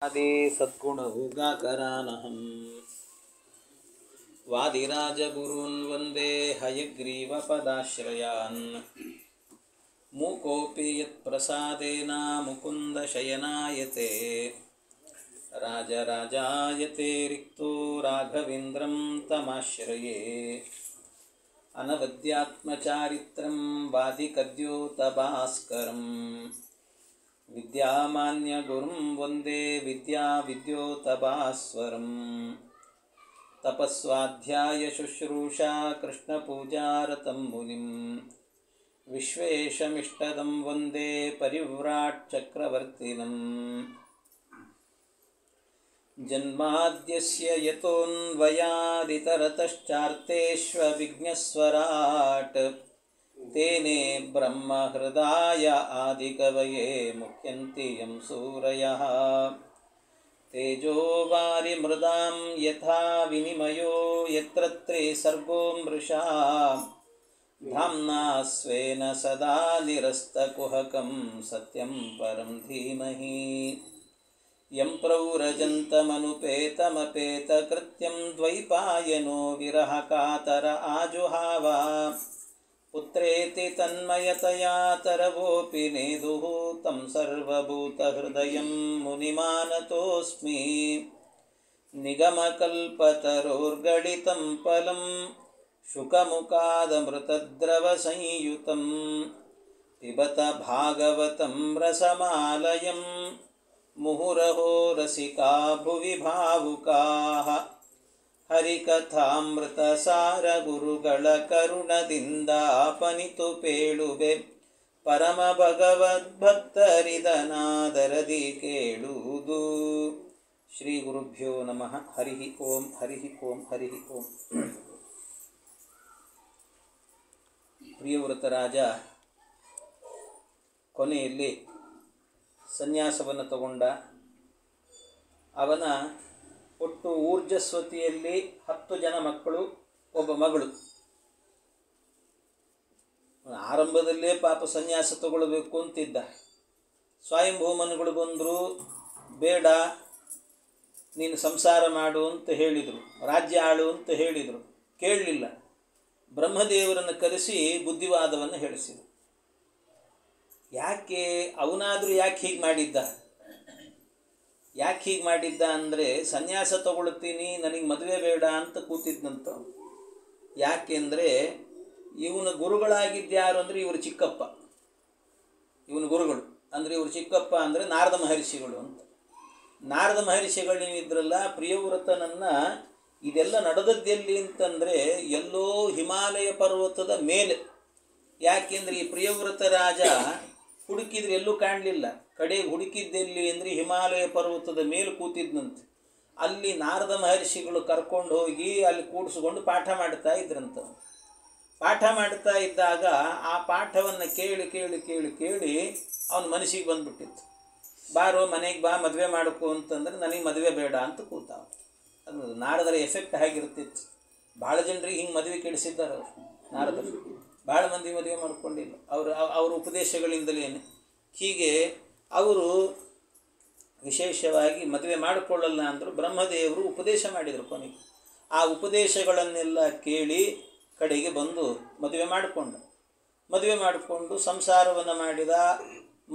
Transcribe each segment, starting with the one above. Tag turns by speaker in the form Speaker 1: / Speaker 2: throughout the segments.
Speaker 1: आदि सद्गुणभोगाकरानहं वादिराजगुरून् वन्दे हयग्रीवपदाश्रयान् मूकोऽपि यत्प्रसादेन मुकुन्दशयनायते राजराजायते रिक्तो राघवेन्द्रं तमाश्रये अनवद्यात्मचारित्रं वादिकद्योतभास्करम् विद्यामान्यगुरुं वन्दे विद्याविद्योतभास्वरं तपस्वाध्यायशुश्रूषा कृष्णपूजारतं मुनिं विश्वेशमिष्टदं वन्दे परिव्राट्चक्रवर्तिनं जन्माद्यस्य यतोऽन्वयादितरतश्चार्तेष्वविघ्नस्वराट् तेने ब्रह्महृदाय आदिकवये मुह्यन्ति यं सूरयः तेजो वारिमृदां यथा विनिमयो यत्र त्रिसर्गो मृषा धाम्ना स्वेन सदा निरस्तकुहकं सत्यं परं धीमहि यं प्रव्रजन्तमनुपेतमपेतकृत्यं द्वैपायनो विरहकातर आजुहाव पुत्रेति तन्मयतया तरवोऽपि नेदुः तं सर्वभूतहृदयं मुनिमानतोऽस्मि निगमकल्पतरोर्गलितं फलं शुकमुखादमृतद्रवसंयुतं पिबत भागवतं रसमालयं मुहुरहो रसिका भुवि भावुकाः ಹರಿಕಥಾಮೃತಸಾರ ಗುರುಗಳ ಕರುಣದಿಂದಾಪನಿತು ಪೇಳುವೆ ಪರಮ ಭಗವದ್ಭಕ್ತರಿದನಾದರದಿ ಕೇಳುವುದು. ಶ್ರೀ ಗುರುಭ್ಯೋ ನಮಃ. ಹರಿ ಓಂ ಹರಿ ಓಂ ಹರಿ ಓಂ. ಪ್ರಿಯವೃತರಾಜ ಕೊನೆಯಲ್ಲಿ ಸನ್ಯಾಸವನ್ನು ತಗೊಂಡ. ಅವನ ಒಟ್ಟು ಊರ್ಜಸ್ವತಿಯಲ್ಲಿ 10 ಜನ ಮಕ್ಕಳು, ಒಬ್ಬ ಮಗಳು. ಆರಂಭದಲ್ಲೇ ಪಾಪ ಸನ್ಯಾಸ ತಗೊಳ್ಬೇಕು ಅಂತಿದ್ದ. ಸ್ವಯಂಭೂಮನುಗಳು ಬಂದರು, ಬೇಡ ನೀನು ಸಂಸಾರ ಮಾಡು ಅಂತ ಹೇಳಿದರು, ರಾಜ್ಯ ಆಳು ಅಂತ ಹೇಳಿದರು. ಕೇಳಲಿಲ್ಲ. ಬ್ರಹ್ಮದೇವರನ್ನು ಕರೆಸಿ ಬುದ್ಧಿವಾದವನ್ನು ಹೇಳಿಸಿದರು. ಯಾಕೆ ಅವನಾದರೂ ಯಾಕೆ ಹೀಗೆ ಮಾಡಿದ್ದ? ಯಾಕೆ ಹೀಗೆ ಮಾಡಿದ್ದ ಅಂದರೆ, ಸನ್ಯಾಸ ತಗೊಳ್ತೀನಿ, ನನಗೆ ಮದುವೆ ಬೇಡ ಅಂತ ಕೂತಿದ್ದಂತ. ಯಾಕೆಂದರೆ ಇವನ ಗುರುಗಳಾಗಿದ್ಯಾರು ಅಂದರೆ ಇವರು ಚಿಕ್ಕಪ್ಪ. ಇವನ ಗುರುಗಳು ಅಂದರೆ ಇವರು ಚಿಕ್ಕಪ್ಪ ಅಂದರೆ ನಾರದ ಮಹರ್ಷಿಗಳು ಅಂತ. ನಾರದ ಮಹರ್ಷಿಗಳೇನಿದ್ರಲ್ಲ, ಪ್ರಿಯವ್ರತನನ್ನು ಇದೆಲ್ಲ ನಡೆದದ್ದೆಲ್ಲಿ ಅಂತಂದರೆ ಎಲ್ಲೋ ಹಿಮಾಲಯ ಪರ್ವತದ ಮೇಲೆ. ಯಾಕೆಂದರೆ ಈ ಪ್ರಿಯವ್ರತ ರಾಜ ಹುಡುಕಿದ್ರೆ ಎಲ್ಲೂ ಕಾಣಲಿಲ್ಲ. ಕಡೆಗೆ ಹುಡುಕಿದ್ದೆಲ್ಲಿ ಅಂದರೆ ಹಿಮಾಲಯ ಪರ್ವತದ ಮೇಲೆ ಕೂತಿದ್ದಂತೆ. ಅಲ್ಲಿ ನಾರದ ಮಹರ್ಷಿಗಳು ಕರ್ಕೊಂಡು ಹೋಗಿ ಅಲ್ಲಿ ಕೂಡಿಸ್ಕೊಂಡು ಪಾಠ ಮಾಡ್ತಾ ಇದ್ರಂತ. ಪಾಠ ಮಾಡ್ತಾ ಇದ್ದಾಗ ಆ ಪಾಠವನ್ನು ಕೇಳಿ ಕೇಳಿ ಕೇಳಿ ಕೇಳಿ ಅವನ ಮನಸ್ಸಿಗೆ ಬಂದುಬಿಟ್ಟಿತ್ತು. ಬಾರೋ ಮನೆಗೆ ಬಾ, ಮದುವೆ ಮಾಡ್ಕೋ ಅಂತಂದ್ರೆ ನನಗೆ ಮದುವೆ ಬೇಡ ಅಂತ ಕೂತಾವ. ಅದು ನಾರದರ ಎಫೆಕ್ಟ್ ಆಗಿರ್ತಿತ್ತು. ಭಾಳ ಜನರಿಗೆ ಹಿಂಗೆ ಮದುವೆ ಕೆಡಿಸಿದ್ದಾರೆ ಅವರು. ನಾರದರು ಭಾಳ ಮಂದಿ ಮದುವೆ ಮಾಡ್ಕೊಂಡಿಲ್ಲ ಅವ್ರ ಉಪದೇಶಗಳಿಂದಲೇ. ಹೀಗೆ ಅವರು ವಿಶೇಷವಾಗಿ ಮದುವೆ ಮಾಡಿಕೊಳ್ಳಲ್ಲ ಅಂದರು. ಬ್ರಹ್ಮದೇವರು ಉಪದೇಶ ಮಾಡಿದರು ಕೊನೆಗೆ. ಆ ಉಪದೇಶಗಳನ್ನೆಲ್ಲ ಕೇಳಿ ಕಡೆಗೆ ಬಂದು ಮದುವೆ ಮಾಡಿಕೊಂಡು ಸಂಸಾರವನ್ನು ಮಾಡಿದ.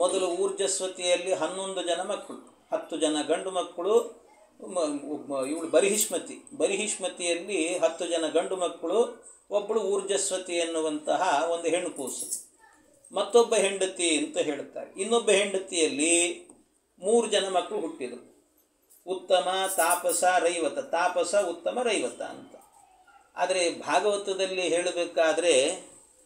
Speaker 1: ಮೊದಲು ಊರ್ಜಸ್ವತಿಯಲ್ಲಿ 11 ಜನ ಮಕ್ಕಳು, 10 ಜನ ಗಂಡು ಮಕ್ಕಳು, ಇವಳು ಬರಿಹಿಷ್ಮತಿಯಲ್ಲಿ 10 ಜನ ಗಂಡು ಮಕ್ಕಳು, ಒಬ್ಬಳು ಊರ್ಜಸ್ವತಿ ಎನ್ನುವಂತಹ ಒಂದು ಹೆಣ್ಣು ಕೂಸು, ಮತ್ತೊಬ್ಬ ಹೆಂಡತಿ ಅಂತ ಹೇಳ್ತಾರೆ. ಇನ್ನೊಬ್ಬ ಹೆಂಡತಿಯಲ್ಲಿ 3 ಜನ ಮಕ್ಕಳು ಹುಟ್ಟಿದರು. ಉತ್ತಮ, ತಾಪಸ, ರೈವತ. ತಾಪಸ, ಉತ್ತಮ, ರೈವತ ಅಂತ. ಆದರೆ ಭಾಗವತದಲ್ಲಿ ಹೇಳಬೇಕಾದ್ರೆ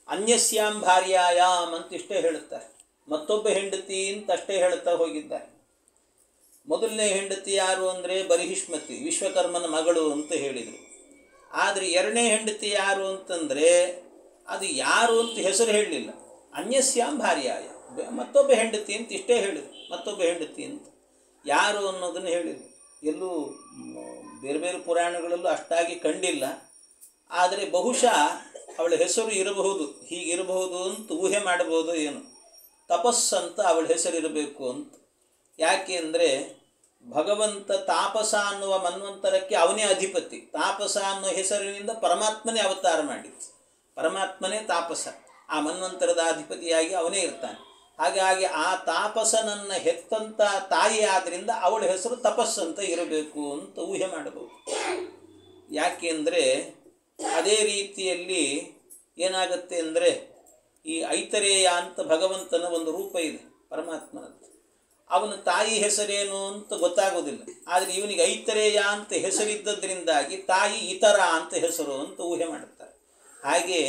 Speaker 1: ಅನ್ಯಸ್ಯಾಂ ಭಾರ್ಯಾಯಾಮ್ ಅಂತಿಷ್ಟೇ ಹೇಳುತ್ತಾರೆ. ಮತ್ತೊಬ್ಬ ಹೆಂಡತಿ ಅಂತ ಅಷ್ಟೇ ಹೇಳ್ತಾ ಹೋಗಿದ್ದಾರೆ. ಮೊದಲನೇ ಹೆಂಡತಿ ಯಾರು ಅಂದರೆ ಬರಿಹಿಷ್ಮತಿ, ವಿಶ್ವಕರ್ಮನ ಮಗಳು ಅಂತ ಹೇಳಿದರು. ಆದರೆ ಎರಡನೇ ಹೆಂಡತಿ ಯಾರು ಅಂತಂದರೆ ಅದು ಯಾರು ಅಂತ ಹೆಸರು ಹೇಳಲಿಲ್ಲ. ಅನ್ಯಸ್ಯಾಂ ಭಾರ್ಯಾಯ, ಮತ್ತೊಬ್ಬ ಹೆಂಡತಿ ಅಂತ ಇಷ್ಟೇ ಹೇಳಿದರು. ಮತ್ತೊಬ್ಬ ಹೆಂಡತಿ ಅಂತ ಯಾರು ಅನ್ನೋದನ್ನು ಹೇಳಿದರು. ಎಲ್ಲೂ ಬೇರೆ ಬೇರೆ ಪುರಾಣಗಳಲ್ಲೂ ಅಷ್ಟಾಗಿ ಕಂಡಿಲ್ಲ. ಆದರೆ ಬಹುಶಃ ಅವಳ ಹೆಸರು ಇರಬಹುದು, ಹೀಗಿರಬಹುದು ಅಂತ ಊಹೆ ಮಾಡಬಹುದು. ಏನು ತಪಸ್ಸಂತ ಅವಳ ಹೆಸರಿರಬೇಕು ಅಂತ. ಯಾಕೆ ಅಂದರೆ ಭಗವಂತ ತಾಪಸ ಅನ್ನುವ ಮನ್ವಂತರಕ್ಕೆ ಅವನೇ ಅಧಿಪತಿ. ತಾಪಸ ಅನ್ನೋ ಹೆಸರಿನಿಂದ ಪರಮಾತ್ಮನೇ ಅವತಾರ ಮಾಡಿದ್ದು. ಪರಮಾತ್ಮನೇ ತಾಪಸ, ಆ ಮನ್ವಂತರದ ಅಧಿಪತಿಯಾಗಿ ಅವನೇ ಇರ್ತಾನೆ. ಹಾಗಾಗಿ ಆ ತಾಪಸನನ್ನು ಹೆತ್ತಂಥ ತಾಯಿ ಆದ್ದರಿಂದ ಅವಳ ಹೆಸರು ತಪಸ್ಸಂತ ಇರಬೇಕು ಅಂತ ಊಹೆ ಮಾಡಬಹುದು. ಯಾಕೆಂದರೆ ಅದೇ ರೀತಿಯಲ್ಲಿ ಏನಾಗುತ್ತೆ ಅಂದರೆ, ಈ ಐತರೇಯ ಅಂತ ಭಗವಂತನ ಒಂದು ರೂಪ ಇದೆ ಪರಮಾತ್ಮನದ್ದು. ಅವನ ತಾಯಿ ಹೆಸರೇನು ಅಂತ ಗೊತ್ತಾಗೋದಿಲ್ಲ. ಆದರೆ ಇವನಿಗೆ ಐತರೇಯ ಅಂತ ಹೆಸರಿದ್ದದ್ರಿಂದಾಗಿ ತಾಯಿ ಇತರ ಅಂತ ಹೆಸರು ಅಂತ ಊಹೆ ಮಾಡುತ್ತಾರೆ. ಹಾಗೆ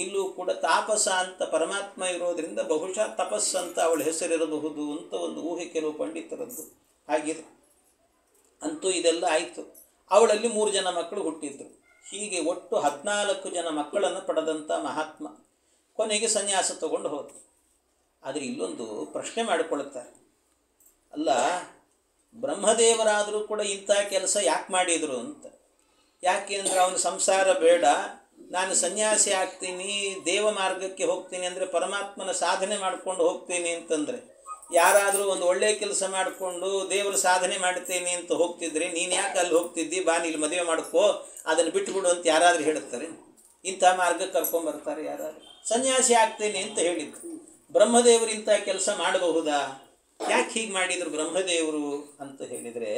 Speaker 1: ಇಲ್ಲೂ ಕೂಡ ತಾಪಸ ಅಂತ ಪರಮಾತ್ಮ ಇರೋದರಿಂದ ಬಹುಶಃ ತಪಸ್ಸಂತ ಅವಳ ಹೆಸರಿರಬಹುದು ಅಂತ ಒಂದು ಊಹೆ ಕೆಲವು ಪಂಡಿತರದ್ದು ಆಗಿದೆ. ಅಂತೂ ಇದೆಲ್ಲ ಆಯಿತು. ಅವಳಲ್ಲಿ 3 ಜನ ಮಕ್ಕಳು ಹುಟ್ಟಿದ್ರು. ಹೀಗೆ ಒಟ್ಟು 14 ಜನ ಮಕ್ಕಳನ್ನು ಪಡೆದಂಥ ಮಹಾತ್ಮ ಕೊನೆಗೆ ಸನ್ಯಾಸ ತಗೊಂಡು ಹೋದರು. ಆದರೆ ಇಲ್ಲೊಂದು ಪ್ರಶ್ನೆ ಮಾಡಿಕೊಳ್ಳುತ್ತಾರೆ, ಅಲ್ಲ ಬ್ರಹ್ಮದೇವರಾದರೂ ಕೂಡ ಇಂಥ ಕೆಲಸ ಯಾಕೆ ಮಾಡಿದರು ಅಂತ. ಯಾಕೆ ಅಂದರೆ ಅವನ ಸಂಸಾರ ಬೇಡ, ನಾನು ಸನ್ಯಾಸಿ ಆಗ್ತೀನಿ, ದೇವ ಮಾರ್ಗಕ್ಕೆ ಹೋಗ್ತೀನಿ ಅಂದರೆ ಪರಮಾತ್ಮನ ಸಾಧನೆ ಮಾಡ್ಕೊಂಡು ಹೋಗ್ತೀನಿ ಅಂತಂದರೆ, ಯಾರಾದರೂ ಒಂದು ಒಳ್ಳೆಯ ಕೆಲಸ ಮಾಡಿಕೊಂಡು ದೇವರ ಸಾಧನೆ ಮಾಡ್ತೇನೆ ಅಂತ ಹೋಗ್ತಿದ್ರೆ ನೀನು ಯಾಕೆ ಅಲ್ಲಿ ಹೋಗ್ತಿದ್ದಿ, ಬಾ ಇಲ್ಲಿ ಮದುವೆ ಮಾಡ್ಕೋ, ಅದನ್ನು ಬಿಟ್ಟುಬಿಡು ಅಂತ ಯಾರಾದರೂ ಹೇಳುತ್ತಾರೆ? ಇಂಥ ಮಾರ್ಗಕ್ಕೆ ಕರ್ಕೊಂಬರ್ತಾರೆ ಯಾರಾದರೂ? ಸನ್ಯಾಸಿ ಆಗ್ತೇನೆ ಅಂತ ಹೇಳಿದ್ರು. ಬ್ರಹ್ಮದೇವರು ಇಂಥ ಕೆಲಸ ಮಾಡಬಹುದಾ? ಯಾಕೆ ಹೀಗೆ ಮಾಡಿದರು ಬ್ರಹ್ಮದೇವರು ಅಂತ ಹೇಳಿದರೆ,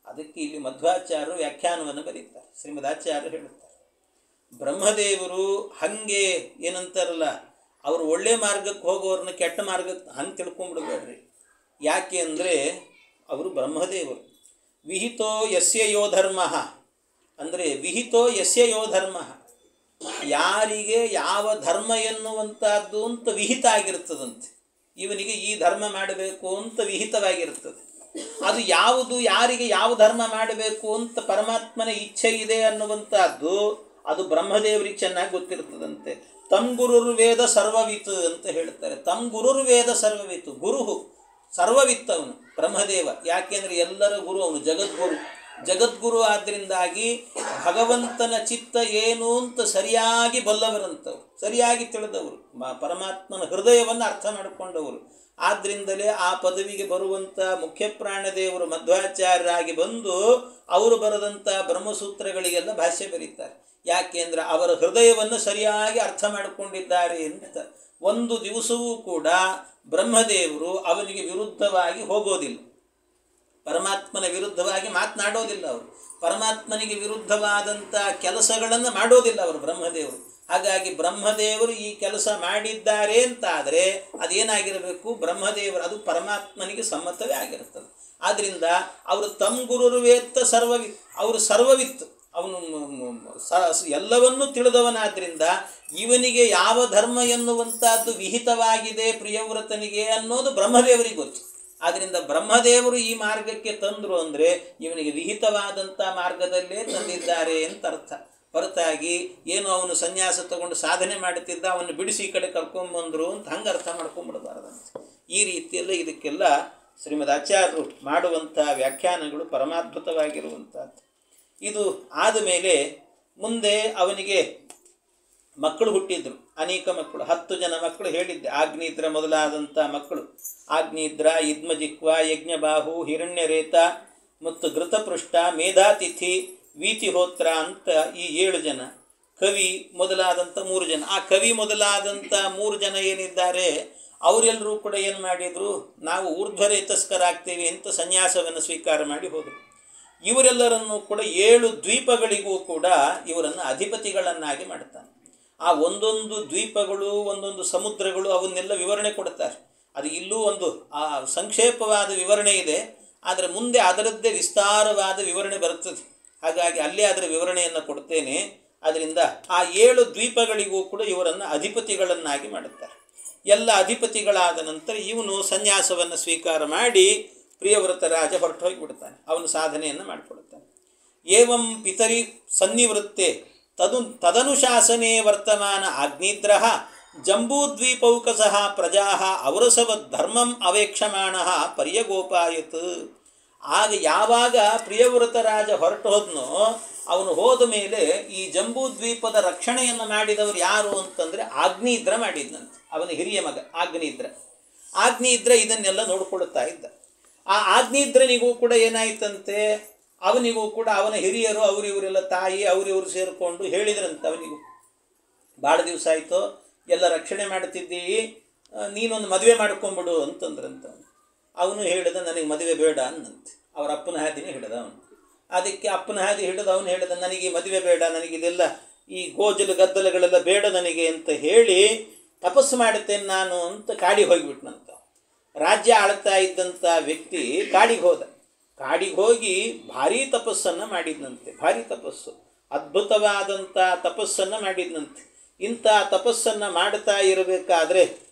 Speaker 1: ಅದಕ್ಕೆ ಇಲ್ಲಿ ಮಧ್ವಾಚಾರ್ಯರು ವ್ಯಾಖ್ಯಾನವನ್ನು ಬರೀತಾರೆ. ಶ್ರೀಮದಾಚಾರ್ಯರು ಹೇಳುತ್ತಾರೆ, ಬ್ರಹ್ಮದೇವರು ಹಾಗೆ ಏನಂತಾರಲ್ಲ, ಅವರು ಒಳ್ಳೆ ಮಾರ್ಗಕ್ಕೆ ಹೋಗೋರನ್ನ ಕೆಟ್ಟ ಮಾರ್ಗಕ್ಕೆ ಹಂಗೆ ತಿಳ್ಕೊಂಬಿಡ್ಬೇಡ್ರಿ. ಯಾಕೆ ಅಂದರೆ ಅವರು ಬ್ರಹ್ಮದೇವರು. ವಿಹಿತೋ ಯಸ್ಯ ಯೋ ಧರ್ಮ ಅಂದರೆ ವಿಹಿತೋ ಯಸ್ಯ ಯೋ ಧರ್ಮ, ಯಾರಿಗೆ ಯಾವ ಧರ್ಮ ಎನ್ನುವಂಥದ್ದು ಅಂತ ವಿಹಿತ ಆಗಿರ್ತದಂತೆ. ಇವನಿಗೆ ಈ ಧರ್ಮ ಮಾಡಬೇಕು ಅಂತ ವಿಹಿತವಾಗಿರ್ತದೆ. ಅದು ಯಾವುದು, ಯಾರಿಗೆ ಯಾವ ಧರ್ಮ ಮಾಡಬೇಕು ಅಂತ ಪರಮಾತ್ಮನ ಇಚ್ಛೆ ಇದೆ ಅನ್ನುವಂಥದ್ದು ಅದು ಬ್ರಹ್ಮದೇವರಿಗೆ ಚೆನ್ನಾಗಿ ಗೊತ್ತಿರ್ತದಂತೆ. ತಮ್ ಗುರುರ್ವೇದ ಸರ್ವವಿತ್ ಅಂತ ಹೇಳ್ತಾರೆ. ತಮ್ ಗುರುರ್ವೇದ ಸರ್ವವಿತ್, ಗುರು ಸರ್ವವಿತ್ ಅವನು ಬ್ರಹ್ಮದೇವ. ಯಾಕೆಂದರೆ ಎಲ್ಲರ ಗುರು ಅವನು, ಜಗದ್ಗುರು. ಜಗದ್ಗುರು ಆದ್ದರಿಂದಾಗಿ ಭಗವಂತನ ಚಿತ್ತ ಏನು ಅಂತ ಸರಿಯಾಗಿ ಬಲ್ಲವರಂತವ್ರು, ಸರಿಯಾಗಿ ತಿಳಿದವರು, ಪರಮಾತ್ಮನ ಹೃದಯವನ್ನು ಅರ್ಥ ಮಾಡಿಕೊಂಡವರು. ಆದ್ದರಿಂದಲೇ ಆ ಪದವಿಗೆ ಬರುವಂಥ ಮುಖ್ಯ ಪ್ರಾಣದೇವರು ಮಧ್ವಾಚಾರ್ಯರಾಗಿ ಬಂದು ಅವರು ಬರೆದಂಥ ಬ್ರಹ್ಮಸೂತ್ರಗಳಿಗೆಲ್ಲ ಭಾಷ್ಯ ಬರೀತಾರೆ. ಯಾಕೆಂದರೆ ಅವರ ಹೃದಯವನ್ನು ಸರಿಯಾಗಿ ಅರ್ಥ ಮಾಡಿಕೊಂಡಿದ್ದಾರೆ ಅಂತ. ಒಂದು ದಿವಸವೂ ಕೂಡ ಬ್ರಹ್ಮದೇವರು ಅವನಿಗೆ ವಿರುದ್ಧವಾಗಿ ಹೋಗೋದಿಲ್ಲ, ಪರಮಾತ್ಮನ ವಿರುದ್ಧವಾಗಿ ಮಾತನಾಡೋದಿಲ್ಲ. ಅವರು ಪರಮಾತ್ಮನಿಗೆ ವಿರುದ್ಧವಾದಂಥ ಕೆಲಸಗಳನ್ನು ಮಾಡೋದಿಲ್ಲ ಅವರು ಬ್ರಹ್ಮದೇವರು. ಹಾಗಾಗಿ ಬ್ರಹ್ಮದೇವರು ಈ ಕೆಲಸ ಮಾಡಿದ್ದಾರೆ ಅಂತಾದರೆ ಅದೇನಾಗಿರಬೇಕು, ಬ್ರಹ್ಮದೇವರು, ಅದು ಪರಮಾತ್ಮನಿಗೆ ಸಮ್ಮತವೇ ಆಗಿರುತ್ತದೆ. ಆದ್ದರಿಂದ ಅವರು ತಮ್ಮ ಗುರುರ್ವೇತ್ತ ಸರ್ವವಿತ್, ಅವರು ಸರ್ವವಿತ್, ಅವನು ಎಲ್ಲವನ್ನೂ ತಿಳಿದವನಾದ್ದರಿಂದ ಇವನಿಗೆ ಯಾವ ಧರ್ಮ ಎನ್ನುವಂಥದ್ದು ವಿಹಿತವಾಗಿದೆ ಪ್ರಿಯವ್ರತನಿಗೆ ಅನ್ನೋದು ಬ್ರಹ್ಮದೇವರಿಗೆ ಗೊತ್ತು. ಆದ್ದರಿಂದ ಬ್ರಹ್ಮದೇವರು ಈ ಮಾರ್ಗಕ್ಕೆ ತಂದರು ಅಂದರೆ ಇವನಿಗೆ ವಿಹಿತವಾದಂಥ ಮಾರ್ಗದಲ್ಲೇ ತಂದಿದ್ದಾರೆ ಅಂತ ಅರ್ಥ. ಹೊರತಾಗಿ ಏನು ಅವನು ಸನ್ಯಾಸ ತಗೊಂಡು ಸಾಧನೆ ಮಾಡುತ್ತಿದ್ದ, ಅವನು ಬಿಡಿಸಿ ಈ ಕಡೆ ಕರ್ಕೊಂಬಂದರು ಅಂತ ಹಂಗೆ ಅರ್ಥ ಮಾಡ್ಕೊಂಬಿಡಬಾರ್ದಂತೆ. ಈ ರೀತಿಯಲ್ಲ ಇದಕ್ಕೆಲ್ಲ ಶ್ರೀಮದಾಚಾರ್ಯರು ಮಾಡುವಂಥ ವ್ಯಾಖ್ಯಾನಗಳು ಪರಮಾದ್ಭುತವಾಗಿರುವಂಥದ್ದು. ಇದು ಆದ ಮೇಲೆ ಮುಂದೆ ಅವನಿಗೆ ಮಕ್ಕಳು ಹುಟ್ಟಿದ್ರು, ಅನೇಕ ಮಕ್ಕಳು, 10 ಜನ ಮಕ್ಕಳು ಹೇಳಿದ್ದೆ. ಆಗ್ನೇದ್ರ ಮೊದಲಾದಂಥ ಮಕ್ಕಳು, ಆಗ್ನೇದ್ರ, ಯುದ್ಮಜಿಹ್ವ, ಯಜ್ಞಬಾಹು, ಹಿರಣ್ಯರೇತ ಮತ್ತು ಘೃತಪೃಷ್ಠ, ಮೇಧಾತಿಥಿ, ವೀತಿಹೋತ್ರ ಅಂತ ಈ 7 ಜನ. ಕವಿ ಮೊದಲಾದಂಥ 3 ಜನ. ಆ ಕವಿ ಮೊದಲಾದಂಥ 3 ಜನ ಏನಿದ್ದಾರೆ ಅವರೆಲ್ಲರೂ ಕೂಡ ಏನು ಮಾಡಿದರು, ನಾವು ಊರ್ಧ್ವರೇತಸ್ಕರಾಗ್ತೇವೆ ಅಂತ ಸನ್ಯಾಸವನ್ನು ಸ್ವೀಕಾರ ಮಾಡಿ ಹೋದರು. ಇವರೆಲ್ಲರನ್ನು ಕೂಡ 7 ದ್ವೀಪಗಳಿಗೂ ಕೂಡ ಇವರನ್ನು ಅಧಿಪತಿಗಳನ್ನಾಗಿ ಮಾಡ್ತಾನೆ. ಆ ಒಂದೊಂದು ದ್ವೀಪಗಳು, ಒಂದೊಂದು ಸಮುದ್ರಗಳು, ಅವನ್ನೆಲ್ಲ ವಿವರಣೆ ಕೊಡ್ತಾರೆ. ಅದು ಇಲ್ಲೂ ಒಂದು ಸಂಕ್ಷೇಪವಾದ ವಿವರಣೆ ಇದೆ, ಆದರೆ ಮುಂದೆ ಅದರದ್ದೇ ವಿಸ್ತಾರವಾದ ವಿವರಣೆ ಬರುತ್ತದೆ. ಹಾಗಾಗಿ ಅಲ್ಲೇ ಅದರ ವಿವರಣೆಯನ್ನು ಕೊಡ್ತೇನೆ. ಅದರಿಂದ ಆ 7 ದ್ವೀಪಗಳಿಗೂ ಕೂಡ ಇವರನ್ನು ಅಧಿಪತಿಗಳನ್ನಾಗಿ ಮಾಡುತ್ತಾರೆ. ಎಲ್ಲ ಅಧಿಪತಿಗಳಾದ ನಂತರ ಇವನು ಸನ್ಯಾಸವನ್ನು ಸ್ವೀಕಾರ ಮಾಡಿ ಪ್ರಿಯವ್ರತ ರಾಜ ಹೊರಟು ಹೋಗಿಬಿಡ್ತಾನೆ. ಅವನು ಸಾಧನೆಯನ್ನು ಮಾಡಿಕೊಡುತ್ತಾನೆ. ಏವಂ ಪಿತರಿ ಸನ್ನಿವೃತ್ತೆ ತದನುಶಾಸನೆ ವರ್ತಮಾನ ಆಗ್ನೇದ್ರ ಜಂಬೂದ್ವೀಪೌಕಸಃ ಪ್ರಜಾ ಔರಸವದ್ ಧರ್ಮಂ ಅವೇಕ್ಷಮಾಣ ಪರ್ಯಗೋಪಾಯತ್. ಆಗ ಯಾವಾಗ ಪ್ರಿಯವ್ರತ ರಾಜ ಹೊರಟು ಹೋದ್ನೋ, ಅವನು ಹೋದ ಮೇಲೆ ಈ ಜಂಬೂದ್ವೀಪದ ರಕ್ಷಣೆಯನ್ನು ಮಾಡಿದವರು ಯಾರು ಅಂತಂದರೆ ಆಗ್ನೇದ್ರ ಮಾಡಿದ್ನಂತೆ. ಅವನ ಹಿರಿಯ ಮಗ ಆಗ್ನೇದ್ರ ಇದನ್ನೆಲ್ಲ ನೋಡಿಕೊಳ್ಳುತ್ತಾ ಇದ್ದ. ಆ ಆಗ್ನೇದ್ರನಿಗೂ ಕೂಡ ಏನಾಯ್ತಂತೆ, ಅವನಿಗೂ ಕೂಡ ಅವನ ಹಿರಿಯರು ಅವರಿವರೆಲ್ಲ ತಾಯಿ ಅವರಿವರು ಸೇರಿಕೊಂಡು ಹೇಳಿದ್ರಂತೆ, ಅವನಿಗೂ ಭಾಳ ದಿವಸ ಆಯಿತು ಎಲ್ಲ ರಕ್ಷಣೆ ಮಾಡ್ತಿದ್ದೀವಿ, ನೀನೊಂದು ಮದುವೆ ಮಾಡ್ಕೊಂಬಿಡು ಅಂತಂದ್ರಂತ. ಅವನು ಹೇಳಿದ ನನಗೆ ಮದುವೆ ಬೇಡ ಅನ್ನಂತೆ. ಅವರ ಅಪ್ಪನ ಹಾದಿನೇ ಹಿಡಿದ ಅವನು. ಅದಕ್ಕೆ ಅಪ್ಪನ ಹಾದಿ ಹಿಡಿದು ಅವನು ಹೇಳಿದ ನನಗೆ ಮದುವೆ ಬೇಡ, ನನಗಿದೆಲ್ಲ ಈ ಗೋಜಲು ಗದ್ದಲಗಳೆಲ್ಲ ಬೇಡ ನನಗೆ ಅಂತ ಹೇಳಿ ತಪಸ್ಸು ಮಾಡುತ್ತೇನೆ ನಾನು ಅಂತ ಕಾಡಿಗೆ ಹೋಗಿಬಿಟ್ನಂತ. ರಾಜ್ಯ ಆಳ್ತಾ ಇದ್ದಂಥ ವ್ಯಕ್ತಿ ಕಾಡಿಗೆ ಹೋದ. ಕಾಡಿಗೆ ಹೋಗಿ ಭಾರೀ ತಪಸ್ಸನ್ನು ಮಾಡಿದ್ನಂತೆ. ಭಾರೀ ತಪಸ್ಸು, ಅದ್ಭುತವಾದಂಥ ತಪಸ್ಸನ್ನು ಮಾಡಿದ್ನಂತೆ. ಇಂಥ ತಪಸ್ಸನ್ನು ಮಾಡ್ತಾ ಇರಬೇಕಾದ್ರೆ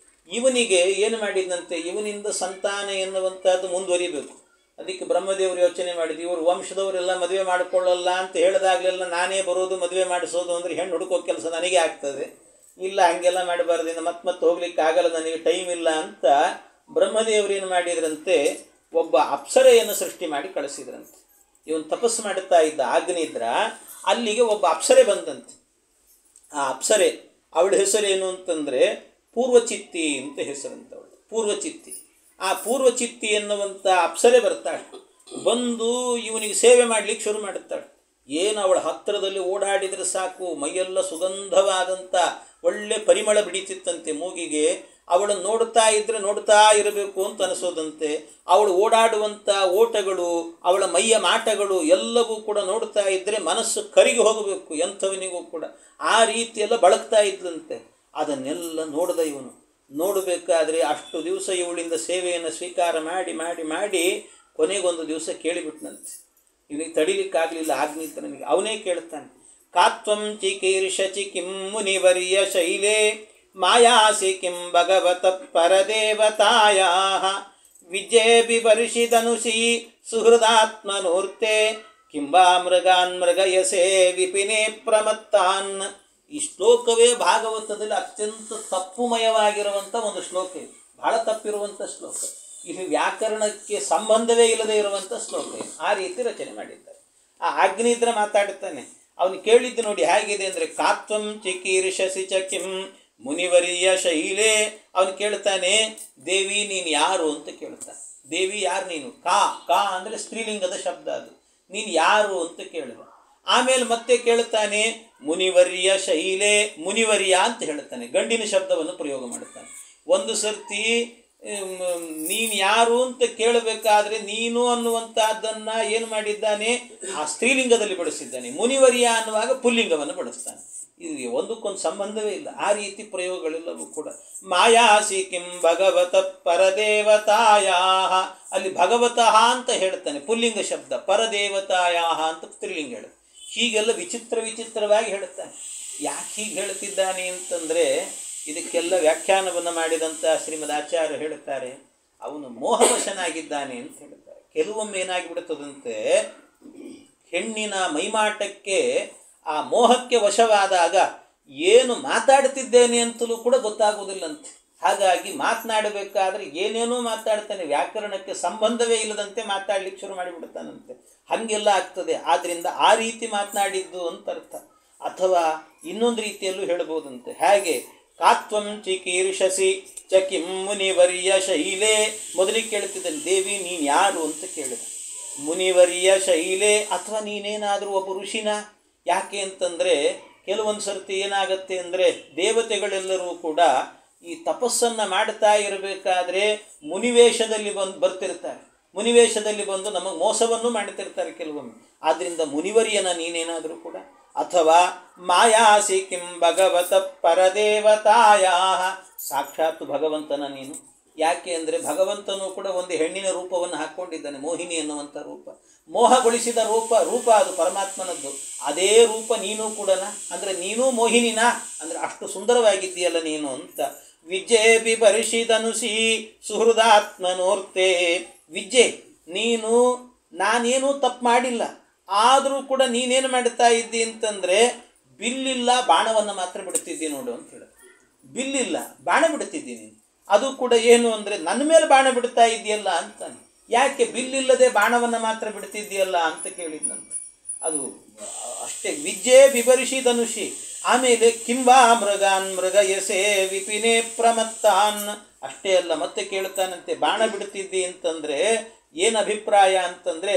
Speaker 1: ಇವನಿಗೆ ಏನು ಮಾಡಿದ್ನಂತೆ, ಇವನಿಂದ ಸಂತಾನ ಎನ್ನುವಂಥದ್ದು ಮುಂದುವರಿಬೇಕು. ಅದಕ್ಕೆ ಬ್ರಹ್ಮದೇವರು ಯೋಚನೆ ಮಾಡಿದ್ರು, ಇವರು ವಂಶದವರೆಲ್ಲ ಮದುವೆ ಮಾಡಿಕೊಳ್ಳಲ್ಲ ಅಂತ ಹೇಳಿದಾಗಲೆಲ್ಲ ನಾನೇ ಬರೋದು ಮದುವೆ ಮಾಡಿಸೋದು ಅಂದರೆ ಹೆಣ್ಣು ಹುಡುಕೋ ಕೆಲಸ ನನಗೆ ಆಗ್ತದೆ, ಇಲ್ಲ ಹಾಗೆಲ್ಲ ಮಾಡಬಾರ್ದಿಂದ ಮತ್ತೆ ಹೋಗ್ಲಿಕ್ಕೆ ಆಗಲ್ಲ, ನನಗೆ ಟೈಮ್ ಇಲ್ಲ ಅಂತ ಬ್ರಹ್ಮದೇವರು ಏನು ಮಾಡಿದ್ರಂತೆ, ಒಬ್ಬ ಅಪ್ಸರೆಯನ್ನು ಸೃಷ್ಟಿ ಮಾಡಿ ಕಳಿಸಿದ್ರಂತೆ. ಇವನು ತಪಸ್ಸು ಮಾಡುತ್ತಾ ಇದ್ದ ಆಗ್ನಿದ್ರ ಅಲ್ಲಿಗೆ ಒಬ್ಬ ಅಪ್ಸರೆ ಬಂದಂತೆ. ಆ ಅಪ್ಸರೆ ಅವಳ ಹೆಸರೇನು ಅಂತಂದರೆ ಪೂರ್ವಚಿತ್ತಿ ಅಂತ ಹೆಸರಂತವಳು, ಪೂರ್ವಚಿತ್ತಿ. ಆ ಪೂರ್ವಚಿತ್ತಿ ಎನ್ನುವಂಥ ಅಪ್ಸರೆ ಬರ್ತಾಳೆ. ಬಂದು ಇವನಿಗೆ ಸೇವೆ ಮಾಡಲಿಕ್ಕೆ ಶುರು ಮಾಡುತ್ತಾಳೆ. ಏನು ಅವಳ ಹತ್ತಿರದಲ್ಲಿ ಓಡಾಡಿದರೆ ಸಾಕು, ಮೈಯೆಲ್ಲ ಸುಗಂಧವಾದಂಥ ಒಳ್ಳೆ ಪರಿಮಳ ಬಿಡಿತಿತ್ತಂತೆ ಮೂಗಿಗೆ. ಅವಳನ್ನು ನೋಡ್ತಾ ಇದ್ದರೆ ನೋಡ್ತಾ ಇರಬೇಕು ಅಂತ ಅನಿಸೋದಂತೆ. ಅವಳು ಓಡಾಡುವಂಥ ಓಟಗಳು, ಅವಳ ಮೈಯ ಮಾಟಗಳು ಎಲ್ಲವೂ ಕೂಡ ನೋಡ್ತಾ ಇದ್ದರೆ ಮನಸ್ಸು ಕರಿಗೆ ಹೋಗಬೇಕು ಎಂಥವನಿಗೂ ಕೂಡ. ಆ ರೀತಿಯೆಲ್ಲ ಬಳಕ್ತಾ ಇದ್ದಂತೆ. ಅದನ್ನೆಲ್ಲ ನೋಡಿದ ಇವನು. ನೋಡಬೇಕಾದ್ರೆ ಅಷ್ಟು ದಿವಸ ಇವಳಿಂದ ಸೇವೆಯನ್ನು ಸ್ವೀಕಾರ ಮಾಡಿ ಮಾಡಿ ಮಾಡಿ ಕೊನೆಗೊಂದು ದಿವಸ ಕೇಳಿಬಿಟ್ನಂತೆ. ಇವನಿಗೆ ತಡಿಲಿಕ್ಕಾಗಲಿಲ್ಲ ಆಗ್ನಿತ್ರನಿಗೆ. ಅವನೇ ಕೇಳ್ತಾನೆ, ಕಾತ್ವಂ ಚಿಕೀರ್ಷಚಿ ಕಿಂ ಮುನಿವರ್ಯ ಶೈಲೇ ಮಾಯಾಸಿ ಕಿಂ ಭಗವತ ಪರದೇವತಾಯಾ ವಿಜೇಬಿ ವರ್ಷಿದನುಷಿ ಸುಹೃದಾತ್ಮನೂರ್ತೆ ಕಿಂಬಾ ಮೃಗಾನ್ ಮೃಗಯಸೆ ವಿಪಿನೇ ಪ್ರಮತ್ತಾನ್. ಈ ಶ್ಲೋಕವೇ ಭಾಗವತದಲ್ಲಿ ಅತ್ಯಂತ ತಪ್ಪುಮಯವಾಗಿರುವಂಥ ಒಂದು ಶ್ಲೋಕ ಇದು. ಬಹಳ ತಪ್ಪಿರುವಂಥ ಶ್ಲೋಕ ಇದು. ವ್ಯಾಕರಣಕ್ಕೆ ಸಂಬಂಧವೇ ಇಲ್ಲದೆ ಇರುವಂಥ ಶ್ಲೋಕ ಇದು. ಆ ರೀತಿ ರಚನೆ ಮಾಡಿದ್ದಾರೆ. ಆ ಅಗ್ನಿದ್ರ ಮಾತಾಡ್ತಾನೆ. ಅವನು ಕೇಳಿದ್ದು ನೋಡಿ ಹೇಗಿದೆ ಅಂದರೆ, ಕಾತ್ವಂ ಚಿಕೀರ್ಷಸಿ ಚ ಕಿಂ ಮುನಿವರಿಯ ಶೈಲೇ. ಅವನು ಕೇಳ್ತಾನೆ, ದೇವಿ ನೀನು ಯಾರು ಅಂತ ಕೇಳ್ತಾನೆ. ದೇವಿ ಯಾರು ನೀನು? ಕಾ ಅಂದರೆ ಸ್ತ್ರೀಲಿಂಗದ ಶಬ್ದ ಅದು. ನೀನು ಯಾರು ಅಂತ ಕೇಳಿದ. ಆಮೇಲೆ ಮತ್ತೆ ಕೇಳ್ತಾನೆ, ಮುನಿವರ್ಯ ಶೈಲೇ, ಮುನಿವರ್ಯ ಅಂತ ಹೇಳ್ತಾನೆ. ಗಂಡಿನ ಶಬ್ದವನ್ನು ಪ್ರಯೋಗ ಮಾಡ್ತಾನೆ. ಒಂದು ಸರ್ತಿ ನೀನು ಯಾರು ಅಂತ ಕೇಳಬೇಕಾದ್ರೆ ನೀನು ಅನ್ನುವಂಥದ್ದನ್ನು ಏನು ಮಾಡಿದ್ದಾನೆ, ಆ ಸ್ತ್ರೀಲಿಂಗದಲ್ಲಿ ಬಳಸಿದ್ದಾನೆ. ಮುನಿವರ್ಯ ಅನ್ನುವಾಗ ಪುಲ್ಲಿಂಗವನ್ನು ಬಳಸ್ತಾನೆ. ಇದು ಒಂದಕ್ಕೊಂದು ಸಂಬಂಧವೇ ಇಲ್ಲ. ಆ ರೀತಿ ಪ್ರಯೋಗಗಳೆಲ್ಲವೂ ಕೂಡ. ಮಾಯಾಸಿ ಕಿಂ ಭಗವತ ಪರದೇವತಾಯಾ, ಅಲ್ಲಿ ಭಗವತಃ ಅಂತ ಹೇಳ್ತಾನೆ ಪುಲ್ಲಿಂಗ ಶಬ್ದ, ಪರದೇವತಾಯಾ ಅಂತ ಸ್ತ್ರೀಲಿಂಗ ಹೇಳ. ಹೀಗೆಲ್ಲ ವಿಚಿತ್ರವಾಗಿ ಹೇಳ್ತಾನೆ. ಯಾಕೆ ಹೀಗೆ ಹೇಳ್ತಿದ್ದಾನೆ ಅಂತಂದರೆ, ಇದಕ್ಕೆಲ್ಲ ವ್ಯಾಖ್ಯಾನವನ್ನು ಮಾಡಿದಂಥ ಶ್ರೀಮದ್ ಆಚಾರ್ಯರು ಹೇಳುತ್ತಾರೆ, ಅವನು ಮೋಹವಶನಾಗಿದ್ದಾನೆ ಅಂತ ಹೇಳ್ತಾರೆ. ಕೆಲವೊಮ್ಮೆ ಏನಾಗಿಬಿಡುತ್ತದಂತೆ, ಹೆಣ್ಣಿನ ಮೈಮಾಟಕ್ಕೆ ಆ ಮೋಹಕ್ಕೆ ವಶವಾದಾಗ ಏನು ಮಾತಾಡ್ತಿದ್ದೇನೆ ಅಂತಲೂ ಕೂಡ ಗೊತ್ತಾಗೋದಿಲ್ಲಂತೆ. ಹಾಗಾಗಿ ಮಾತನಾಡಬೇಕಾದ್ರೆ ಏನೇನೋ ಮಾತಾಡ್ತಾನೆ, ವ್ಯಾಕರಣಕ್ಕೆ ಸಂಬಂಧವೇ ಇಲ್ಲದಂತೆ ಮಾತಾಡ್ಲಿಕ್ಕೆ ಶುರು ಮಾಡಿಬಿಡ್ತಾನಂತೆ. ಹಾಗೆಲ್ಲ ಆಗ್ತದೆ. ಆದ್ದರಿಂದ ಆ ರೀತಿ ಮಾತನಾಡಿದ್ದು ಅಂತ ಅರ್ಥ. ಅಥವಾ ಇನ್ನೊಂದು ರೀತಿಯಲ್ಲೂ ಹೇಳ್ಬೋದಂತೆ. ಹಾಗೆ ಕಾತ್ವಂ ಚಿಕೀರ್ಷಸಿ ಚ ಕಿಂ ಮುನಿವರ್ಯ ಶೈಲೇ, ಮೊದಲಿಗೆ ಕೇಳ್ತಿದ್ದಾನೆ, ದೇವಿ ನೀನು ಯಾರು ಅಂತ ಕೇಳಿದ. ಮುನಿವರ್ಯ ಶೈಲೇ, ಅಥವಾ ನೀನೇನಾದರೂ ಒಬ್ಬ ಋಷಿನ? ಯಾಕೆ ಅಂತಂದರೆ ಕೆಲವೊಂದು ಸರ್ತಿ ಏನಾಗುತ್ತೆ ಅಂದರೆ, ದೇವತೆಗಳೆಲ್ಲರೂ ಕೂಡ ಈ ತಪಸ್ಸನ್ನು ಮಾಡ್ತಾ ಇರಬೇಕಾದ್ರೆ ಮುನಿವೇಷದಲ್ಲಿ ಬರ್ತಿರ್ತಾರೆ. ಮುನಿವೇಷದಲ್ಲಿ ಬಂದು ನಮಗೆ ಮೋಸವನ್ನು ಮಾಡ್ತಿರ್ತಾರೆ ಕೆಲವೊಮ್ಮೆ. ಆದ್ದರಿಂದ ಮುನಿವರ್ಯನ ನೀನೇನಾದರೂ ಕೂಡ. ಅಥವಾ ಮಾಯಾಸಿ ಕಿಂ ಭಗವತ ಪರದೇವತಾಯಾ, ಸಾಕ್ಷಾತ್ ಭಗವಂತನ ನೀನು. ಯಾಕೆ ಅಂದರೆ ಭಗವಂತನು ಕೂಡ ಒಂದು ಹೆಣ್ಣಿನ ರೂಪವನ್ನು ಹಾಕ್ಕೊಂಡಿದ್ದಾನೆ, ಮೋಹಿನಿ ಎನ್ನುವಂಥ ರೂಪ. ಮೋಹಗೊಳಿಸಿದ ರೂಪ ಅದು ಪರಮಾತ್ಮನದ್ದು. ಅದೇ ರೂಪ ನೀನು ಕೂಡ. ಅಂದರೆ ನೀನು ಮೋಹಿನಿನಾ ಅಂದರೆ ಅಷ್ಟು ಸುಂದರವಾಗಿದ್ದೀಯಲ್ಲ ನೀನು ಅಂತ. ವಿಜೆ ಬಿಬರ್ಷಿದನುಷಿ ಸುಹೃದಾತ್ಮನೋರ್ತೆ. ವಿಜೆ, ನೀನು ನಾನೇನೂ ತಪ್ಪು ಮಾಡಿಲ್ಲ, ಆದರೂ ಕೂಡ ನೀನೇನು ಮಾಡ್ತಾ ಇದ್ದಿ ಅಂತಂದರೆ, ಬಿಲ್ಲಿಲ್ಲ ಬಾಣವನ್ನು ಮಾತ್ರ ಬಿಡ್ತಿದ್ದಿ ನೋಡು ಅಂತ ಹೇಳ. ಬಿಲ್ಲಿಲ್ಲ ಬಾಣ ಬಿಡ್ತಿದ್ದೀನಿ, ಅದು ಕೂಡ ಏನು ಅಂದರೆ ನನ್ನ ಮೇಲೆ ಬಾಣ ಬಿಡ್ತಾ ಇದೆಯಲ್ಲ ಅಂತಾನೆ. ಯಾಕೆ ಬಿಲ್ಲಿಲ್ಲದೆ ಬಾಣವನ್ನು ಮಾತ್ರ ಬಿಡ್ತಿದ್ದೀಯಲ್ಲ ಅಂತ ಕೇಳಿದ್ನಂತೆ. ಅದು ಅಷ್ಟೇ. ವಿಜೆ ಬಿಬರ್ಷಿ ಧನುಷಿ. ಆಮೇಲೆ ಕಿಂಬಾ ಮೃಗಾನ್ ಮೃಗಯಸೆ ವಿಪಿನೇ ಪ್ರಮತ್ತಾನ್. ಅಷ್ಟೇ ಅಲ್ಲ, ಮತ್ತೆ ಕೇಳ್ತಾನಂತೆ, ಬಾಣ ಬಿಡ್ತಿದ್ದಿ ಅಂತಂದರೆ ಏನು ಅಭಿಪ್ರಾಯ ಅಂತಂದರೆ,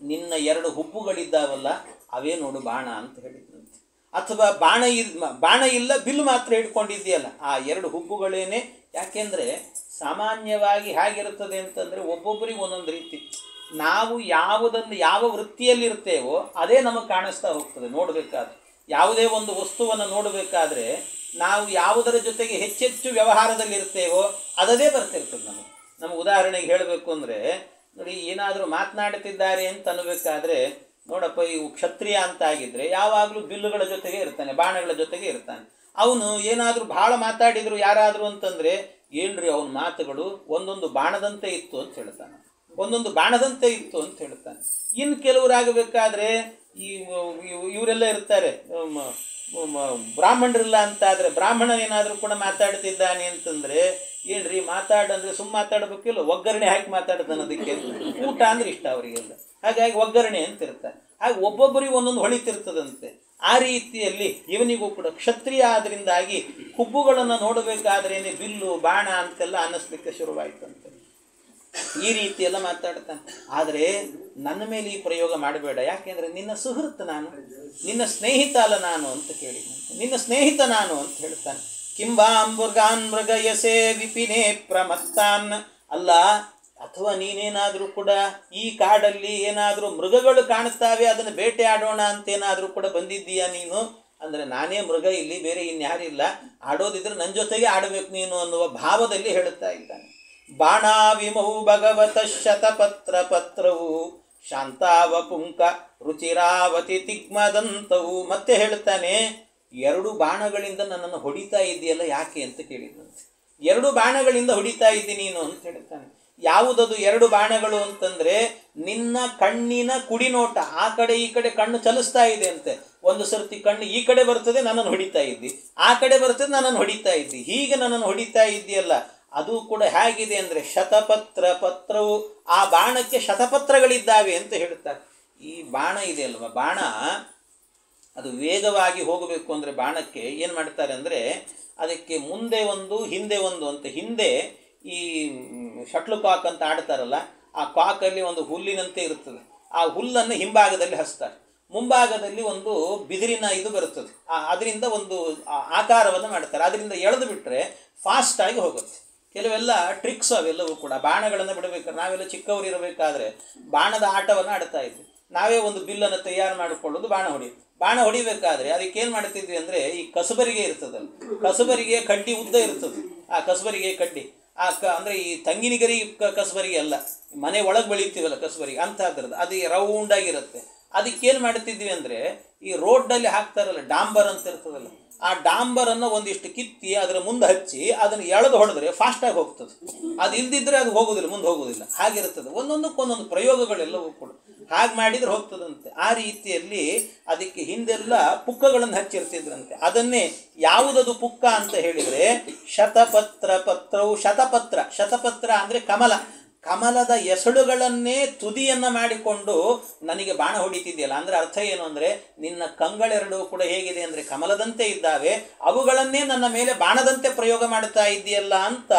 Speaker 1: ನಿನ್ನ 2 ಹುಬ್ಬುಗಳಿದ್ದಾವಲ್ಲ ಅವೇ ನೋಡು ಬಾಣ ಅಂತ ಹೇಳಿದ್ದಂತೆ. ಅಥವಾ ಬಾಣ ಇಲ್ಲ ಬಿಲ್ಲು ಮಾತ್ರ ಹಿಡ್ಕೊಂಡಿದ್ದೀಯಲ್ಲ ಆ 2 ಹುಬ್ಬುಗಳೇನೆ. ಯಾಕೆಂದರೆ ಸಾಮಾನ್ಯವಾಗಿ ಹೇಗಿರುತ್ತದೆ ಅಂತಂದರೆ ಒಬ್ಬೊಬ್ಬರಿಗೆ ಒಂದೊಂದು ರೀತಿ. ನಾವು ಯಾವ ವೃತ್ತಿಯಲ್ಲಿರ್ತೇವೋ ಅದೇ ನಮಗೆ ಕಾಣಿಸ್ತಾ ಹೋಗ್ತದೆ. ನೋಡಬೇಕಾದ್ರೆ ಯಾವುದೇ ಒಂದು ವಸ್ತುವನ್ನು ನೋಡಬೇಕಾದ್ರೆ ನಾವು ಯಾವುದರ ಜೊತೆಗೆ ಹೆಚ್ಚೆಚ್ಚು ವ್ಯವಹಾರದಲ್ಲಿರ್ತೇವೋ ಅದದೇ ಬರ್ತಿರ್ತದೆ ನಮಗೆ ಉದಾಹರಣೆಗೆ ಹೇಳಬೇಕು ಅಂದರೆ, ನೋಡಿ, ಏನಾದರೂ ಮಾತನಾಡುತ್ತಿದ್ದಾರೆ ಅಂತ ಅನ್ನಬೇಕಾದ್ರೆ, ನೋಡಪ್ಪ ಇವು ಕ್ಷತ್ರಿಯ ಅಂತ ಆಗಿದ್ರೆ ಯಾವಾಗಲೂ ಬಿಲ್ಲುಗಳ ಜೊತೆಗೆ ಇರ್ತಾನೆ, ಬಾಣಗಳ ಜೊತೆಗೆ ಇರ್ತಾನೆ. ಅವನು ಏನಾದರೂ ಭಾಳ ಮಾತಾಡಿದ್ರು ಯಾರಾದರೂ ಅಂತಂದರೆ, ಏನ್ರಿ ಅವನ ಮಾತುಗಳು ಒಂದೊಂದು ಬಾಣದಂತೆ ಇತ್ತು ಅಂತ ಹೇಳ್ತಾನೆ, ಒಂದೊಂದು ಬಾಣದಂತೆ ಇತ್ತು ಅಂತ ಹೇಳ್ತಾನೆ. ಇನ್ನು ಕೆಲವರಾಗಬೇಕಾದ್ರೆ ಇವರೆಲ್ಲ ಇರ್ತಾರೆ, ಬ್ರಾಹ್ಮಣರಿಲ್ಲ ಅಂತ ಆದರೆ ಬ್ರಾಹ್ಮಣ ಏನಾದರೂ ಕೂಡ ಮಾತಾಡ್ತಿದ್ದಾನೆ ಅಂತಂದರೆ, ಏನ್ರಿ ಮಾತಾಡಂದ್ರೆ ಮಾತಾಡಬೇಕಿಲ್ಲ, ಒಗ್ಗರಣೆ ಹಾಕಿ ಮಾತಾಡ್ತಾನೆ. ಅದಕ್ಕೆ ಊಟ ಅಂದ್ರೆ ಇಷ್ಟ ಅವರಿಗೆಲ್ಲ, ಹಾಗಾಗಿ ಒಗ್ಗರಣೆ ಅಂತ ಇರ್ತಾರೆ. ಹಾಗೆ ಒಬ್ಬೊಬ್ಬರಿಗೆ ಒಂದೊಂದು ಹೊಳಿತಿರ್ತದಂತೆ. ಆ ರೀತಿಯಲ್ಲಿ ಇವನಿಗೂ ಕೂಡ ಕ್ಷತ್ರಿಯ ಆದ್ರಿಂದಾಗಿ ಹುಬ್ಬುಗಳನ್ನು ನೋಡಬೇಕಾದ್ರೇನೆ ಬಿಲ್ಲು ಬಾಣ ಅಂತೆಲ್ಲ ಅನ್ನಿಸ್ಲಿಕ್ಕೆ ಶುರುವಾಯ್ತಂತೆ. ಈ ರೀತಿಯೆಲ್ಲ ಮಾತಾಡ್ತಾನೆ. ಆದರೆ ನನ್ನ ಮೇಲೆ ಈ ಪ್ರಯೋಗ ಮಾಡಬೇಡ, ಯಾಕೆಂದರೆ ನಿನ್ನ ಸುಹೃತ್ ನಾನು, ನಿನ್ನ ಸ್ನೇಹಿತ ಅಲ್ಲ ನಾನು ಅಂತ ಕೇಳಿದಂತೆ. ನಿನ್ನ ಸ್ನೇಹಿತ ನಾನು ಅಂತ ಹೇಳ್ತಾನೆ. ಕಿಂಬಾಂಬುರ್ಗಾನ್ ಮೃಗಯಸೆ ವಿಪಿನೇ ಪ್ರಮತ್ತಾನ್. ಅಲ್ಲ, ಅಥವಾ ನೀನೇನಾದರೂ ಕೂಡ ಈ ಕಾಡಲ್ಲಿ ಏನಾದರೂ ಮೃಗಗಳು ಕಾಣುತ್ತಾವೆ ಅದನ್ನು ಬೇಟೆ ಆಡೋಣ ಅಂತೇನಾದರೂ ಕೂಡ ಬಂದಿದ್ದೀಯಾ ನೀನು ಅಂದರೆ, ನಾನೇ ಮೃಗ, ಇಲ್ಲಿ ಬೇರೆ ಇನ್ಯಾರಿಲ್ಲ, ಆಡೋದಿದ್ರೆ ನನ್ನ ಜೊತೆಗೆ ಆಡಬೇಕು ನೀನು ಅನ್ನುವ ಭಾವದಲ್ಲಿ ಹೇಳುತ್ತಾ ಇದ್ದಾನೆ. ಬಾಣಾವಿಮೌ ಭಗವತ ಶತಪತ್ರ ಪತ್ರವು ಶಾಂತಾವಪುಂಕ ರುಚಿರಾವತಿ ತಿಗ್ಮದಂತವು. ಮತ್ತೆ ಹೇಳ್ತಾನೆ, 2 ಬಾಣಗಳಿಂದ ನನ್ನನ್ನು ಹೊಡಿತಾ ಇದೆಯಲ್ಲ ಯಾಕೆ ಅಂತ ಕೇಳಿದಂತೆ. 2 ಬಾಣಗಳಿಂದ ಹೊಡಿತಾ ಇದ್ದೀನಿ ನೀನು ಅಂತ ಹೇಳ್ತಾನೆ. ಯಾವುದದು 2 ಬಾಣಗಳು ಅಂತಂದರೆ, ನಿನ್ನ ಕಣ್ಣಿನ ಕುಡಿನೋಟ, ಆ ಕಡೆ ಈ ಕಡೆ ಕಣ್ಣು ಚಲಿಸ್ತಾ ಇದೆ ಅಂತೆ. ಒಂದು ಸರ್ತಿ ಕಣ್ಣು ಈ ಕಡೆ ಬರ್ತದೆ, ನನ್ನನ್ನು ಹೊಡಿತಾ ಇದ್ದಿ, ಆ ಕಡೆ ಬರ್ತದೆ, ನನ್ನನ್ನು ಹೊಡಿತಾ ಇದ್ದಿ, ಹೀಗೆ ನನ್ನನ್ನು ಹೊಡಿತಾ ಇದ್ದೀಯಲ್ಲ. ಅದು ಕೂಡ ಹೇಗಿದೆ ಅಂದರೆ ಶತಪತ್ರ ಪತ್ರವು, ಆ ಬಾಣಕ್ಕೆ ಶತಪತ್ರಗಳಿದ್ದಾವೆ ಅಂತ ಹೇಳ್ತಾರೆ. ಈ ಬಾಣ ಇದೆ ಅಲ್ವ, ಬಾಣ ಅದು ವೇಗವಾಗಿ ಹೋಗಬೇಕು ಅಂದರೆ ಬಾಣಕ್ಕೆ ಏನು ಮಾಡ್ತಾರೆ ಅಂದರೆ, ಅದಕ್ಕೆ ಮುಂದೆ ಒಂದು ಹಿಂದೆ ಒಂದು ಅಂತ, ಹಿಂದೆ ಈ ಶಟ್ಲು ಕಾಕ್ ಅಂತ ಆಡ್ತಾರಲ್ಲ, ಆ ಕಾಕಲ್ಲಿ ಒಂದು ಹುಲ್ಲಿನಂತೆ ಇರ್ತದೆ, ಆ ಹುಲ್ಲನ್ನು ಹಿಂಭಾಗದಲ್ಲಿ ಹಚ್ತಾರೆ, ಮುಂಭಾಗದಲ್ಲಿ ಒಂದು ಬಿದಿರಿನ ಇದು ಬರುತ್ತದೆ, ಅದರಿಂದ ಒಂದು ಆಕಾರವನ್ನು ಮಾಡ್ತಾರೆ, ಅದರಿಂದ ಎಳೆದು ಬಿಟ್ಟರೆ ಫಾಸ್ಟಾಗಿ ಹೋಗುತ್ತೆ. ಕೆಲವೆಲ್ಲ ಟ್ರಿಕ್ಸ್ ಅವೆಲ್ಲವೂ ಕೂಡ. ಬಾಣಗಳನ್ನು ಬಿಡಬೇಕಾದ್ರೆ ನಾವೆಲ್ಲ ಚಿಕ್ಕವರು ಇರಬೇಕಾದ್ರೆ ಬಾಣದ ಆಟವನ್ನು ಆಡ್ತಾ ಇದ್ವಿ. ನಾವೇ ಒಂದು ಬಿಲ್ಲನ್ನು ತಯಾರು ಮಾಡಿಕೊಳ್ಳೋದು, ಬಾಣ ಹೊಡಿಬೇಕಾದ್ರೆ ಅದಕ್ಕೇನು ಮಾಡ್ತಿದ್ವಿ ಅಂದರೆ, ಈ ಕಸಬರಿಗೆ ಇರ್ತದಲ್ಲ, ಕಸಬರಿಗೆ ಕಡ್ಡಿ ಉದ್ದ ಇರ್ತದೆ, ಆ ಕಸಬರಿಗೆ ಕಡ್ಡಿ ಅಂದರೆ ಈ ತಂಗಿನಿಗರಿ ಕಸಬರಿಗೆ ಅಲ್ಲ, ಮನೆ ಒಳಗೆ ಬೆಳೀತೀವಲ್ಲ ಕಸಬರಿಗೆ ಅಂಥದ್ರದ್ದು, ಅದು ರೌಂಡಾಗಿರುತ್ತೆ. ಅದಕ್ಕೇನು ಮಾಡ್ತಿದ್ವಿ ಅಂದರೆ, ಈ ರೋಡ್ನಲ್ಲಿ ಹಾಕ್ತಾರಲ್ಲ ಡಾಂಬರ್ ಅಂತ ಇರ್ತದಲ್ಲ, ಆ ಡಾಂಬರನ್ನು ಒಂದಿಷ್ಟು ಕಿತ್ತಿ ಅದರ ಮುಂದೆ ಹಚ್ಚಿ ಅದನ್ನು ಎಳೆದು ಹೊಡೆದ್ರೆ ಫಾಸ್ಟಾಗಿ ಹೋಗ್ತದೆ. ಅದು ಇಲ್ದಿದ್ರೆ ಅದು ಹೋಗೋದಿಲ್ಲ, ಮುಂದೆ ಹೋಗೋದಿಲ್ಲ, ಹಾಗಿರ್ತದೆ. ಒಂದೊಂದಕ್ಕೊಂದೊಂದು ಪ್ರಯೋಗಗಳೆಲ್ಲವೂ ಕೂಡ ಹಾಗೆ ಮಾಡಿದರೆ ಹೋಗ್ತದಂತೆ. ಆ ರೀತಿಯಲ್ಲಿ ಅದಕ್ಕೆ ಹಿಂದೆಲ್ಲ ಪುಕ್ಕಗಳನ್ನು ಹಚ್ಚಿರ್ತಿದ್ರಂತೆ. ಅದನ್ನೇ ಯಾವುದದು ಪುಕ್ಕ ಅಂತ ಹೇಳಿದರೆ ಶತಪತ್ರ ಪತ್ರವು. ಶತಪತ್ರ ಅಂದರೆ ಕಮಲದ ಎಸಳುಗಳನ್ನೇ ತುದಿಯನ್ನು ಮಾಡಿಕೊಂಡು ನನಗೆ ಬಾಣ ಹೊಡಿತಿದೆಯಲ್ಲ, ಅಂದರೆ ಅರ್ಥ ಏನು ಅಂದರೆ, ನಿನ್ನ ಕಂಗಳೆರಡು ಕೂಡ ಹೇಗಿದೆ ಅಂದರೆ ಕಮಲದಂತೆ ಇದ್ದಾವೆ, ಅವುಗಳನ್ನೇ ನನ್ನ ಮೇಲೆ ಬಾಣದಂತೆ ಪ್ರಯೋಗ ಮಾಡ್ತಾ ಇದ್ದೀಯಲ್ಲ ಅಂತ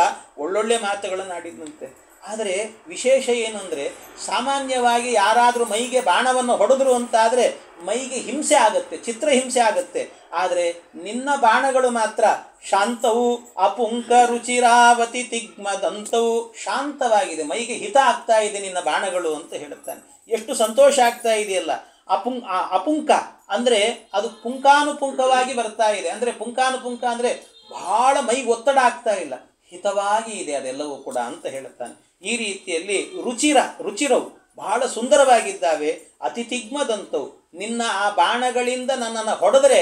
Speaker 1: ಒಳ್ಳೊಳ್ಳೆ ಮಾತುಗಳನ್ನು ಆಡಿದಂತೆ. ಆದರೆ ವಿಶೇಷ ಏನು ಅಂದರೆ, ಸಾಮಾನ್ಯವಾಗಿ ಯಾರಾದರೂ ಮೈಗೆ ಬಾಣವನ್ನು ಹೊಡೆದ್ರು ಅಂತಾದರೆ ಮೈಗೆ ಹಿಂಸೆ ಆಗುತ್ತೆ, ಚಿತ್ರಹಿಂಸೆ ಆಗುತ್ತೆ. ಆದರೆ ನಿನ್ನ ಬಾಣಗಳು ಮಾತ್ರ ಶಾಂತವು ಅಪುಂಕ ರುಚಿರಾವತಿ ತಿಗ್ಮದಂತವು, ಶಾಂತವಾಗಿದೆ, ಮೈಗೆ ಹಿತ ಆಗ್ತಾ ಇದೆ ನಿನ್ನ ಬಾಣಗಳು ಅಂತ ಹೇಳುತ್ತಾನೆ. ಎಷ್ಟು ಸಂತೋಷ ಆಗ್ತಾ ಇದೆಯಲ್ಲ. ಅಪುಂಕ ಅಂದರೆ ಅದು ಪುಂಕಾನುಪುಂಕವಾಗಿ ಬರ್ತಾ ಇದೆ, ಅಂದರೆ ಪುಂಕಾನುಪುಂಕ ಅಂದರೆ ಬಹಳ ಮೈಗೆ ಒತ್ತಡ ಆಗ್ತಾ ಇಲ್ಲ, ಹಿತವಾಗಿ ಇದೆ ಅದೆಲ್ಲವೂ ಕೂಡ ಅಂತ ಹೇಳುತ್ತಾನೆ. ಈ ರೀತಿಯಲ್ಲಿ ರುಚಿರವು ಬಹಳ ಸುಂದರವಾಗಿದ್ದಾವೆ. ಅತಿ ತಿಗ್ಮದಂತವು, ನಿನ್ನ ಆ ಬಾಣಗಳಿಂದ ನನ್ನನ್ನು ಹೊಡೆದರೆ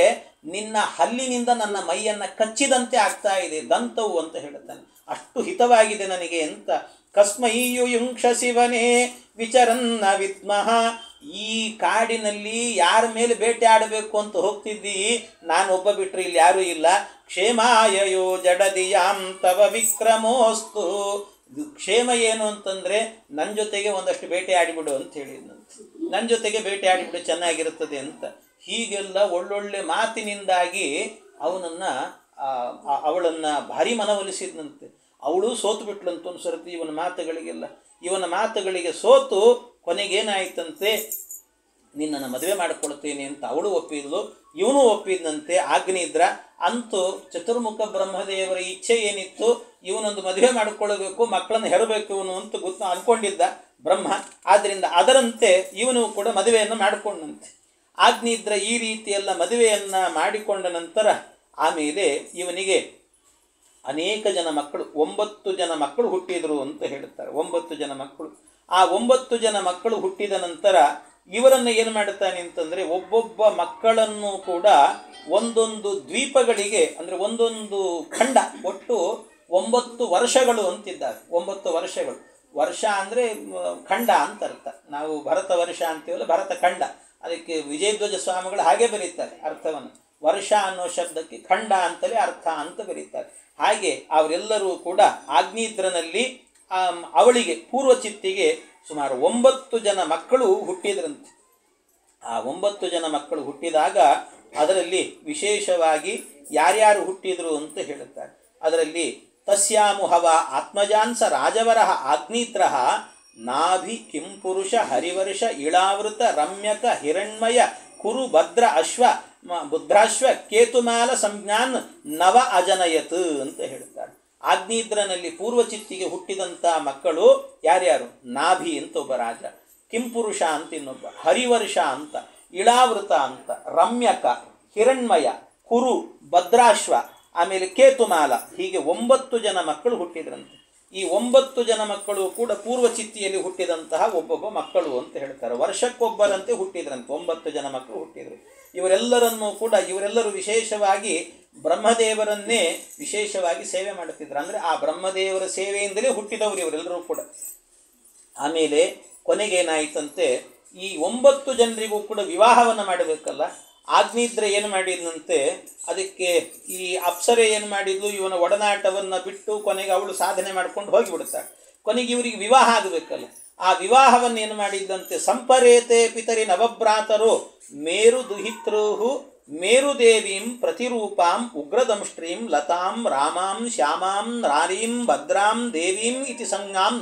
Speaker 1: ನಿನ್ನ ಹಲ್ಲಿನಿಂದ ನನ್ನ ಮೈಯನ್ನು ಕಚ್ಚಿದಂತೆ ಆಗ್ತಾ ಇದೆ, ದಂತವು ಅಂತ ಹೇಳುತ್ತಾನೆ. ಅಷ್ಟು ಹಿತವಾಗಿದೆ ನನಗೆ ಅಂತ. ಕಸ್ಮೈಯುಯುಂಕ್ಷ ಶಿವನೇ ವಿಚರನ್ನ ವಿದ್ಮಃ. ಈ ಕಾಡಿನಲ್ಲಿ ಯಾರ ಮೇಲೆ ಬೇಟೆ ಆಡಬೇಕು ಅಂತ ಹೋಗ್ತಿದ್ದಿ, ನಾನು ಒಬ್ಬ ಬಿಟ್ಟರೆ ಇಲ್ಲಿ ಯಾರೂ ಇಲ್ಲ. ಕ್ಷೇಮಾಯಯೋ ಜಡದಿಯಾಂ ತವ ವಿಕ್ರಮೋಸ್ತು. ಕ್ಷೇಮ ಏನು ಅಂತಂದರೆ, ನನ್ನ ಜೊತೆಗೆ ಒಂದಷ್ಟು ಬೇಟೆ ಆಡಿಬಿಡು ಅಂತ ಹೇಳಿದ್ನಂತೆ. ನನ್ನ ಜೊತೆಗೆ ಬೇಟೆ ಆಡಿಬಿಡು, ಚೆನ್ನಾಗಿರುತ್ತದೆ ಅಂತ. ಹೀಗೆಲ್ಲ ಒಳ್ಳೊಳ್ಳೆ ಮಾತಿನಿಂದಾಗಿ ಅವಳನ್ನು ಭಾರಿ ಮನವೊಲಿಸಿದ್ನಂತೆ. ಅವಳು ಸೋತು ಬಿಟ್ಲಂತ ಒಂದು ಸರ್ತಿ ಇವನ ಮಾತುಗಳಿಗೆಲ್ಲ. ಇವನ ಮಾತುಗಳಿಗೆ ಸೋತು ಕೊನೆಗೇನಾಯ್ತಂತೆ, ನಿನ್ನನ್ನು ಮದುವೆ ಮಾಡಿಕೊಳ್ತೇನೆ ಅಂತ ಅವಳು ಒಪ್ಪಿದ್ಲು, ಇವನು ಒಪ್ಪಿದಂತೆ ಆಗ್ನಿದ್ರ. ಅಂತೂ ಚತುರ್ಮುಖ ಬ್ರಹ್ಮದೇವರ ಇಚ್ಛೆ ಏನಿತ್ತು, ಇವನೊಂದು ಮದುವೆ ಮಾಡಿಕೊಳ್ಳಬೇಕು, ಮಕ್ಕಳನ್ನು ಹೆರಬೇಕು ಇವನು ಅಂತ ಅನ್ಕೊಂಡಿದ್ದ ಬ್ರಹ್ಮ. ಆದ್ದರಿಂದ ಅದರಂತೆ ಇವನು ಕೂಡ ಮದುವೆಯನ್ನು ಮಾಡಿಕೊಂಡಂತೆ. ಆಗ್ನಿದ್ರ ಈ ರೀತಿಯೆಲ್ಲ ಮದುವೆಯನ್ನು ಮಾಡಿಕೊಂಡ ನಂತರ ಆಮೇಲೆ ಇವನಿಗೆ ಅನೇಕ ಜನ ಮಕ್ಕಳು, 9 ಜನ ಮಕ್ಕಳು ಹುಟ್ಟಿದರು ಅಂತ ಹೇಳುತ್ತಾರೆ. 9 ಜನ ಮಕ್ಕಳು. ಆ 9 ಜನ ಮಕ್ಕಳು ಹುಟ್ಟಿದ ನಂತರ ಇವರನ್ನು ಏನು ಮಾಡುತ್ತಾನೆ ಅಂತಂದರೆ, ಒಬ್ಬೊಬ್ಬ ಮಕ್ಕಳನ್ನು ಕೂಡ ಒಂದೊಂದು ದ್ವೀಪಗಳಿಗೆ, ಅಂದರೆ ಒಂದೊಂದು ಖಂಡ, ಒಟ್ಟು 9 ವರ್ಷಗಳು ಅಂತಿದ್ದಾರೆ. 9 ವರ್ಷಗಳು. ವರ್ಷ ಅಂದರೆ ಖಂಡ ಅಂತ ಅರ್ಥ. ನಾವು ಭರತ ವರ್ಷ ಅಂತೀವಲ್ಲ, ಭರತ ಖಂಡ. ಅದಕ್ಕೆ ವಿಜಯಧ್ವಜ ಸ್ವಾಮಿಗಳು ಹಾಗೆ ಬರೀತಾರೆ ಅರ್ಥವನ್ನು. ವರ್ಷ ಅನ್ನೋ ಶಬ್ದಕ್ಕೆ ಖಂಡ ಅಂತಲೇ ಅರ್ಥ ಅಂತ ಬರೀತಾರೆ. ಹಾಗೆ ಅವರೆಲ್ಲರೂ ಕೂಡ ಆಗ್ನೇದ್ರನಲ್ಲಿ ಅವಳಿಗೆ ಪೂರ್ವಚಿತ್ತಿಗೆ ಸುಮಾರು 9 ಜನ ಮಕ್ಕಳು ಹುಟ್ಟಿದ್ರಂತೆ. ಆ 9 ಜನ ಮಕ್ಕಳು ಹುಟ್ಟಿದಾಗ ಅದರಲ್ಲಿ ವಿಶೇಷವಾಗಿ ಯಾರ್ಯಾರು ಹುಟ್ಟಿದರು ಅಂತ ಹೇಳುತ್ತಾರೆ. ಅದರಲ್ಲಿ ತಸ್ಯಾಮುಹವ ಆತ್ಮಜಾನ್ಸ ರಾಜವರಹ ಆಗ್ನೇತ್ರಃ ನಾಭಿ ಕಿಂಪುರುಷ ಹರಿವರ್ಷ ಇಳಾವೃತ ರಮ್ಯಕ ಹಿರಣ್ಮಯ ಕುರು ಭದ್ರ ಅಶ್ವ ಬುದ್ಧಾಶ್ವ ಕೇತುಮಾಲ ಸಂಜ್ಞಾನ್ ನವ ಅಜನಯತ್ ಅಂತ ಹೇಳುತ್ತಾರೆ. ಆಗ್ನೇದ್ರನಲ್ಲಿ ಪೂರ್ವಚಿತ್ತಿಗೆ ಹುಟ್ಟಿದಂಥ ಮಕ್ಕಳು ಯಾರ್ಯಾರು? ನಾಭಿ ಅಂತ ಒಬ್ಬ ರಾಜ, ಕಿಂಪುರುಷ ಅಂತ ಇನ್ನೊಬ್ಬ, ಹರಿವರ್ಷ ಅಂತ, ಇಳಾವೃತ ಅಂತ, ರಮ್ಯಕ, ಹಿರಣ್ಮಯ, ಕುರು, ಭದ್ರಾಶ್ವ, ಆಮೇಲೆ ಕೇತುಮಾಲ, ಹೀಗೆ 9 ಜನ ಮಕ್ಕಳು ಹುಟ್ಟಿದ್ರಂತೆ. ಈ 9 ಜನ ಮಕ್ಕಳು ಕೂಡ ಪೂರ್ವಚಿತ್ತಿಯಲ್ಲಿ ಹುಟ್ಟಿದಂತಹ ಒಬ್ಬೊಬ್ಬ ಮಕ್ಕಳು ಅಂತ ಹೇಳ್ತಾರೆ. ವರ್ಷಕ್ಕೊಬ್ಬರಂತೆ ಹುಟ್ಟಿದ್ರಂತೆ 9 ಜನ ಮಕ್ಕಳು ಹುಟ್ಟಿದ್ರು. ಇವರೆಲ್ಲರನ್ನೂ ಕೂಡ ಇವರೆಲ್ಲರೂ ವಿಶೇಷವಾಗಿ ಬ್ರಹ್ಮದೇವರನ್ನೇ ವಿಶೇಷವಾಗಿ ಸೇವೆ ಮಾಡುತ್ತಿದ್ರು. ಅಂದರೆ ಆ ಬ್ರಹ್ಮದೇವರ ಸೇವೆಯಿಂದಲೇ ಹುಟ್ಟಿದವರು ಇವರೆಲ್ಲರೂ ಕೂಡ. ಆಮೇಲೆ ಕೊನೆಗೇನಾಯಿತಂತೆ, ಈ 9 ಜನರಿಗೂ ಕೂಡ ವಿವಾಹವನ್ನು ಮಾಡಬೇಕಲ್ಲ. ಆಗ್ನೇದ್ರ ಏನು ಮಾಡಿದ್ನಂತೆ, ಅದಕ್ಕೆ ಈ ಅಪ್ಸರೆ ಏನು ಮಾಡಿದ್ಲು, ಇವನ ಒಡನಾಟವನ್ನು ಬಿಟ್ಟು ಕೊನೆಗೆ ಅವಳು ಸಾಧನೆ ಮಾಡ್ಕೊಂಡು ಹೋಗಿಬಿಡ್ತಾಳೆ. ಕೊನೆಗೆ ಇವರಿಗೆ ವಿವಾಹ ಆಗಬೇಕಲ್ಲ. ಆ ವಿವಾಹವನ್ನು ಏನು ಮಾಡಿದ್ದಂತೆ, ಸಂಪರೇತೆ ಪಿತರಿ ನವಭ್ರಾತರು ಮೇರು ದುಹಿತೃಹು ಮೇರುದೇವೀಂ ಪ್ರತಿರೂಪಾಂ ಉಗ್ರದಂಷ್ಟ್ರೀಂ ಲತಾಂ ರಾಮಾಂ ಶ್ಯಾಮಾಂ ನಾರೀಂ ಭದ್ರಾಂ ದೇವೀಂ ಇತಿ ಸಂಜ್ಞಾಂ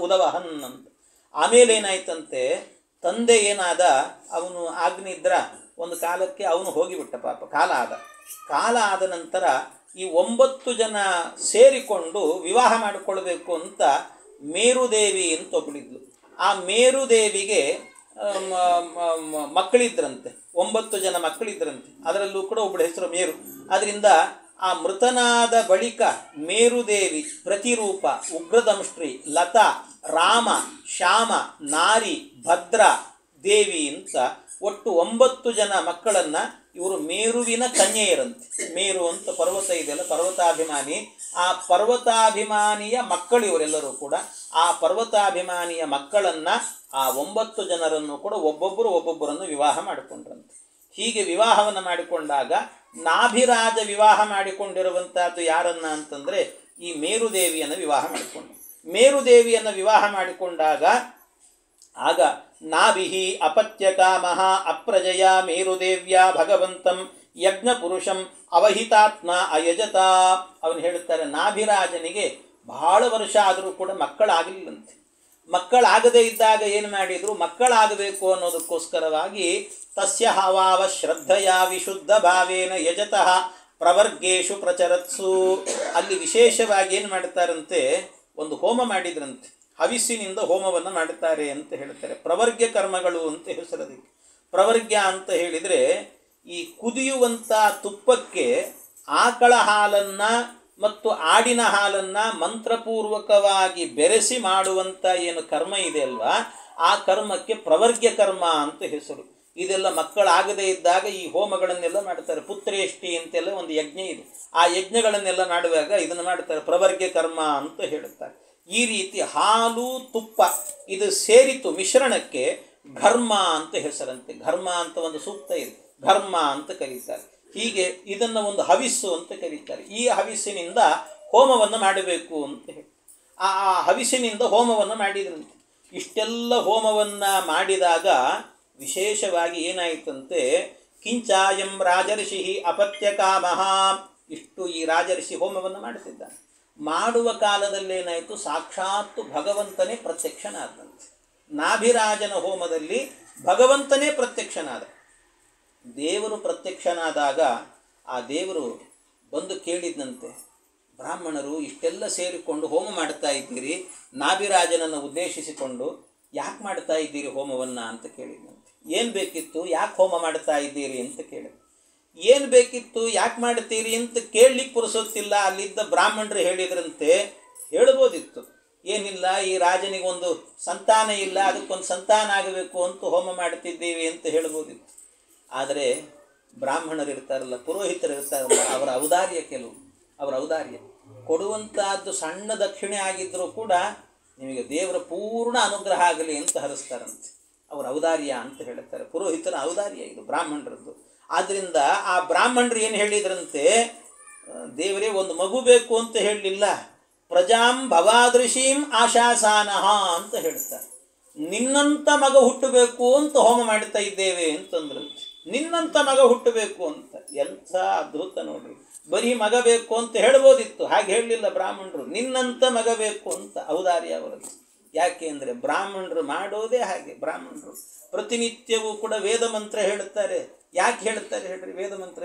Speaker 1: ಉದವಹನ್ ಅಂತ. ಆಮೇಲೆ ಏನಾಯ್ತಂತೆ, ತಂದೆ ಏನಾದ, ಅವನು ಆಗ್ನಿದ್ರ ಒಂದು ಕಾಲಕ್ಕೆ ಅವನು ಹೋಗಿಬಿಟ್ಟ ಪಾಪ. ಕಾಲ ಆದ ನಂತರ ಈ 9 ಜನ ಸೇರಿಕೊಂಡು ವಿವಾಹ ಮಾಡಿಕೊಳ್ಬೇಕು ಅಂತ ಮೇರುದೇವಿ ಅಂತ ಒಬ್ಬಳಿದ್ಲು. ಆ ಮೇರುದೇವಿಗೆ ಮಕ್ಕಳಿದ್ರಂತೆ, 9 ಜನ ಮಕ್ಕಳಿದ್ರಂತೆ. ಅದರಲ್ಲೂ ಕೂಡ ಒಬ್ಬಳ ಹೆಸರು ಮೇರು. ಅದರಿಂದ ಆ ಮೃತನಾದ ಬಳಿಕ ಮೇರುದೇವಿ, ಪ್ರತಿರೂಪ, ಉಗ್ರದಂಷ್ಟ್ರಿ, ಲತಾ, ರಾಮ, ಶ್ಯಾಮ, ನಾರಿ, ಭದ್ರ, ದೇವಿ ಅಂತ ಒಟ್ಟು 9 ಜನ ಮಕ್ಕಳನ್ನು ಇವರು ಮೇರುವಿನ ಕನ್ಯೆಯರಂತೆ. ಮೇರು ಅಂತ ಪರ್ವತ ಇದೆಯಲ್ಲ, ಪರ್ವತಾಭಿಮಾನಿ. ಆ ಪರ್ವತಾಭಿಮಾನಿಯ ಮಕ್ಕಳು ಇವರೆಲ್ಲರೂ ಕೂಡ. ಆ ಪರ್ವತಾಭಿಮಾನಿಯ ಮಕ್ಕಳನ್ನು, ಆ 9 ಜನರನ್ನು ಕೂಡ ಒಬ್ಬೊಬ್ಬರನ್ನು ವಿವಾಹ ಮಾಡಿಕೊಂಡ್ರಂತೆ. ಹೀಗೆ ವಿವಾಹವನ್ನು ಮಾಡಿಕೊಂಡಾಗ ನಾಭಿರಾಜ ವಿವಾಹ ಮಾಡಿಕೊಂಡಿರುವಂಥದ್ದು ಯಾರನ್ನ ಅಂತಂದರೆ ಈ ಮೇರುದೇವಿಯನ್ನು ವಿವಾಹ ಮಾಡಿಕೊಂಡ. ಮೇರುದೇವಿಯನ್ನು ವಿವಾಹ ಮಾಡಿಕೊಂಡಾಗ ಆಗ ನಾಭಿಹಿ ಅಪತ್ಯಕಾಮಃ ಅಪ್ರಜಯ ಮೇರುದೇವ್ಯ ಭಗವಂತಂ ಯಜ್ಞ ಪುರುಷಂ ಅವಹಿತಾತ್ಮ ಅಯಜತ. ಅವನು ಹೇಳುತ್ತಾರೆ, ನಾಭಿರಾಜನಿಗೆ ಬಹಳ ವರ್ಷ ಆದರೂ ಕೂಡ ಮಕ್ಕಳಾಗಲಿಲ್ಲಂತೆ. ಮಕ್ಕಳಾಗದೇ ಇದ್ದಾಗ ಏನು ಮಾಡಿದರು, ಮಕ್ಕಳಾಗಬೇಕು ಅನ್ನೋದಕ್ಕೋಸ್ಕರವಾಗಿ ತಸ್ಯ ಹವಾವ ಶ್ರದ್ಧೆಯ ವಿಶುದ್ಧ ಭಾವೇನ ಯಜತಃ ಪ್ರವರ್ಗೇಶು ಪ್ರಚರತ್ಸು. ಅಲ್ಲಿ ವಿಶೇಷವಾಗಿ ಏನು ಮಾಡ್ತಾರಂತೆ, ಒಂದು ಹೋಮ ಮಾಡಿದ್ರಂತೆ. ಹವಿಸ್ಸಿನಿಂದ ಹೋಮವನ್ನು ಮಾಡುತ್ತಾರೆ ಅಂತ ಹೇಳ್ತಾರೆ. ಪ್ರವರ್ಗ್ಯ ಕರ್ಮಗಳು ಅಂತ ಹೆಸರದಕ್ಕೆ. ಪ್ರವರ್ಗ್ಯ ಅಂತ ಹೇಳಿದರೆ ಈ ಕುದಿಯುವಂಥ ತುಪ್ಪಕ್ಕೆ ಆಕಳ ಹಾಲನ್ನು ಮತ್ತು ಆಡಿನ ಹಾಲನ್ನು ಮಂತ್ರಪೂರ್ವಕವಾಗಿ ಬೆರೆಸಿ ಮಾಡುವಂಥ ಏನು ಕರ್ಮ ಇದೆ ಅಲ್ವಾ, ಆ ಕರ್ಮಕ್ಕೆ ಪ್ರವರ್ಗ್ಯ ಕರ್ಮ ಅಂತ ಹೆಸರು. ಇದೆಲ್ಲ ಮಕ್ಕಳಾಗದೇ ಇದ್ದಾಗ ಈ ಹೋಮಗಳನ್ನೆಲ್ಲ ಮಾಡ್ತಾರೆ. ಪುತ್ರೇಷ್ಟಿ ಅಂತೆಲ್ಲ ಒಂದು ಯಜ್ಞ ಇದೆ. ಆ ಯಜ್ಞಗಳನ್ನೆಲ್ಲ ಮಾಡುವಾಗ ಇದನ್ನು ಮಾಡ್ತಾರೆ, ಪ್ರವರ್ಗ್ಯ ಕರ್ಮ ಅಂತ ಹೇಳುತ್ತಾರೆ. ಈ ರೀತಿ ಹಾಲು ತುಪ್ಪ ಇದು ಸೇರಿತು ಮಿಶ್ರಣಕ್ಕೆ ಘರ್ಮ ಅಂತ ಹೆಸರಂತೆ. ಘರ್ಮ ಅಂತ ಒಂದು ಸೂಕ್ತ ಇದೆ, ಘರ್ಮ ಅಂತ ಕರೀತಾರೆ. ಹೀಗೆ ಇದನ್ನು ಒಂದು ಹವಿಸ್ಸು ಅಂತ ಕರೀತಾರೆ. ಈ ಹವಿಸ್ಸಿನಿಂದ ಹೋಮವನ್ನು ಮಾಡಬೇಕು ಅಂತ ಹೇಳಿ ಆ ಹವಿಸ್ಸಿನಿಂದ ಹೋಮವನ್ನು ಮಾಡಿದ್ರಂತೆ. ಇಷ್ಟೆಲ್ಲ ಹೋಮವನ್ನು ಮಾಡಿದಾಗ ವಿಶೇಷವಾಗಿ ಏನಾಯಿತಂತೆ, ಕಿಂಚಾಯಂ ರಾಜರ್ಷಿ ಅಪತ್ಯಕಾಮಃ. ಇಷ್ಟು ಈ ರಾಜರ್ಷಿ ಹೋಮವನ್ನು ಮಾಡುತ್ತಿದ್ದಾನೆ. ಮಾಡುವ ಕಾಲದಲ್ಲೇನಾಯಿತು, ಸಾಕ್ಷಾತ್ತು ಭಗವಂತನೇ ಪ್ರತ್ಯಕ್ಷನಾದಂತೆ. ನಾಭಿರಾಜನ ಹೋಮದಲ್ಲಿ ಭಗವಂತನೇ ಪ್ರತ್ಯಕ್ಷನಾದ. ದೇವರು ಪ್ರತ್ಯಕ್ಷನಾದಾಗ ಆ ದೇವರು ಬಂದು ಕೇಳಿದಂತೆ, ಬ್ರಾಹ್ಮಣರು ಇಷ್ಟೆಲ್ಲ ಸೇರಿಕೊಂಡು ಹೋಮ ಮಾಡ್ತಾ ಇದ್ದೀರಿ, ನಾಭಿರಾಜನನ್ನು ಉದ್ದೇಶಿಸಿಕೊಂಡು ಯಾಕೆ ಮಾಡ್ತಾ ಇದ್ದೀರಿ ಹೋಮವನ್ನು ಅಂತ ಕೇಳಿದಂತೆ. ಏನು ಬೇಕಿತ್ತು, ಯಾಕೆ ಹೋಮ ಮಾಡ್ತಾ ಇದ್ದೀರಿ ಅಂತ ಕೇಳಿದ. ಏನು ಬೇಕಿತ್ತು, ಯಾಕೆ ಮಾಡ್ತೀರಿ ಅಂತ ಕೇಳಲಿಕ್ಕೆ ಪುರುಸೊತ್ತಿಲ್ಲ. ಅಲ್ಲಿದ್ದ ಬ್ರಾಹ್ಮಣರು ಹೇಳಿದ್ರಂತೆ, ಹೇಳ್ಬೋದಿತ್ತು, ಏನಿಲ್ಲ, ಈ ರಾಜನಿಗೊಂದು ಸಂತಾನ ಇಲ್ಲ, ಅದಕ್ಕೊಂದು ಸಂತಾನ ಆಗಬೇಕು ಅಂತ ಹೋಮ ಮಾಡ್ತಿದ್ದೀವಿ ಅಂತ ಹೇಳ್ಬೋದಿತ್ತು. ಆದರೆ ಬ್ರಾಹ್ಮಣರು ಇರ್ತಾರಲ್ಲ, ಪುರೋಹಿತರು ಇರ್ತಾರಲ್ಲ, ಅವರ ಔದಾರ್ಯ, ಅವರ ಔದಾರ್ಯ ಕೊಡುವಂತಹದ್ದು ಸಣ್ಣ ದಕ್ಷಿಣೆ ಆಗಿದ್ದರೂ ಕೂಡ ನಿಮಗೆ ದೇವರ ಪೂರ್ಣ ಅನುಗ್ರಹ ಆಗಲಿ ಅಂತ ಹರಿಸ್ತಾರಂತೆ. ಅವರ ಔದಾರ್ಯ ಅಂತ ಹೇಳ್ತಾರೆ. ಪುರೋಹಿತರ ಔದಾರ್ಯ ಇದು ಬ್ರಾಹ್ಮಣರದ್ದು. ಆದ್ದರಿಂದ ಆ ಬ್ರಾಹ್ಮಣರು ಏನು ಹೇಳಿದ್ರಂತೆ, ದೇವರೇ ಒಂದು ಮಗು ಬೇಕು ಅಂತ ಹೇಳಲಿಲ್ಲ, ಪ್ರಜಾಂ ಭವಾದೃಶೀಂ ಆಶಾಸಾನಃ ಅಂತ ಹೇಳ್ತಾರೆ. ನಿನ್ನಂಥ ಮಗ ಹುಟ್ಟಬೇಕು ಅಂತ ಹೋಮ ಮಾಡ್ತಾ ಇದ್ದೇವೆ ಅಂತಂದ್ರಂತೆ. ನಿನ್ನಂಥ ಮಗ ಹುಟ್ಟಬೇಕು ಅಂತ. ಎಂಥ ಅದ್ಭುತ ನೋಡ್ರಿ. ಬರೀ ಮಗ ಬೇಕು ಅಂತ ಹೇಳ್ಬೋದಿತ್ತು, ಹಾಗೆ ಹೇಳಲಿಲ್ಲ ಬ್ರಾಹ್ಮಣರು. ನಿನ್ನಂಥ ಮಗ ಬೇಕು ಅಂತ ಔದಾರ್ಯ ಅವರದ್ದು. ಯಾಕೆ ಅಂದರೆ ಬ್ರಾಹ್ಮಣರು ಮಾಡೋದೇ ಹಾಗೆ. ಬ್ರಾಹ್ಮಣರು ಪ್ರತಿನಿತ್ಯವೂ ಕೂಡ ವೇದ ಮಂತ್ರ ಹೇಳುತ್ತಾರೆ. ಯಾಕೆ ಹೇಳ್ತಾರೆ ಹೇಳ್ರಿ? ವೇದ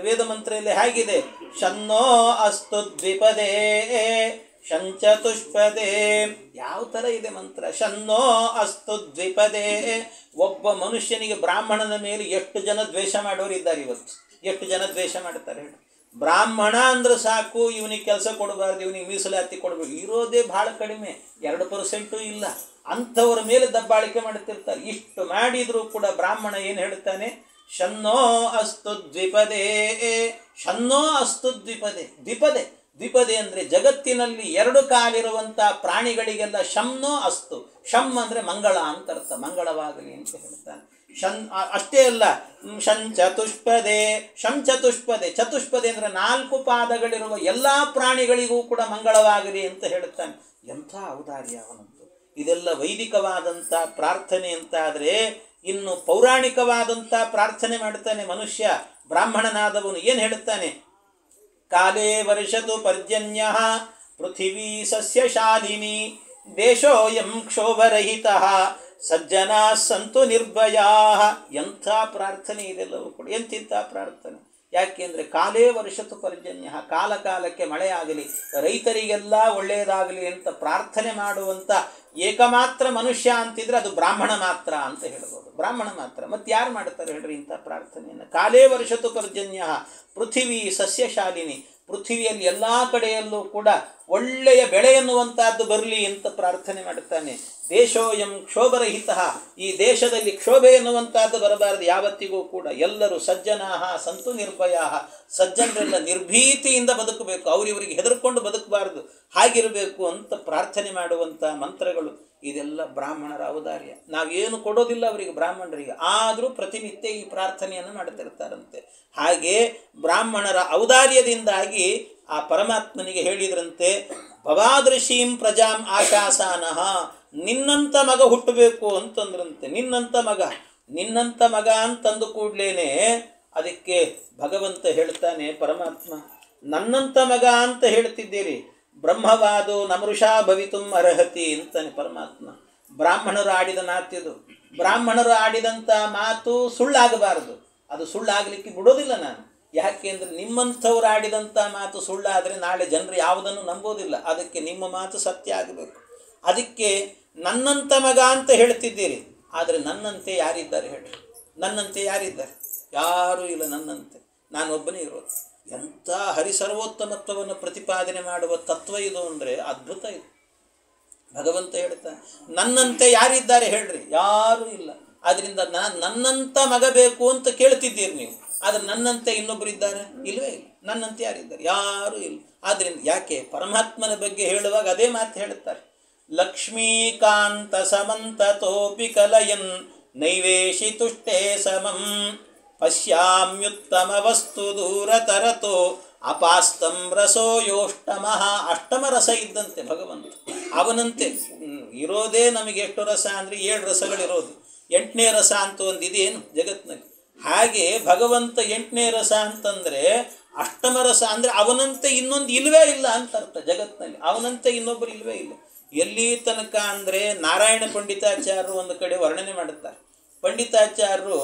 Speaker 1: ಮಂತ್ರದಲ್ಲಿ ಹೇಗಿದೆ, ಶನ್ನೋ ಅಸ್ತು ದ್ವಿಪದೇ ಶಂಚತುಷ್ಪದೇ. ಯಾವ ಥರ ಇದೆ ಮಂತ್ರ? ಶನ್ನೋ ಅಸ್ತು ದ್ವಿಪದೇ. ಒಬ್ಬ ಮನುಷ್ಯನಿಗೆ ಬ್ರಾಹ್ಮಣನ ಮೇಲೆ ಎಷ್ಟು ಜನ ದ್ವೇಷ ಮಾಡೋರು ಇದ್ದಾರೆ ಇವತ್ತು? ಎಷ್ಟು ಜನ ದ್ವೇಷ ಮಾಡ್ತಾರೆ ಹೇಳಿ? ಬ್ರಾಹ್ಮಣ ಅಂದ್ರೆ ಸಾಕು, ಇವನಿಗೆ ಕೆಲಸ ಕೊಡಬಾರ್ದು, ಇವನಿಗೆ ಮೀಸಲಾತಿ ಕೊಡಬೇಕು. ಇರೋದೇ ಭಾಳ ಕಡಿಮೆ, 2% ಇಲ್ಲ. ಅಂಥವ್ರ ಮೇಲೆ ದಬ್ಬಾಳಿಕೆ ಮಾಡ್ತಿರ್ತಾರೆ. ಇಷ್ಟು ಮಾಡಿದರೂ ಕೂಡ ಬ್ರಾಹ್ಮಣ ಏನು ಹೇಳ್ತಾನೆ, ಶನ್ನೋ ಅಸ್ತು ದ್ವಿಪದೇ. ಶನ್ನೋ ಅಸ್ತು ದ್ವಿಪದೇ. ದ್ವಿಪದೇ ಅಂದರೆ ಜಗತ್ತಿನಲ್ಲಿ 2 ಕಾಲಿರುವಂಥ ಪ್ರಾಣಿಗಳಿಗೆಲ್ಲ ಶಮ್ನೋ ಅಸ್ತು. ಶಮ್ ಅಂದರೆ ಮಂಗಳ ಅಂತ ಅರ್ಥ, ಮಂಗಳವಾಗಲಿ ಅಂತ ಹೇಳ್ತಾನೆ. ಅಷ್ಟೇ ಅಲ್ಲ, ಶಂಚತುಷ್ಪದೇ. ಚತುಷ್ಪದೇ ಅಂದರೆ 4 ಪಾದಗಳಿರುವ ಎಲ್ಲ ಪ್ರಾಣಿಗಳಿಗೂ ಕೂಡ ಮಂಗಳವಾಗಲಿ ಅಂತ ಹೇಳ್ತಾನೆ. ಎಂಥ ಔದಾರ್ಯ ಅವನದ್ದು. ಇದೆಲ್ಲ ವೈದಿಕವಾದಂಥ ಪ್ರಾರ್ಥನೆ ಅಂತ ಆದರೆ, ಇನ್ನು ಪೌರಾಣಿಕವಾದಂಥ ಪ್ರಾರ್ಥನೆ ಮಾಡ್ತಾನೆ ಮನುಷ್ಯ. ಬ್ರಾಹ್ಮಣನಾದವನು ಏನು ಹೇಳ್ತಾನೆ, ಕಾಲೇ ವರ್ಷತು ಪರ್ಜನ್ಯ ಪೃಥಿವೀ ಸಸ್ಯಶಾಲಿನಿ ದೇಶೋಯಂ ಕ್ಷೋಭರಹಿತಃ ಸಜ್ಜನಾ ಸಂತು ನಿರ್ಭಯಾ. ಎಂಥ ಪ್ರಾರ್ಥನೆ ಇದೆಲ್ಲವೂ ಕೂಡ. ಎಂತಿಂಥ ಪ್ರಾರ್ಥನೆ. ಯಾಕೆಂದರೆ ಕಾಲೇ ವರ್ಷತು ಪರ್ಜನ್ಯ, ಕಾಲಕ್ಕೆ ಮಳೆ ಆಗಲಿ, ರೈತರಿಗೆಲ್ಲ ಒಳ್ಳೆಯದಾಗಲಿ ಅಂತ ಪ್ರಾರ್ಥನೆ ಮಾಡುವಂಥ ಏಕಮಾತ್ರ ಮನುಷ್ಯ ಅಂತಿದ್ರೆ ಅದು ಬ್ರಾಹ್ಮಣ ಮಾತ್ರ ಅಂತ ಹೇಳ್ಬೋದು. ಬ್ರಾಹ್ಮಣ ಮಾತ್ರ. ಮತ್ತು ಯಾರು ಮಾಡ್ತಾರೆ ಹೇಳ್ರಿ ಇಂಥ ಪ್ರಾರ್ಥನೆಯನ್ನು? ಕಾಲೇ ವರ್ಷತು ಪರ್ಜನ್ಯ ಪೃಥಿವೀ ಸಸ್ಯಶಾಲಿನಿ. ಪೃಥ್ವಿಯಲ್ಲಿ ಎಲ್ಲ ಕಡೆಯಲ್ಲೂ ಕೂಡ ಒಳ್ಳೆಯ ಬೆಳೆ ಎನ್ನುವಂಥದ್ದು ಬರಲಿ ಅಂತ ಪ್ರಾರ್ಥನೆ ಮಾಡುತ್ತಾನೆ. ದೇಶೋಯಂ ಕ್ಷೋಭರಹಿತ. ಈ ದೇಶದಲ್ಲಿ ಕ್ಷೋಭೆ ಎನ್ನುವಂಥದ್ದು ಬರಬಾರದು ಯಾವತ್ತಿಗೂ ಕೂಡ. ಎಲ್ಲರೂ ಸಜ್ಜನಾಹ ಸಂತು ನಿರ್ಭಯಾ. ಸಜ್ಜನರೆಲ್ಲ ನಿರ್ಭೀತಿಯಿಂದ ಬದುಕಬೇಕು, ಅವರಿವರಿಗೆ ಹೆದರ್ಕೊಂಡು ಬದುಕಬಾರದು, ಹಾಗಿರಬೇಕು ಅಂತ ಪ್ರಾರ್ಥನೆ ಮಾಡುವಂಥ ಮಂತ್ರಗಳು. ಇದೆಲ್ಲ ಬ್ರಾಹ್ಮಣರ ಔದಾರ್ಯ. ನಾವೇನು ಕೊಡೋದಿಲ್ಲ ಅವರಿಗೆ, ಬ್ರಾಹ್ಮಣರಿಗೆ, ಆದರೂ ಪ್ರತಿನಿತ್ಯ ಈ ಪ್ರಾರ್ಥನೆಯನ್ನು ಮಾಡ್ತಿರ್ತಾರಂತೆ. ಹಾಗೆ ಬ್ರಾಹ್ಮಣರ ಔದಾರ್ಯದಿಂದಾಗಿ ಆ ಪರಮಾತ್ಮನಿಗೆ ಹೇಳಿದ್ರಂತೆ, ಭವಾದೃಶೀಂ ಪ್ರಜಾಂ ಆಶಾಸಾನಃ. ನಿನ್ನಂಥ ಮಗ ಹುಟ್ಟಬೇಕು ಅಂತಂದ್ರಂತೆ. ನಿನ್ನಂಥ ಮಗ ಅಂತಂದು ಕೂಡ್ಲೇನೆ ಅದಕ್ಕೆ ಭಗವಂತ ಹೇಳ್ತಾನೆ, ಪರಮಾತ್ಮ ನನ್ನಂಥ ಮಗ ಅಂತ ಹೇಳ್ತಿದ್ದೀರಿ, ಬ್ರಹ್ಮವಾದೋ ನಮೃಷಾ ಭವಿತುಂ ಅರ್ಹತಿ ಅಂತಾನೆ ಪರಮಾತ್ಮ. ಬ್ರಾಹ್ಮಣರು ಆಡಿದ ಮಾತಿದು. ಬ್ರಾಹ್ಮಣರು ಆಡಿದಂಥ ಮಾತು ಸುಳ್ಳಾಗಬಾರದು. ಅದು ಸುಳ್ಳಾಗಲಿಕ್ಕೆ ಬಿಡೋದಿಲ್ಲ ನಾನು. ಯಾಕೆ ಅಂದರೆ ನಿಮ್ಮಂಥವ್ರು ಆಡಿದಂಥ ಮಾತು ಸುಳ್ಳಾದರೆ ನಾಳೆ ಜನರು ಯಾವುದನ್ನು ನಂಬೋದಿಲ್ಲ. ಅದಕ್ಕೆ ನಿಮ್ಮ ಮಾತು ಸತ್ಯ ಆಗಬೇಕು. ಅದಕ್ಕೆ ನನ್ನಂಥ ಮಗ ಅಂತ ಹೇಳ್ತಿದ್ದೀರಿ, ಆದರೆ ನನ್ನಂತೆ ಯಾರಿದ್ದಾರೆ ಹೇಳ್ರಿ? ನನ್ನಂತೆ ಯಾರಿದ್ದಾರೆ? ಯಾರೂ ಇಲ್ಲ ನನ್ನಂತೆ. ನಾನೊಬ್ಬನೇ ಇರೋದು. ಎಂಥ ಹರಿಸರ್ವೋತ್ತಮತ್ವವನ್ನು ಪ್ರತಿಪಾದನೆ ಮಾಡುವ ತತ್ವ ಇದು ಅಂದರೆ ಅದ್ಭುತ ಇದು. ಭಗವಂತ ಹೇಳ್ತಾನೆ, ನನ್ನಂತೆ ಯಾರಿದ್ದಾರೆ ಹೇಳ್ರಿ? ಯಾರೂ ಇಲ್ಲ. ಆದ್ದರಿಂದ ನನ್ನಂಥ ಮಗ ಬೇಕು ಅಂತ ಕೇಳ್ತಿದ್ದೀರಿ ನೀವು, ಆದರೆ ನನ್ನಂತೆ ಇನ್ನೊಬ್ಬರು ಇದ್ದಾರೆ? ಇಲ್ಲವೇ ಇಲ್ಲ. ನನ್ನಂತೆ ಯಾರಿದ್ದಾರೆ? ಯಾರೂ ಇಲ್ಲ. ಆದ್ದರಿಂದ ಯಾಕೆ ಪರಮಾತ್ಮನ ಬಗ್ಗೆ ಹೇಳುವಾಗ ಅದೇ ಮಾತು ಹೇಳುತ್ತಾರೆ, ಲಕ್ಷ್ಮೀಕಾಂತ ಸಮಂತತೋಪಿ ಕಲಯನ್ ನೈವೇಶಿ ತುಷ್ಟೇ ಸಮಂ ಪಶ್ಯಾಮ್ಯುತ್ತಮ ವಸ್ತು ದೂರತರತೋ ಅಪಾಸ್ತಂ ರಸೋ ಯೋಷ್ಟಮಃ. ಅಷ್ಟಮ ರಸ ಇದ್ದಂತೆ ಭಗವಂತ. ಅವನಂತೆ ಇರೋದೇ ನಮಗೆ ಎಷ್ಟು ರಸ ಅಂದರೆ 7 ರಸಗಳಿರೋದು. 8ನೇ ರಸ ಅಂತ ಒಂದಿದೇನು ಜಗತ್ತಿನಲ್ಲಿ? ಹಾಗೆ ಭಗವಂತ 8ನೇ ರಸ ಅಂತಂದರೆ ಅಷ್ಟಮರಸ ಅಂದರೆ ಅವನಂತೆ ಇನ್ನೊಂದು ಇಲ್ಲವೇ ಇಲ್ಲ ಅಂತ ಅರ್ಥ. ಜಗತ್ತಿನಲ್ಲಿ ಅವನಂತೆ ಇನ್ನೊಬ್ಬರು ಇಲ್ಲವೇ ಇಲ್ಲ. ಎಲ್ಲಿ ತನಕ ಅಂದರೆ ನಾರಾಯಣ ಪಂಡಿತಾಚಾರ್ಯರು ಒಂದು ಕಡೆ ವರ್ಣನೆ ಮಾಡುತ್ತಾರೆ. ಪಂಡಿತಾಚಾರ್ಯರು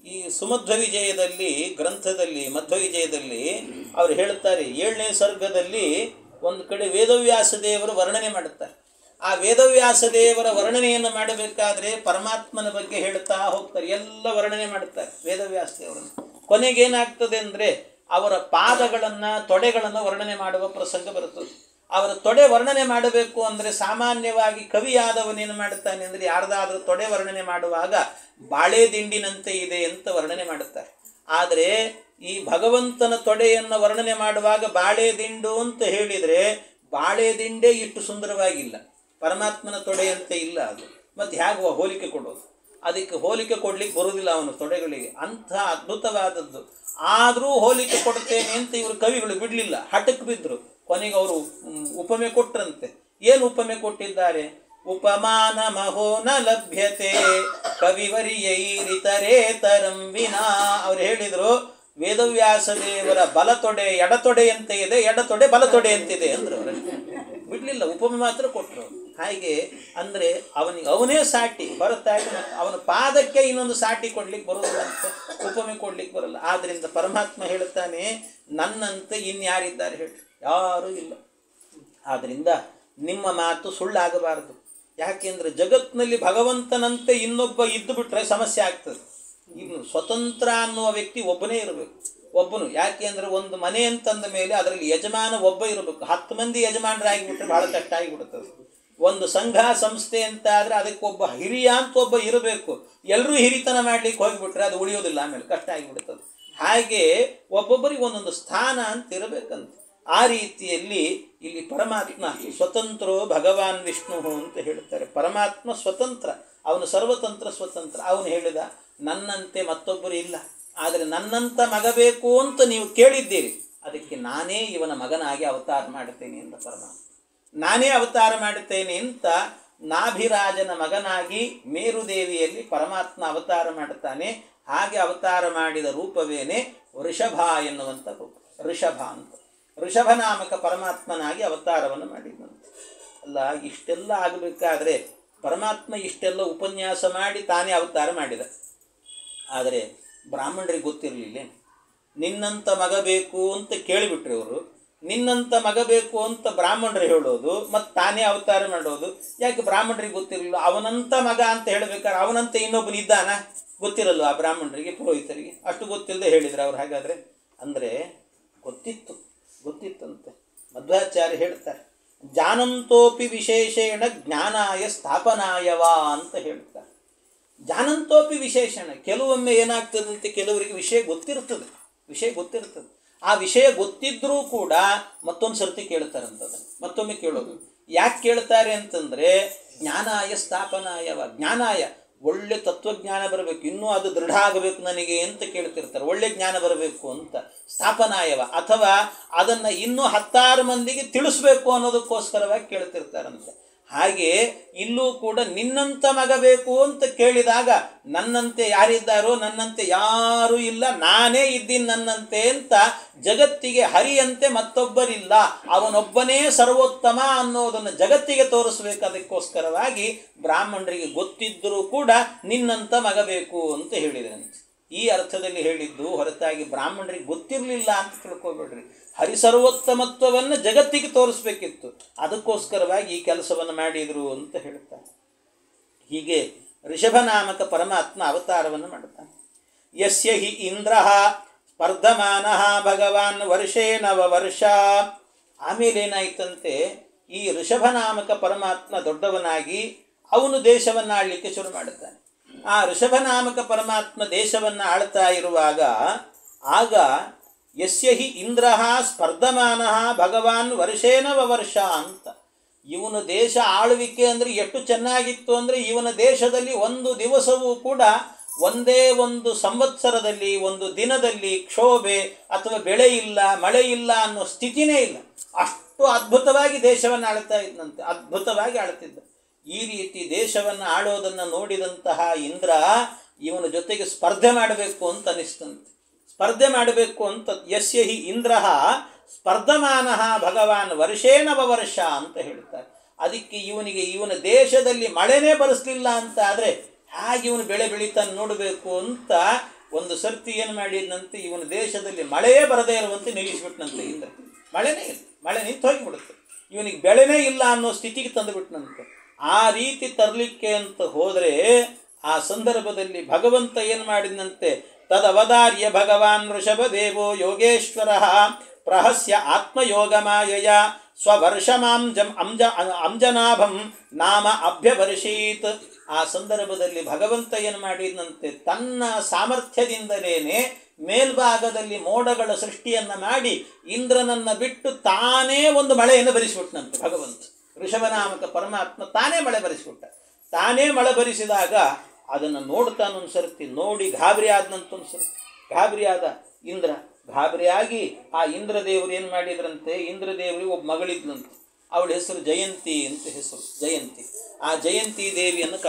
Speaker 1: ಈ ಸುಮಧ್ವ ವಿಜಯದಲ್ಲಿ ಗ್ರಂಥದಲ್ಲಿ ಮಧ್ವ ವಿಜಯದಲ್ಲಿ ಅವರು ಹೇಳುತ್ತಾರೆ, 7ನೇ ಸರ್ಗದಲ್ಲಿ ಒಂದು ಕಡೆ ವೇದವ್ಯಾಸ ದೇವರು ವರ್ಣನೆ ಮಾಡುತ್ತಾರೆ. ಆ ವೇದವ್ಯಾಸ ದೇವರ ವರ್ಣನೆಯನ್ನು ಮಾಡಬೇಕಾದ್ರೆ ಪರಮಾತ್ಮನ ಬಗ್ಗೆ ಹೇಳ್ತಾ ಹೋಗ್ತಾರೆ, ಎಲ್ಲ ವರ್ಣನೆ ಮಾಡುತ್ತಾರೆ ವೇದವ್ಯಾಸ ದೇವರನ್ನು. ಕೊನೆಗೇನಾಗ್ತದೆ ಅಂದರೆ ಅವರ ಪಾದಗಳನ್ನು ತೊಡೆಗಳನ್ನು ವರ್ಣನೆ ಮಾಡುವ ಪ್ರಸಂಗ ಬರುತ್ತದೆ. ಅವರ ತೊಡೆ ವರ್ಣನೆ ಮಾಡಬೇಕು ಅಂದರೆ ಸಾಮಾನ್ಯವಾಗಿ ಕವಿಯಾದವನೇನು ಮಾಡುತ್ತಾನೆ ಅಂದರೆ ಯಾರ್ದಾದ್ರೂ ತೊಡೆ ವರ್ಣನೆ ಮಾಡುವಾಗ ಬಾಳೆ ದಿಂಡಿನಂತೆ ಇದೆ ಅಂತ ವರ್ಣನೆ ಮಾಡುತ್ತಾರೆ. ಆದರೆ ಈ ಭಗವಂತನ ತೊಡೆಯನ್ನು ವರ್ಣನೆ ಮಾಡುವಾಗ ಬಾಳೆ ದಿಂಡು ಅಂತ ಹೇಳಿದರೆ ಬಾಳೆ ದಿಂಡೇ ಇಷ್ಟು ಸುಂದರವಾಗಿಲ್ಲ, ಪರಮಾತ್ಮನ ತೊಡೆಯಂತೆ ಇಲ್ಲ ಅದು. ಮತ್ತು ಹೇಗೆ ಹೋಲಿಕೆ ಕೊಡೋದು? ಅದಕ್ಕೆ ಹೋಲಿಕೆ ಕೊಡ್ಲಿಕ್ಕೆ ಬರುವುದಿಲ್ಲ ಅವನ ತೊಡೆಗಳಿಗೆ, ಅಂಥ ಅದ್ಭುತವಾದದ್ದು. ಆದರೂ ಹೋಲಿಕೆ ಕೊಡ್ತೇನೆ ಅಂತ ಇವರು ಕವಿಗಳು ಬಿಡಲಿಲ್ಲ, ಹಠಕ್ಕೆ ಬಿದ್ದರು. ಕೊನೆಗೆ ಅವರು ಉಪಮೆ ಕೊಟ್ರಂತೆ. ಏನು ಉಪಮೆ ಕೊಟ್ಟಿದ್ದಾರೆ? ಉಪಮಾನ ಮಹೋ ನ ಲಭ್ಯತೆ ಕವಿವರಿಯೈರಿತರೇ ತರಂ ವಿನಾ. ಅವ್ರು ಹೇಳಿದರು, ವೇದವ್ಯಾಸ ದೇವರ ಬಲತೊಡೆ ಎಡತೊಡೆಯಂತೆ ಇದೆ, ಎಡತೊಡೆ ಬಲತೊಡೆಯಂತಿದೆ ಅಂದರು. ಅವರಷ್ಟೇ ಬಿಡಲಿಲ್ಲ, ಉಪಮೆ ಮಾತ್ರ ಕೊಟ್ಟರು. ಹಾಗೆ ಅಂದರೆ ಅವನೇ ಸಾಟಿ ಹೊರತಾಗಿ ಅವನ ಪಾದಕ್ಕೆ ಇನ್ನೊಂದು ಸಾಟಿ ಕೊಡ್ಲಿಕ್ಕೆ ಬರೋದಿಲ್ಲ ಅಂತ, ಉಪಮೆ ಕೊಡ್ಲಿಕ್ಕೆ ಬರಲ್ಲ. ಆದ್ದರಿಂದ ಪರಮಾತ್ಮ ಹೇಳುತ್ತಾನೆ, ನನ್ನಂತೆ ಇನ್ಯಾರಿದ್ದಾರೆ ಹೇಳಿ? ಯಾರೂ ಇಲ್ಲ. ಆದ್ದರಿಂದ ನಿಮ್ಮ ಮಾತು ಸುಳ್ಳಾಗಬಾರದು. ಯಾಕೆಂದರೆ ಜಗತ್ತಿನಲ್ಲಿ ಭಗವಂತನಂತೆ ಇನ್ನೊಬ್ಬ ಇದ್ದು ಬಿಟ್ಟರೆ ಸಮಸ್ಯೆ ಆಗ್ತದೆ. ಇನ್ನು ಸ್ವತಂತ್ರ ಅನ್ನುವ ವ್ಯಕ್ತಿ ಒಬ್ಬನೇ ಇರಬೇಕು, ಒಬ್ಬನು. ಯಾಕೆ ಅಂದರೆ ಒಂದು ಮನೆ ಅಂತಂದ ಮೇಲೆ ಅದರಲ್ಲಿ ಯಜಮಾನ ಒಬ್ಬ ಇರಬೇಕು. 10 ಮಂದಿ ಯಜಮಾನರಾಗಿಬಿಟ್ರೆ ಭಾಳ ಕಷ್ಟ ಆಗಿಬಿಡುತ್ತದೆ. ಒಂದು ಸಂಘ ಸಂಸ್ಥೆ ಅಂತ ಆದರೆ ಅದಕ್ಕೊಬ್ಬ ಹಿರಿಯ ಅಂತ ಒಬ್ಬ ಇರಬೇಕು. ಎಲ್ಲರೂ ಹಿರಿತನ ಮಾಡಲಿಕ್ಕೆ ಹೋಗಿಬಿಟ್ರೆ ಅದು ಉಳಿಯೋದಿಲ್ಲ, ಆಮೇಲೆ ಕಷ್ಟ ಆಗಿಬಿಡುತ್ತದೆ. ಹಾಗೆ ಒಬ್ಬೊಬ್ಬರಿಗೆ ಒಂದೊಂದು ಸ್ಥಾನ ಅಂತ ಇರಬೇಕಂತ. ಆ ರೀತಿಯಲ್ಲಿ ಇಲ್ಲಿ ಪರಮಾತ್ಮ ಸ್ವತಂತ್ರೋ ಭಗವಾನ್ ವಿಷ್ಣು ಅಂತ ಹೇಳ್ತಾರೆ. ಪರಮಾತ್ಮ ಸ್ವತಂತ್ರ, ಅವನು ಸರ್ವತಂತ್ರ ಸ್ವತಂತ್ರ. ಅವನು ಹೇಳಿದ, ನನ್ನಂತೆ ಮತ್ತೊಬ್ಬರು ಇಲ್ಲ, ಆದರೆ ನನ್ನಂತ ಮಗ ಬೇಕು ಅಂತ ನೀವು ಕೇಳಿದ್ದೀರಿ, ಅದಕ್ಕೆ ನಾನೇ ಇವನ ಮಗನಾಗಿ ಅವತಾರ ಮಾಡುತ್ತೇನೆ ಅಂತ ಪರಮಾತ್ಮ. ನಾನೇ ಅವತಾರ ಮಾಡುತ್ತೇನೆ ಅಂತ ನಾಭಿರಾಜನ ಮಗನಾಗಿ ಮೇರುದೇವಿಯಲ್ಲಿ ಪರಮಾತ್ಮ ಅವತಾರ ಮಾಡುತ್ತಾನೆ. ಹಾಗೆ ಅವತಾರ ಮಾಡಿದ ರೂಪವೇನೆ ವೃಷಭ ಎನ್ನುವಂಥ ರೂಪ. ಋಷಭ ಅಂತ ಋಷಭನಾಮಕ ಪರಮಾತ್ಮನಾಗಿ ಅವತಾರವನ್ನು ಮಾಡಿದಂತೆ. ಅಲ್ಲ, ಇಷ್ಟೆಲ್ಲ ಆಗಬೇಕಾದ್ರೆ ಪರಮಾತ್ಮ ಇಷ್ಟೆಲ್ಲ ಉಪನ್ಯಾಸ ಮಾಡಿ ತಾನೇ ಅವತಾರ ಮಾಡಿದ. ಆದರೆ ಬ್ರಾಹ್ಮಣರಿಗೆ ಗೊತ್ತಿರಲಿಲ್ಲ. ನಿನ್ನಂಥ ಮಗ ಬೇಕು ಅಂತ ಕೇಳಿಬಿಟ್ರೆ ಅವರು, ನಿನ್ನಂಥ ಮಗ ಬೇಕು ಅಂತ ಬ್ರಾಹ್ಮಣರು ಹೇಳೋದು ಮತ್ತು ತಾನೇ ಅವತಾರ ಮಾಡೋದು. ಯಾಕೆ ಬ್ರಾಹ್ಮಣರಿಗೆ ಗೊತ್ತಿರಲಿಲ್ಲ? ಅವನಂಥ ಮಗ ಅಂತ ಹೇಳಬೇಕಾದ್ರೆ ಅವನಂತೆ ಇನ್ನೊಬ್ಬನು ಇದ್ದಾನ ಗೊತ್ತಿರಲ್ಲ ಆ ಬ್ರಾಹ್ಮಣರಿಗೆ, ಪುರೋಹಿತರಿಗೆ. ಅಷ್ಟು ಗೊತ್ತಿಲ್ಲದೆ ಹೇಳಿದ್ರು ಅವ್ರು. ಹಾಗಾದರೆ ಅಂದರೆ ಗೊತ್ತಿತ್ತಂತೆ. ಮಧ್ವಾಚಾರ್ಯ ಹೇಳ್ತಾರೆ, ಜಾನಂತೋಪಿ ವಿಶೇಷೇಣ ಜ್ಞಾನಾಯ ಸ್ಥಾಪನಾಯವಾ ಅಂತ ಹೇಳ್ತಾರೆ. ಜಾನಂತೋಪಿ ವಿಶೇಷಣ, ಕೆಲವೊಮ್ಮೆ ಏನಾಗ್ತದಂತೆ, ಕೆಲವರಿಗೆ ವಿಷಯ ಗೊತ್ತಿರ್ತದೆ. ಆ ವಿಷಯ ಗೊತ್ತಿದ್ರೂ ಕೂಡ ಮತ್ತೊಂದು ಸರ್ತಿ ಕೇಳ್ತಾರಂತದನ್ನು, ಮತ್ತೊಮ್ಮೆ ಕೇಳೋದು. ಯಾಕೆ ಕೇಳ್ತಾರೆ ಅಂತಂದರೆ ಜ್ಞಾನಾಯ ಸ್ಥಾಪನಾಯವ, ಜ್ಞಾನಾಯ ಒಳ್ಳೆ ತತ್ವಜ್ಞಾನ ಬರಬೇಕು, ಇನ್ನೂ ಅದು ದೃಢ ಆಗಬೇಕು ನನಗೆ ಅಂತ ಕೇಳ್ತಿರ್ತಾರೆ. ಒಳ್ಳೆ ಜ್ಞಾನ ಬರಬೇಕು ಅಂತ. ಸ್ಥಾಪನಾಯವ, ಅಥವಾ ಅದನ್ನು ಇನ್ನೂ 10 ಮಂದಿಗೆ ತಿಳಿಸ್ಬೇಕು ಅನ್ನೋದಕ್ಕೋಸ್ಕರವಾಗಿ ಕೇಳ್ತಿರ್ತಾರಂತೆ. ಹಾಗೆ ಇಲ್ಲೂ ಕೂಡ ನಿನ್ನಂಥ ಮಗ ಬೇಕು ಅಂತ ಕೇಳಿದಾಗ ನನ್ನಂತೆ ಯಾರಿದ್ದಾರೋ? ನನ್ನಂತೆ ಯಾರೂ ಇಲ್ಲ, ನಾನೇ ಇದ್ದೀನಿ ನನ್ನಂತೆ ಅಂತ ಜಗತ್ತಿಗೆ ಹರಿಯಂತೆ ಮತ್ತೊಬ್ಬರಿಲ್ಲ, ಅವನೊಬ್ಬನೇ ಸರ್ವೋತ್ತಮ ಅನ್ನೋದನ್ನು ಜಗತ್ತಿಗೆ ತೋರಿಸ್ಬೇಕು. ಅದಕ್ಕೋಸ್ಕರವಾಗಿ ಬ್ರಾಹ್ಮಣರಿಗೆ ಗೊತ್ತಿದ್ದರೂ ಕೂಡ ನಿನ್ನಂಥ ಮಗ ಬೇಕು ಅಂತ ಹೇಳಿದ್ರಂತೆ. ಈ ಅರ್ಥದಲ್ಲಿ ಹೇಳಿದ್ದು, ಹೊರತಾಗಿ ಬ್ರಾಹ್ಮಣರಿಗೆ ಗೊತ್ತಿರಲಿಲ್ಲ ಅಂತ ತಿಳ್ಕೊಬೇಡ್ರಿ. ಹರಿಸರ್ವೋತ್ತಮತ್ವವನ್ನು ಜಗತ್ತಿಗೆ ತೋರಿಸ್ಬೇಕಿತ್ತು, ಅದಕ್ಕೋಸ್ಕರವಾಗಿ ಈ ಕೆಲಸವನ್ನು ಮಾಡಿದರು ಅಂತ ಹೇಳ್ತಾರೆ. ಹೀಗೆ ಋಷಭನಾಮಕ ಪರಮಾತ್ಮ ಅವತಾರವನ್ನು ಮಾಡುತ್ತಾನೆ. ಯಸ್ಯ ಹಿ ಇಂದ್ರ ಸ್ಪರ್ಧಮಾನಃ ಭಗವಾನ್ ವರ್ಷೇ ನವವರ್ಷ. ಆಮೇಲೆ ಏನಾಯ್ತಂತೆ, ಈ ಋಷಭನಾಮಕ ಪರಮಾತ್ಮ ದೊಡ್ಡವನಾಗಿ ಅವನು ದೇಶವನ್ನು ಆಳಲಿಕ್ಕೆ ಶುರು ಮಾಡುತ್ತಾನೆ. ಆ ಋಷಭನಾಮಕ ಪರಮಾತ್ಮ ದೇಶವನ್ನು ಆಳ್ತಾ ಇರುವಾಗ ಆಗ ಯಸ್ಯ ಹಿ ಇಂದ್ರ ಸ್ಪರ್ಧಮಾನಃ ಭಗವಾನ್ ವರ್ಷೇನ ವವರ್ಷ ಅಂತ. ಇವನ ದೇಶ ಆಳ್ವಿಕೆ ಅಂದರೆ ಎಷ್ಟು ಚೆನ್ನಾಗಿತ್ತು ಅಂದರೆ, ಇವನ ದೇಶದಲ್ಲಿ ಒಂದು ದಿವಸವೂ ಕೂಡ ಒಂದೇ ಒಂದು ಸಂವತ್ಸರದಲ್ಲಿ ಒಂದು ದಿನದಲ್ಲಿ ಕ್ಷೋಭೆ ಅಥವಾ ಬೆಳೆ ಇಲ್ಲ, ಮಳೆ ಇಲ್ಲ ಅನ್ನೋ ಸ್ಥಿತಿನೇ ಇಲ್ಲ. ಅಷ್ಟು ಅದ್ಭುತವಾಗಿ ದೇಶವನ್ನು ಆಳ್ತಾ ಇದ್ದಂತೆ, ಅದ್ಭುತವಾಗಿ ಆಳ್ತಿದ್ದ. ಈ ರೀತಿ ದೇಶವನ್ನು ಆಳೋದನ್ನು ನೋಡಿದಂತಹ ಇಂದ್ರ ಇವನ ಜೊತೆಗೆ ಸ್ಪರ್ಧೆ ಮಾಡಬೇಕು ಅಂತ ಅನಿಸ್ತಂತೆ. ಸ್ಪರ್ಧೆ ಮಾಡಬೇಕು ಅಂತ. ಯಸ್ಯ ಹಿ ಇಂದ್ರ ಸ್ಪರ್ಧಮಾನ ಭಗವಾನ್ ವರ್ಷೇನವ ವರ್ಷ ಅಂತ ಹೇಳ್ತಾರೆ. ಅದಕ್ಕೆ ಇವನ ದೇಶದಲ್ಲಿ ಮಳೆನೇ ಬರೆಸಲಿಲ್ಲ ಅಂತ ಆದರೆ ಹಾಗೆ ಇವನು ಬೆಳೆ ಬೆಳೀತಾನೆ ನೋಡಬೇಕು ಅಂತ ಒಂದು ಸರ್ತಿ ಏನು ಮಾಡಿದಂತೆ, ಇವನ ದೇಶದಲ್ಲಿ ಮಳೆಯೇ ಬರದೇ ಇರುವಂತೆ ನಿಲ್ಲಿಸ್ಬಿಟ್ನಂತೆ ಇಂದ್ರ. ಮಳೆನೇ ಇಲ್ಲ, ಮಳೆ ನಿಂತು ಹೋಗಿಬಿಡುತ್ತೆ, ಇವನಿಗೆ ಬೆಳೆನೇ ಇಲ್ಲ ಅನ್ನೋ ಸ್ಥಿತಿಗೆ ತಂದುಬಿಟ್ನಂತೆ. ಆ ರೀತಿ ತರಲಿಕ್ಕೆ ಅಂತ ಹೋದರೆ ಆ ಸಂದರ್ಭದಲ್ಲಿ ಭಗವಂತ ಏನು ಮಾಡಿದಂತೆ, ತದವದಾರ್ಯ ಭಗವಾನ್ ಋಷಭದೇವೋ ಯೋಗೇಶ್ವರ ಪ್ರಹಸ್ಯ ಆತ್ಮಯೋಗಮಾಯಯ ಸ್ವವರ್ಷಮಾಂಜಂ ಅಂಜನಾಭಂ ನಾಮ ಅಭ್ಯವರ್ಷೀತ್. ಆ ಸಂದರ್ಭದಲ್ಲಿ ಭಗವಂತ ಏನು ಮಾಡಿದಂತೆ, ತನ್ನ ಸಾಮರ್ಥ್ಯದಿಂದಲೇನೆ ಮೇಲ್ಭಾಗದಲ್ಲಿ ಮೋಡಗಳ ಸೃಷ್ಟಿಯನ್ನು ಮಾಡಿ ಇಂದ್ರನನ್ನು ಬಿಟ್ಟು ತಾನೇ ಒಂದು ಮಳೆಯನ್ನು ಬರಿಸಿಬಿಟ್ನಂತೆ ಭಗವಂತ. ಋಷಭನಾಮಕ ಪರಮಾತ್ಮ ತಾನೇ ಮಳೆ ಬರಿಸಿಬಿಟ್ಟ. ತಾನೇ ಮಳೆ ಬರಿಸಿದಾಗ ಅದನ್ನು ನೋಡ್ತಾನೊಂದು ಸರ್ತಿ, ನೋಡಿ ಗಾಬರಿ ಆದನಂತೊಂದು ಸರ್ತಿ. ಗಾಬರಿ ಆದ ಇಂದ್ರ, ಗಾಬರಿಯಾಗಿ ಆ ಇಂದ್ರದೇವರು ಏನು ಮಾಡಿದ್ರಂತೆ, ಇಂದ್ರದೇವರಿಗೆ ಒಬ್ಬ ಮಗಳಿದ್ನಂತೆ, ಅವಳ ಹೆಸರು ಜಯಂತಿ ಅಂತ ಹೆಸರು, ಜಯಂತಿ. ಆ ಜಯಂತಿ ದೇವಿಯನ್ನು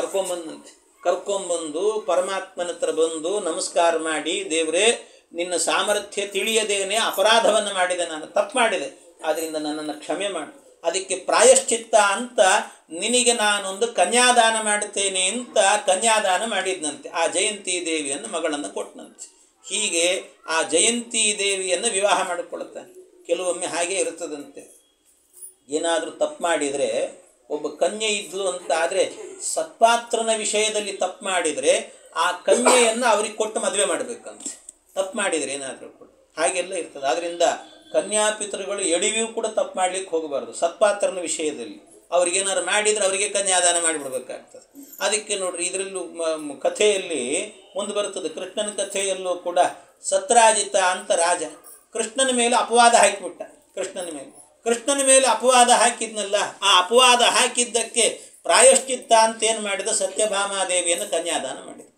Speaker 1: ಕರ್ಕೊಂಬಂದು ಪರಮಾತ್ಮನ ಹತ್ರ ಬಂದು ನಮಸ್ಕಾರ ಮಾಡಿ, ದೇವರೇ ನಿನ್ನ ಸಾಮರ್ಥ್ಯ ತಿಳಿಯದೇನೆ ಅಪರಾಧವನ್ನು ಮಾಡಿದೆ, ನಾನು ತಪ್ಪು ಮಾಡಿದೆ, ಆದ್ದರಿಂದ ನನ್ನನ್ನು ಕ್ಷಮೆ ಮಾಡು, ಅದಕ್ಕೆ ಪ್ರಾಯಶ್ಚಿತ್ತ ಅಂತ ನಿನಗೆ ನಾನೊಂದು ಕನ್ಯಾದಾನ ಮಾಡ್ತೇನೆ ಅಂತ ಕನ್ಯಾದಾನ ಮಾಡಿದ್ನಂತೆ. ಆ ಜಯಂತಿ ದೇವಿಯನ್ನು ಮಗಳನ್ನು ಕೊಟ್ಟನಂತೆ. ಹೀಗೆ ಆ ಜಯಂತಿ ದೇವಿಯನ್ನು ವಿವಾಹ ಮಾಡಿಕೊಳ್ತಾನೆ. ಕೆಲವೊಮ್ಮೆ ಹಾಗೆ ಇರ್ತದಂತೆ, ಏನಾದರೂ ತಪ್ಪು ಮಾಡಿದರೆ, ಒಬ್ಬ ಕನ್ಯೆ ಇದ್ಲು ಅಂತ ಆದರೆ ಸತ್ಪಾತ್ರನ ವಿಷಯದಲ್ಲಿ ತಪ್ಪು ಮಾಡಿದರೆ ಆ ಕನ್ಯೆಯನ್ನು ಅವ್ರಿಗೆ ಕೊಟ್ಟು ಮದುವೆ ಮಾಡಬೇಕಂತೆ, ತಪ್ಪು ಮಾಡಿದರೆ ಏನಾದರೂ ಕೂಡ ಹಾಗೆಲ್ಲ ಇರ್ತದೆ. ಆದ್ದರಿಂದ ಕನ್ಯಾಪಿತೃಗಳು ಎಡವಿಯೂ ಕೂಡ ತಪ್ಪು ಮಾಡಲಿಕ್ಕೆ ಹೋಗಬಾರ್ದು. ಸತ್ಪಾತ್ರನ ವಿಷಯದಲ್ಲಿ ಅವ್ರಿಗೇನಾದ್ರು ಮಾಡಿದರೆ ಅವರಿಗೆ ಕನ್ಯಾದಾನ ಮಾಡಿಬಿಡ್ಬೇಕಾಗ್ತದೆ. ಅದಕ್ಕೆ ನೋಡ್ರಿ, ಇದರಲ್ಲೂ ಕಥೆಯಲ್ಲಿ ಮುಂದೆ ಬರ್ತದೆ, ಕೃಷ್ಣನ ಕಥೆಯಲ್ಲೂ ಕೂಡ ಸತ್ರಾಜಿತ ಅಂತ ರಾಜ ಕೃಷ್ಣನ ಮೇಲೆ ಅಪವಾದ ಹಾಕಿಬಿಟ್ಟ. ಕೃಷ್ಣನ ಮೇಲೆ ಅಪವಾದ ಹಾಕಿದ್ನಲ್ಲ, ಆ ಅಪವಾದ ಹಾಕಿದ್ದಕ್ಕೆ ಪ್ರಾಯಶ್ಚಿತ್ತ ಅಂತ ಏನು ಮಾಡಿದ, ಸತ್ಯಭಾಮಾದೇವಿಯನ್ನು ಕನ್ಯಾದಾನ ಮಾಡಿದ.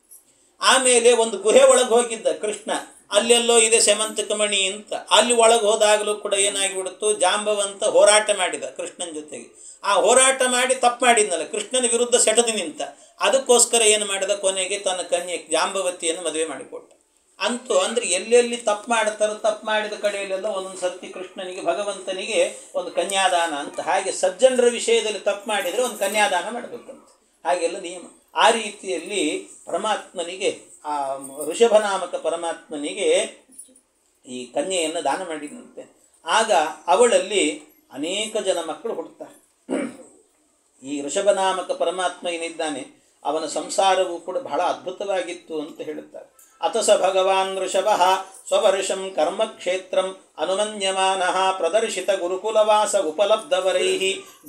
Speaker 1: ಆಮೇಲೆ ಒಂದು ಗುಹೆ ಒಳಗೆ ಹೋಗಿದ್ದ ಕೃಷ್ಣ, ಅಲ್ಲೆಲ್ಲೋ ಇದೆ ಸೆಮಂತಕಮಣಿ ಅಂತ, ಅಲ್ಲಿ ಒಳಗೆ ಹೋದಾಗಲೂ ಕೂಡ ಏನಾಗಿಬಿಡ್ತು, ಜಾಂಬವಂತ ಹೋರಾಟ ಮಾಡಿದ ಕೃಷ್ಣನ ಜೊತೆಗೆ. ಆ ಹೋರಾಟ ಮಾಡಿ ತಪ್ಪು ಮಾಡಿದ್ನಲ್ಲ, ಕೃಷ್ಣನ ವಿರುದ್ಧ ಸೆಟದು ನಿಂತ. ಅದಕ್ಕೋಸ್ಕರ ಏನು ಮಾಡಿದ, ಕೊನೆಗೆ ತನ್ನ ಕನ್ಯೆ ಜಾಂಬವತಿಯನ್ನು ಮದುವೆ ಮಾಡಿಕೊಟ್ಟ. ಅಂತೂ ಅಂದರೆ ಎಲ್ಲೆಲ್ಲಿ ತಪ್ಪು ಮಾಡ್ತಾರೋ, ತಪ್ಪು ಮಾಡಿದ ಕಡೆಯಲ್ಲೆಲ್ಲ ಒಂದೊಂದು ಸರ್ತಿ ಕೃಷ್ಣನಿಗೆ, ಭಗವಂತನಿಗೆ ಒಂದು ಕನ್ಯಾದಾನ ಅಂತ. ಹಾಗೆ ಸಜ್ಜನರ ವಿಷಯದಲ್ಲಿ ತಪ್ಪು ಮಾಡಿದರೆ ಒಂದು ಕನ್ಯಾದಾನ ಮಾಡಬೇಕಂತ, ಹಾಗೆಲ್ಲ ನಿಯಮ. ಆ ರೀತಿಯಲ್ಲಿ ಪರಮಾತ್ಮನಿಗೆ, ಆ ಋಷಭನಾಮಕ ಪರಮಾತ್ಮನಿಗೆ ಈ ಕನ್ಯೆಯನ್ನು ದಾನ ಮಾಡಿದಂತೆ. ಆಗ ಅವಳಲ್ಲಿ ಅನೇಕ ಜನ ಮಕ್ಕಳು ಹುಟ್ಟುತ್ತಾರೆ. ಈ ಋಷಭನಾಮಕ ಪರಮಾತ್ಮ ಏನಿದ್ದಾನೆ ಅವನ ಸಂಸಾರವೂ ಕೂಡ ಬಹಳ ಅದ್ಭುತವಾಗಿತ್ತು ಅಂತ ಹೇಳುತ್ತಾರೆ. ಅತಸ ಭಗವಾನ್ ಋಷಭ ಸ್ವವರ್ಷಂ ಕರ್ಮಕ್ಷೇತ್ರಂ ಅನುಮನ್ಯಮಾನಃ ಪ್ರದರ್ಶಿತ ಗುರುಕುಲವಾಸ ಉಪಲಬ್ಧವರೈಃ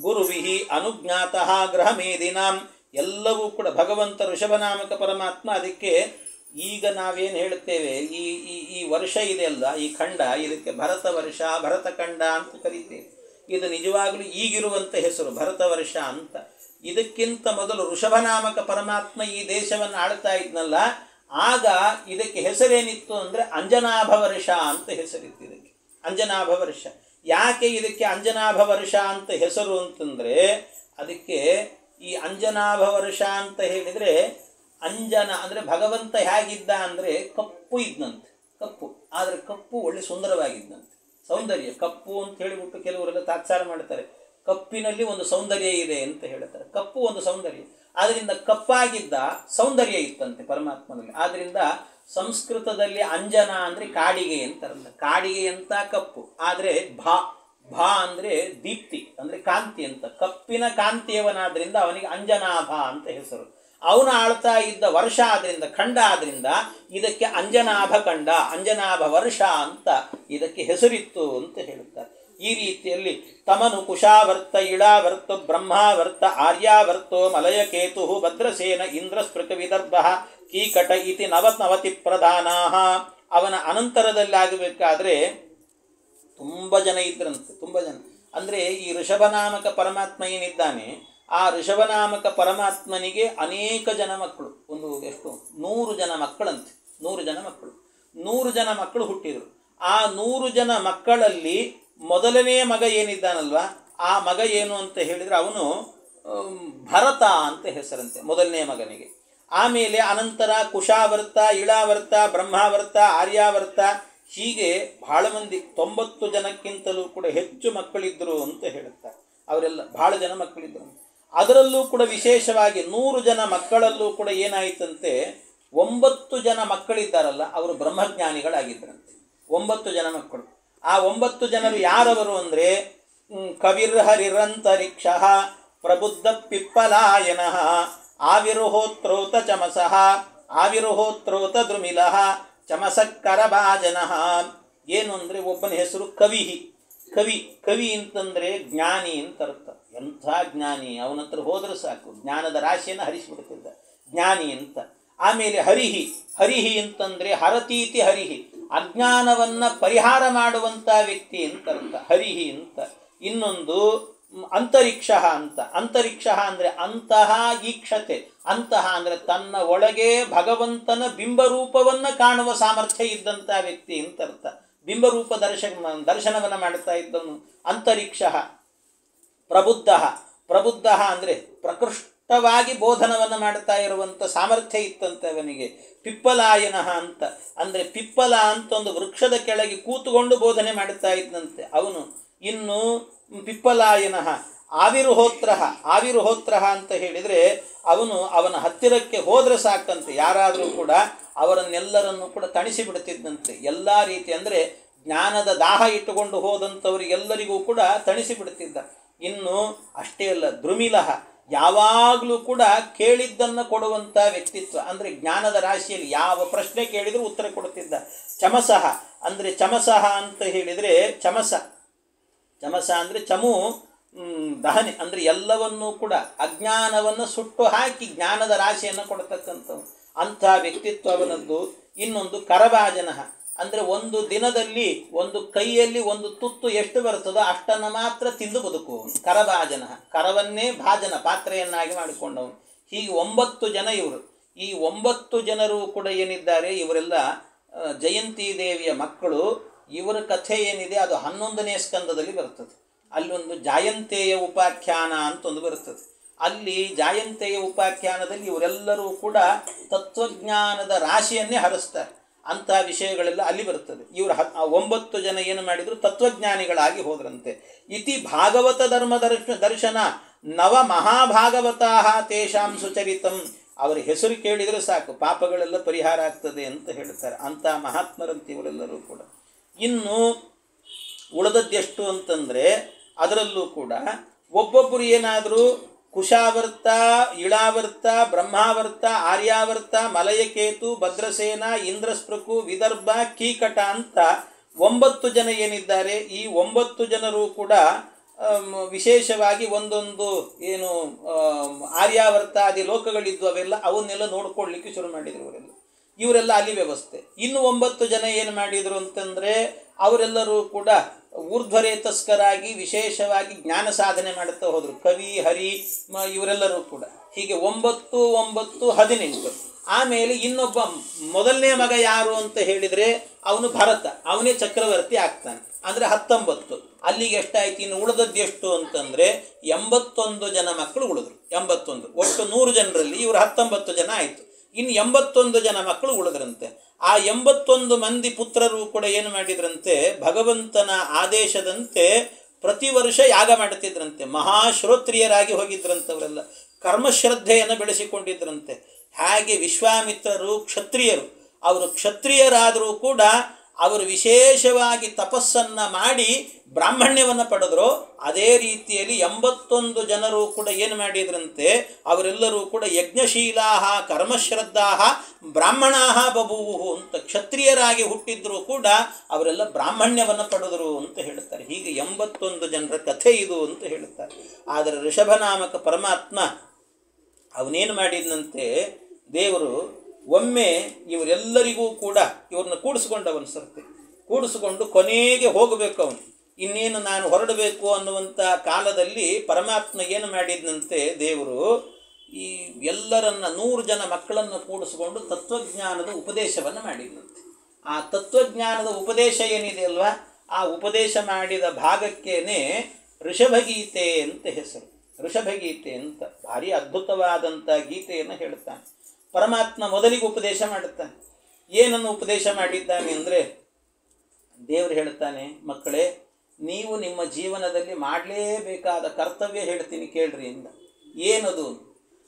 Speaker 1: ಗುರುವಿಃ ಅನುಜ್ಞಾತಃ ಗೃಹಮೇದಿನಾಂ. ಎಲ್ಲವೂ ಕೂಡ ಭಗವಂತ ಋಷಭನಾಮಕ ಪರಮಾತ್ಮ. ಅದಕ್ಕೆ ಈಗ ನಾವೇನು ಹೇಳುತ್ತೇವೆ, ಈ ವರ್ಷ ಇದೆಯಲ್ಲ, ಈ ಖಂಡ, ಇದಕ್ಕೆ ಭರತ ವರ್ಷ, ಭರತಖಂಡ ಅಂತ ಕರೀತೇವೆ. ಇದು ನಿಜವಾಗಲೂ ಈಗಿರುವಂಥ ಹೆಸರು ಭರತ ವರ್ಷ ಅಂತ. ಇದಕ್ಕಿಂತ ಮೊದಲು ಋಷಭನಾಮಕ ಪರಮಾತ್ಮ ಈ ದೇಶವನ್ನು ಆಳ್ತಾ ಇದ್ನಲ್ಲ, ಆಗ ಇದಕ್ಕೆ ಹೆಸರೇನಿತ್ತು ಅಂದರೆ ಅಂಜನಾಭ ವರ್ಷ ಅಂತ ಹೆಸರಿತ್ತು. ಇದಕ್ಕೆ ಅಂಜನಾಭ ವರ್ಷ. ಯಾಕೆ ಇದಕ್ಕೆ ಅಂಜನಾಭ ವರ್ಷ ಅಂತ ಹೆಸರು ಅಂತಂದರೆ, ಅದಕ್ಕೆ ಈ ಅಂಜನಾಭ ವರ್ಷ ಅಂತ ಹೇಳಿದರೆ, ಅಂಜನ ಅಂದರೆ ಭಗವಂತ ಹೇಗಿದ್ದ ಅಂದರೆ ಕಪ್ಪು ಇದ್ದಂತೆ, ಕಪ್ಪು. ಆದರೆ ಕಪ್ಪು ಒಳ್ಳೆ ಸುಂದರವಾಗಿದ್ದಂತೆ, ಸೌಂದರ್ಯ. ಕಪ್ಪು ಅಂತ ಹೇಳಿಬಿಟ್ಟು ಕೆಲವರೆಲ್ಲ ತಾತ್ಸಾರ ಮಾಡ್ತಾರೆ, ಕಪ್ಪಿನಲ್ಲಿ ಒಂದು ಸೌಂದರ್ಯ ಇದೆ ಅಂತ ಹೇಳ್ತಾರೆ. ಕಪ್ಪು ಒಂದು ಸೌಂದರ್ಯ, ಆದ್ದರಿಂದ ಕಪ್ಪಾಗಿದ್ದ ಸೌಂದರ್ಯ ಇತ್ತಂತೆ ಪರಮಾತ್ಮನಲ್ಲಿ. ಆದ್ದರಿಂದ ಸಂಸ್ಕೃತದಲ್ಲಿ ಅಂಜನ ಅಂದರೆ ಕಾಡಿಗೆ ಅಂತಾರಲ್ಲ, ಕಾಡಿಗೆ ಅಂತ ಕಪ್ಪು. ಆದರೆ ಭಾ ಅಂದರೆ ದೀಪ್ತಿ ಅಂದರೆ ಕಾಂತಿ ಅಂತ. ಕಪ್ಪಿನ ಕಾಂತಿಯವನಾದ್ರಿಂದ ಅವನಿಗೆ ಅಂಜನಾಭ ಅಂತ ಹೆಸರು. ಅವನು ಆಳ್ತಾ ಇದ್ದ ವರ್ಷ ಆದ್ರಿಂದ, ಖಂಡ ಆದ್ರಿಂದ ಇದಕ್ಕೆ ಅಂಜನಾಭ ಖಂಡ, ಅಂಜನಾಭ ವರ್ಷ ಅಂತ ಇದಕ್ಕೆ ಹೆಸರಿತ್ತು ಅಂತ ಹೇಳುತ್ತಾರೆ. ಈ ರೀತಿಯಲ್ಲಿ ತಮನು ಕುಶಾವರ್ತ ಇಳಾವರ್ತ ಬ್ರಹ್ಮಾವರ್ತ ಆರ್ಯಾವರ್ತೋ ಮಲಯಕೇತು ಭದ್ರಸೇನ ಇಂದ್ರಸ್ಪೃಕ ವಿದರ್ಭ ಕೀಕಟ ಇತಿ ನವನವತಿ ಪ್ರಧಾನಾ. ಅವನ ಅನಂತರದಲ್ಲಾಗಬೇಕಾದ್ರೆ ತುಂಬ ಜನ ಇದ್ರಂತೆ, ತುಂಬ ಜನ. ಅಂದರೆ ಈ ಋಷಭನಾಮಕ ಪರಮಾತ್ಮ ಏನಿದ್ದಾನೆ, ಆ ಋಷಭನಾಮಕ ಪರಮಾತ್ಮನಿಗೆ ಅನೇಕ ಜನ ಮಕ್ಕಳು, ಒಂದು ಎಷ್ಟು 100 ಜನ ಮಕ್ಕಳಂತೆ. 100 ಜನ ಮಕ್ಕಳು, 100 ಜನ ಮಕ್ಕಳು ಹುಟ್ಟಿದರು. ಆ 100 ಜನ ಮಕ್ಕಳಲ್ಲಿ ಮೊದಲನೇ ಮಗ ಏನಿದ್ದಾನಲ್ವ, ಆ ಮಗ ಏನು ಅಂತ ಹೇಳಿದರೆ ಅವನು ಭರತ ಅಂತ ಹೆಸರಂತೆ, ಮೊದಲನೇ ಮಗನಿಗೆ. ಆಮೇಲೆ ಅನಂತರ ಕುಶಾವರ್ತ, ಇಳಾವರ್ತ, ಬ್ರಹ್ಮಾವರ್ತ, ಆರ್ಯಾವರ್ತ, ಹೀಗೆ ಬಹಳ ಮಂದಿ 90 ಜನಕ್ಕಿಂತಲೂ ಕೂಡ ಹೆಚ್ಚು ಮಕ್ಕಳಿದ್ದರು ಅಂತ ಹೇಳುತ್ತಾರೆ. ಅವರೆಲ್ಲ ಬಹಳ ಜನ ಮಕ್ಕಳಿದ್ದರು. ಅದರಲ್ಲೂ ಕೂಡ ವಿಶೇಷವಾಗಿ 100 ಜನ ಮಕ್ಕಳಲ್ಲೂ ಕೂಡ ಏನಾಯಿತಂತೆ, 9 ಜನ ಮಕ್ಕಳಿದ್ದಾರಲ್ಲ ಅವರು ಬ್ರಹ್ಮಜ್ಞಾನಿಗಳಾಗಿದ್ದರಂತೆ. 9 ಜನ ಮಕ್ಕಳು. ಆ 9 ಜನರು ಯಾರವರು ಅಂದರೆ ಕವಿರ್ಹರಿರಂತರಿಕ್ಷ ಪ್ರಬುದ್ಧ ಪಿಪ್ಪಲಾಯನ ಆವಿರ್ಹೋತ್ರೋತ ಚಮಸಃ ಆವಿರ್ಹೋತ್ರೋತ ದ್ರುಮಿಲಃ ಚಮಸಕ್ಕರಭಾಜನಃ. ಏನು ಅಂದರೆ ಒಬ್ಬನ ಹೆಸರು ಕವಿಹಿ. ಕವಿ ಅಂತಂದರೆ ಜ್ಞಾನಿ ಅಂತ ಅರ್ಥ. ಎಂಥ ಜ್ಞಾನಿ, ಅವನ ಹತ್ರ ಹೋದ್ರೆ ಸಾಕು ಜ್ಞಾನದ ರಾಶಿಯನ್ನು ಹರಿಸಿಬಿಡ್ತಿದ್ದ, ಜ್ಞಾನಿ ಅಂತ. ಆಮೇಲೆ ಹರಿಹಿ ಅಂತಂದರೆ ಹರತೀತಿ ಹರಿಹಿ, ಅಜ್ಞಾನವನ್ನು ಪರಿಹಾರ ಮಾಡುವಂಥ ವ್ಯಕ್ತಿ ಅಂತ ಅರ್ಥ, ಹರಿಹಿ ಅಂತ. ಇನ್ನೊಂದು ಅಂತರಿಕ್ಷ ಅಂತ. ಅಂತರಿಕ್ಷ ಅಂದರೆ ಅಂತಹ ಈಕ್ಷತೆ, ಅಂತಹ ಅಂದರೆ ತನ್ನ ಒಳಗೆ ಭಗವಂತನ ಬಿಂಬರೂಪವನ್ನು ಕಾಣುವ ಸಾಮರ್ಥ್ಯ ಇದ್ದಂಥ ವ್ಯಕ್ತಿ ಅಂತ ಅರ್ಥ. ಬಿಂಬರೂಪ ದರ್ಶನವನ್ನು ಮಾಡ್ತಾ ಇದ್ದವನು ಅಂತರಿಕ್ಷ. ಪ್ರಬುದ್ಧ ಅಂದರೆ ಪ್ರಕೃಷ್ಟವಾಗಿ ಬೋಧನವನ್ನು ಮಾಡ್ತಾ ಇರುವಂಥ ಸಾಮರ್ಥ್ಯ ಇತ್ತಂತೆ ಅವನಿಗೆ. ಪಿಪ್ಪಲಾಯನ ಅಂತ ಅಂದರೆ ಪಿಪ್ಪಲ ಅಂತ ಒಂದು ವೃಕ್ಷದ ಕೆಳಗೆ ಕೂತುಕೊಂಡು ಬೋಧನೆ ಮಾಡುತ್ತಾ ಇದ್ದಂತೆ ಅವನು. ಇನ್ನು ಪಿಪ್ಪಲಾಯನ ಆವಿರ್ಹೋತ್ರ ಅಂತ ಹೇಳಿದರೆ ಅವನ ಹತ್ತಿರಕ್ಕೆ ಹೋದರೆ ಸಾಕಂತೆ ಯಾರಾದರೂ ಕೂಡ ಅವರನ್ನೆಲ್ಲರನ್ನು ಕೂಡ ತಣಿಸಿ ಬಿಡುತ್ತಿದ್ದಂತೆ. ಎಲ್ಲ ರೀತಿ ಅಂದರೆ ಜ್ಞಾನದ ದಾಹ ಇಟ್ಟುಕೊಂಡು ಹೋದಂಥವರಿಗೆಲ್ಲರಿಗೂ ಕೂಡ ತಣಿಸಿ ಬಿಡುತ್ತಿದ್ದ. ಇನ್ನು ಅಷ್ಟೇ ಅಲ್ಲ, ದ್ರುಮಿಲಃ, ಯಾವಾಗಲೂ ಕೂಡ ಕೇಳಿದ್ದನ್ನು ಕೊಡುವಂಥ ವ್ಯಕ್ತಿತ್ವ. ಅಂದರೆ ಜ್ಞಾನದ ರಾಶಿಯಲ್ಲಿ ಯಾವ ಪ್ರಶ್ನೆ ಕೇಳಿದರೂ ಉತ್ತರ ಕೊಡುತ್ತಿದ್ದ. ಚಮಸಃ ಅಂದರೆ ಚಮಸಃ ಅಂತ ಹೇಳಿದರೆ ಚಮಸ ಅಂದರೆ ಚಮು ದಹನೆ, ಅಂದರೆ ಎಲ್ಲವನ್ನೂ ಕೂಡ ಅಜ್ಞಾನವನ್ನು ಸುಟ್ಟು ಹಾಕಿ ಜ್ಞಾನದ ರಾಶಿಯನ್ನು ಕೊಡತಕ್ಕಂಥವು ಅಂಥ ವ್ಯಕ್ತಿತ್ವ ಅವನದ್ದು. ಇನ್ನೊಂದು ಕರಭಾಜನ ಅಂದರೆ ಒಂದು ದಿನದಲ್ಲಿ ಒಂದು ಕೈಯಲ್ಲಿ ಒಂದು ತುತ್ತು ಎಷ್ಟು ಬರ್ತದೋ ಅಷ್ಟನ್ನು ಮಾತ್ರ ತಿಂದು ಬದುಕುವವನು ಕರಭಾಜನ. ಕರವನ್ನೇ ಭಾಜನ ಪಾತ್ರೆಯನ್ನಾಗಿ ಮಾಡಿಕೊಂಡವನು. ಹೀಗೆ 9 ಜನ ಇವರು. ಈ 9 ಜನರು ಕೂಡ ಏನಿದ್ದಾರೆ ಇವರೆಲ್ಲ ಜಯಂತಿ ದೇವಿಯ ಮಕ್ಕಳು. ಇವರ ಕಥೆ ಏನಿದೆ ಅದು 11ನೇ ಸ್ಕಂದದಲ್ಲಿ ಬರ್ತದೆ. ಅಲ್ಲೊಂದು ಜಾಯಂತೆಯ ಉಪಾಖ್ಯಾನ ಅಂತ ಒಂದು ಬರ್ತದೆ. ಅಲ್ಲಿ ಜಾಯಂತೆಯ ಉಪಾಖ್ಯಾನದಲ್ಲಿ ಇವರೆಲ್ಲರೂ ಕೂಡ ತತ್ವಜ್ಞಾನದ ರಾಶಿಯನ್ನೇ ಹರಿಸ್ತಾರೆ. ಅಂತಹ ವಿಷಯಗಳೆಲ್ಲ ಅಲ್ಲಿ ಬರ್ತದೆ. ಇವರು 9 ಜನ ಏನು ಮಾಡಿದರು, ತತ್ವಜ್ಞಾನಿಗಳಾಗಿ ಹೋದ್ರಂತೆ. ಇತಿ ಭಾಗವತ ಧರ್ಮ ದರ್ಶನ ನವ ಮಹಾಭಾಗವತಾ ತೇಷಾಂ ಸುಚರಿತಂ. ಅವರ ಹೆಸರು ಕೇಳಿದರೆ ಸಾಕು ಪಾಪಗಳೆಲ್ಲ ಪರಿಹಾರ ಆಗ್ತದೆ ಅಂತ ಹೇಳ್ತಾರೆ. ಅಂತಹ ಮಹಾತ್ಮರಂತೆ ಇವರೆಲ್ಲರೂ ಕೂಡ. ಇನ್ನು ಉಳಿದದ್ದೆಷ್ಟು ಅಂತಂದರೆ ಅದರಲ್ಲೂ ಕೂಡ ಒಬ್ಬೊಬ್ಬರು ಏನಾದರೂ ಕುಶಾವರ್ತ, ಇಳಾವರ್ತ, ಬ್ರಹ್ಮಾವರ್ತ, ಆರ್ಯಾವರ್ತ, ಮಲಯಕೇತು, ಭದ್ರಸೇನ, ಇಂದ್ರಸ್ಪೃಕು, ವಿದರ್ಭ, ಕೀಕಟ ಅಂತ 9 ಜನ ಏನಿದ್ದಾರೆ. ಈ 9 ಜನರು ಕೂಡ ವಿಶೇಷವಾಗಿ ಒಂದೊಂದು ಏನು ಆರ್ಯಾವರ್ತಾದಿ ಲೋಕಗಳಿದ್ದು ಅವೆಲ್ಲ ಅವನ್ನೆಲ್ಲ ನೋಡ್ಕೊಳ್ಳಿಕ್ಕೆ ಶುರು ಮಾಡಿದರು ಇವರೆಲ್ಲ ಅಲ್ಲಿ ವ್ಯವಸ್ಥೆ. ಇನ್ನು 9 ಜನ ಏನು ಮಾಡಿದರು ಅಂತಂದರೆ ಅವರೆಲ್ಲರೂ ಕೂಡ ಊರ್ಧ್ವರೇತಸ್ಕರಾಗಿ ವಿಶೇಷವಾಗಿ ಜ್ಞಾನ ಸಾಧನೆ ಮಾಡುತ್ತಾ ಹೋದರು. ಕವಿ, ಹರಿ ಇವರೆಲ್ಲರೂ ಕೂಡ. ಹೀಗೆ 9, 9, 18. ಆಮೇಲೆ ಇನ್ನೊಬ್ಬ ಮೊದಲನೇ ಮಗ ಯಾರು ಅಂತ ಹೇಳಿದರೆ ಅವನು ಭರತ. ಅವನೇ ಚಕ್ರವರ್ತಿ ಆಗ್ತಾನೆ. ಅಂದರೆ 19. ಅಲ್ಲಿಗೆ ಎಷ್ಟಾಯ್ತು? ಇನ್ನು ಉಳಿದದ್ದು ಎಷ್ಟು ಅಂತಂದರೆ 81 ಜನ ಮಕ್ಕಳು ಉಳಿದ್ರು. 81 ಒಟ್ಟು 100 ಜನರಲ್ಲಿ ಇವರು 19 ಜನ ಆಯಿತು. ಇನ್ನು 81 ಜನ ಮಕ್ಕಳು ಉಳಿದ್ರಂತೆ. ಆ 81 ಮಂದಿ ಪುತ್ರರು ಕೂಡ ಏನು ಮಾಡಿದ್ರಂತೆ, ಭಗವಂತನ ಆದೇಶದಂತೆ ಪ್ರತಿ ವರ್ಷ ಯಾಗ ಮಾಡುತ್ತಿದ್ರಂತೆ. ಮಹಾಶ್ರೋತ್ರಿಯರಾಗಿ ಹೋಗಿದ್ರಂಥವರೆಲ್ಲ ಕರ್ಮಶ್ರದ್ಧೆಯನ್ನು ಬೆಳೆಸಿಕೊಂಡಿದ್ರಂತೆ. ಹಾಗೆ ವಿಶ್ವಾಮಿತ್ರರು ಕ್ಷತ್ರಿಯರು. ಅವರು ಕ್ಷತ್ರಿಯರಾದರೂ ಕೂಡ ಅವರು ವಿಶೇಷವಾಗಿ ತಪಸ್ಸನ್ನು ಮಾಡಿ ಬ್ರಾಹ್ಮಣ್ಯವನ್ನು ಪಡೆದರು. ಅದೇ ರೀತಿಯಲ್ಲಿ 81 ಜನರು ಕೂಡ ಏನು ಮಾಡಿದ್ರಂತೆ, ಅವರೆಲ್ಲರೂ ಕೂಡ ಯಜ್ಞಶೀಲಾ ಕರ್ಮಶ್ರದ್ಧಾ ಬ್ರಾಹ್ಮಣಾ ಬಭೂವು ಅಂತ ಕ್ಷತ್ರಿಯರಾಗಿ ಹುಟ್ಟಿದ್ರು ಕೂಡ ಅವರೆಲ್ಲ ಬ್ರಾಹ್ಮಣ್ಯವನ್ನು ಪಡೆದರು ಅಂತ ಹೇಳ್ತಾರೆ. ಹೀಗೆ 81 ಜನರ ಕಥೆ ಇದು ಅಂತ ಹೇಳ್ತಾರೆ. ಆದರೆ ಋಷಭನಾಮಕ ಪರಮಾತ್ಮ ಅವನೇನು ಮಾಡಿದಂತೆ, ದೇವರು ಒಮ್ಮೆ ಇವರೆಲ್ಲರಿಗೂ ಕೂಡ ಇವ್ರನ್ನ ಕೂಡಿಸ್ಕೊಂಡವನು ಸರ್ತಿ ಕೂಡಿಸ್ಕೊಂಡು ಕೊನೆಗೆ ಹೋಗಬೇಕು ಅವನು. ಇನ್ನೇನು ನಾನು ಹೊರಡಬೇಕು ಅನ್ನುವಂಥ ಕಾಲದಲ್ಲಿ ಪರಮಾತ್ಮ ಏನು ಮಾಡಿದಂತೆ, ದೇವರು ಈ ಎಲ್ಲರನ್ನ 100 ಜನ ಮಕ್ಕಳನ್ನು ಕೂಡಿಸ್ಕೊಂಡು ತತ್ವಜ್ಞಾನದ ಉಪದೇಶವನ್ನು ಮಾಡಿದಂತೆ. ಆ ತತ್ವಜ್ಞಾನದ ಉಪದೇಶ ಏನಿದೆ ಅಲ್ವಾ, ಆ ಉಪದೇಶ ಮಾಡಿದ ಭಾಗಕ್ಕೇನೆ ಋಷಭಗೀತೆ ಅಂತ ಹೆಸರು. ಋಷಭಗೀತೆ ಅಂತ ಭಾರಿ ಅದ್ಭುತವಾದಂಥ ಗೀತೆಯನ್ನು ಹೇಳ್ತಾನೆ. ಪರಮಾತ್ಮ ಮೊದಲಿಗೆ ಉಪದೇಶ ಮಾಡುತ್ತಾನೆ. ಏನನ್ನು ಉಪದೇಶ ಮಾಡಿದ್ದಾನೆ ಅಂದರೆ, ದೇವರು ಹೇಳ್ತಾನೆ, ಮಕ್ಕಳೇ ನೀವು ನಿಮ್ಮ ಜೀವನದಲ್ಲಿ ಮಾಡಲೇಬೇಕಾದ ಕರ್ತವ್ಯ ಹೇಳ್ತೀನಿ ಕೇಳ್ರಿ ಇಂದ. ಏನದು?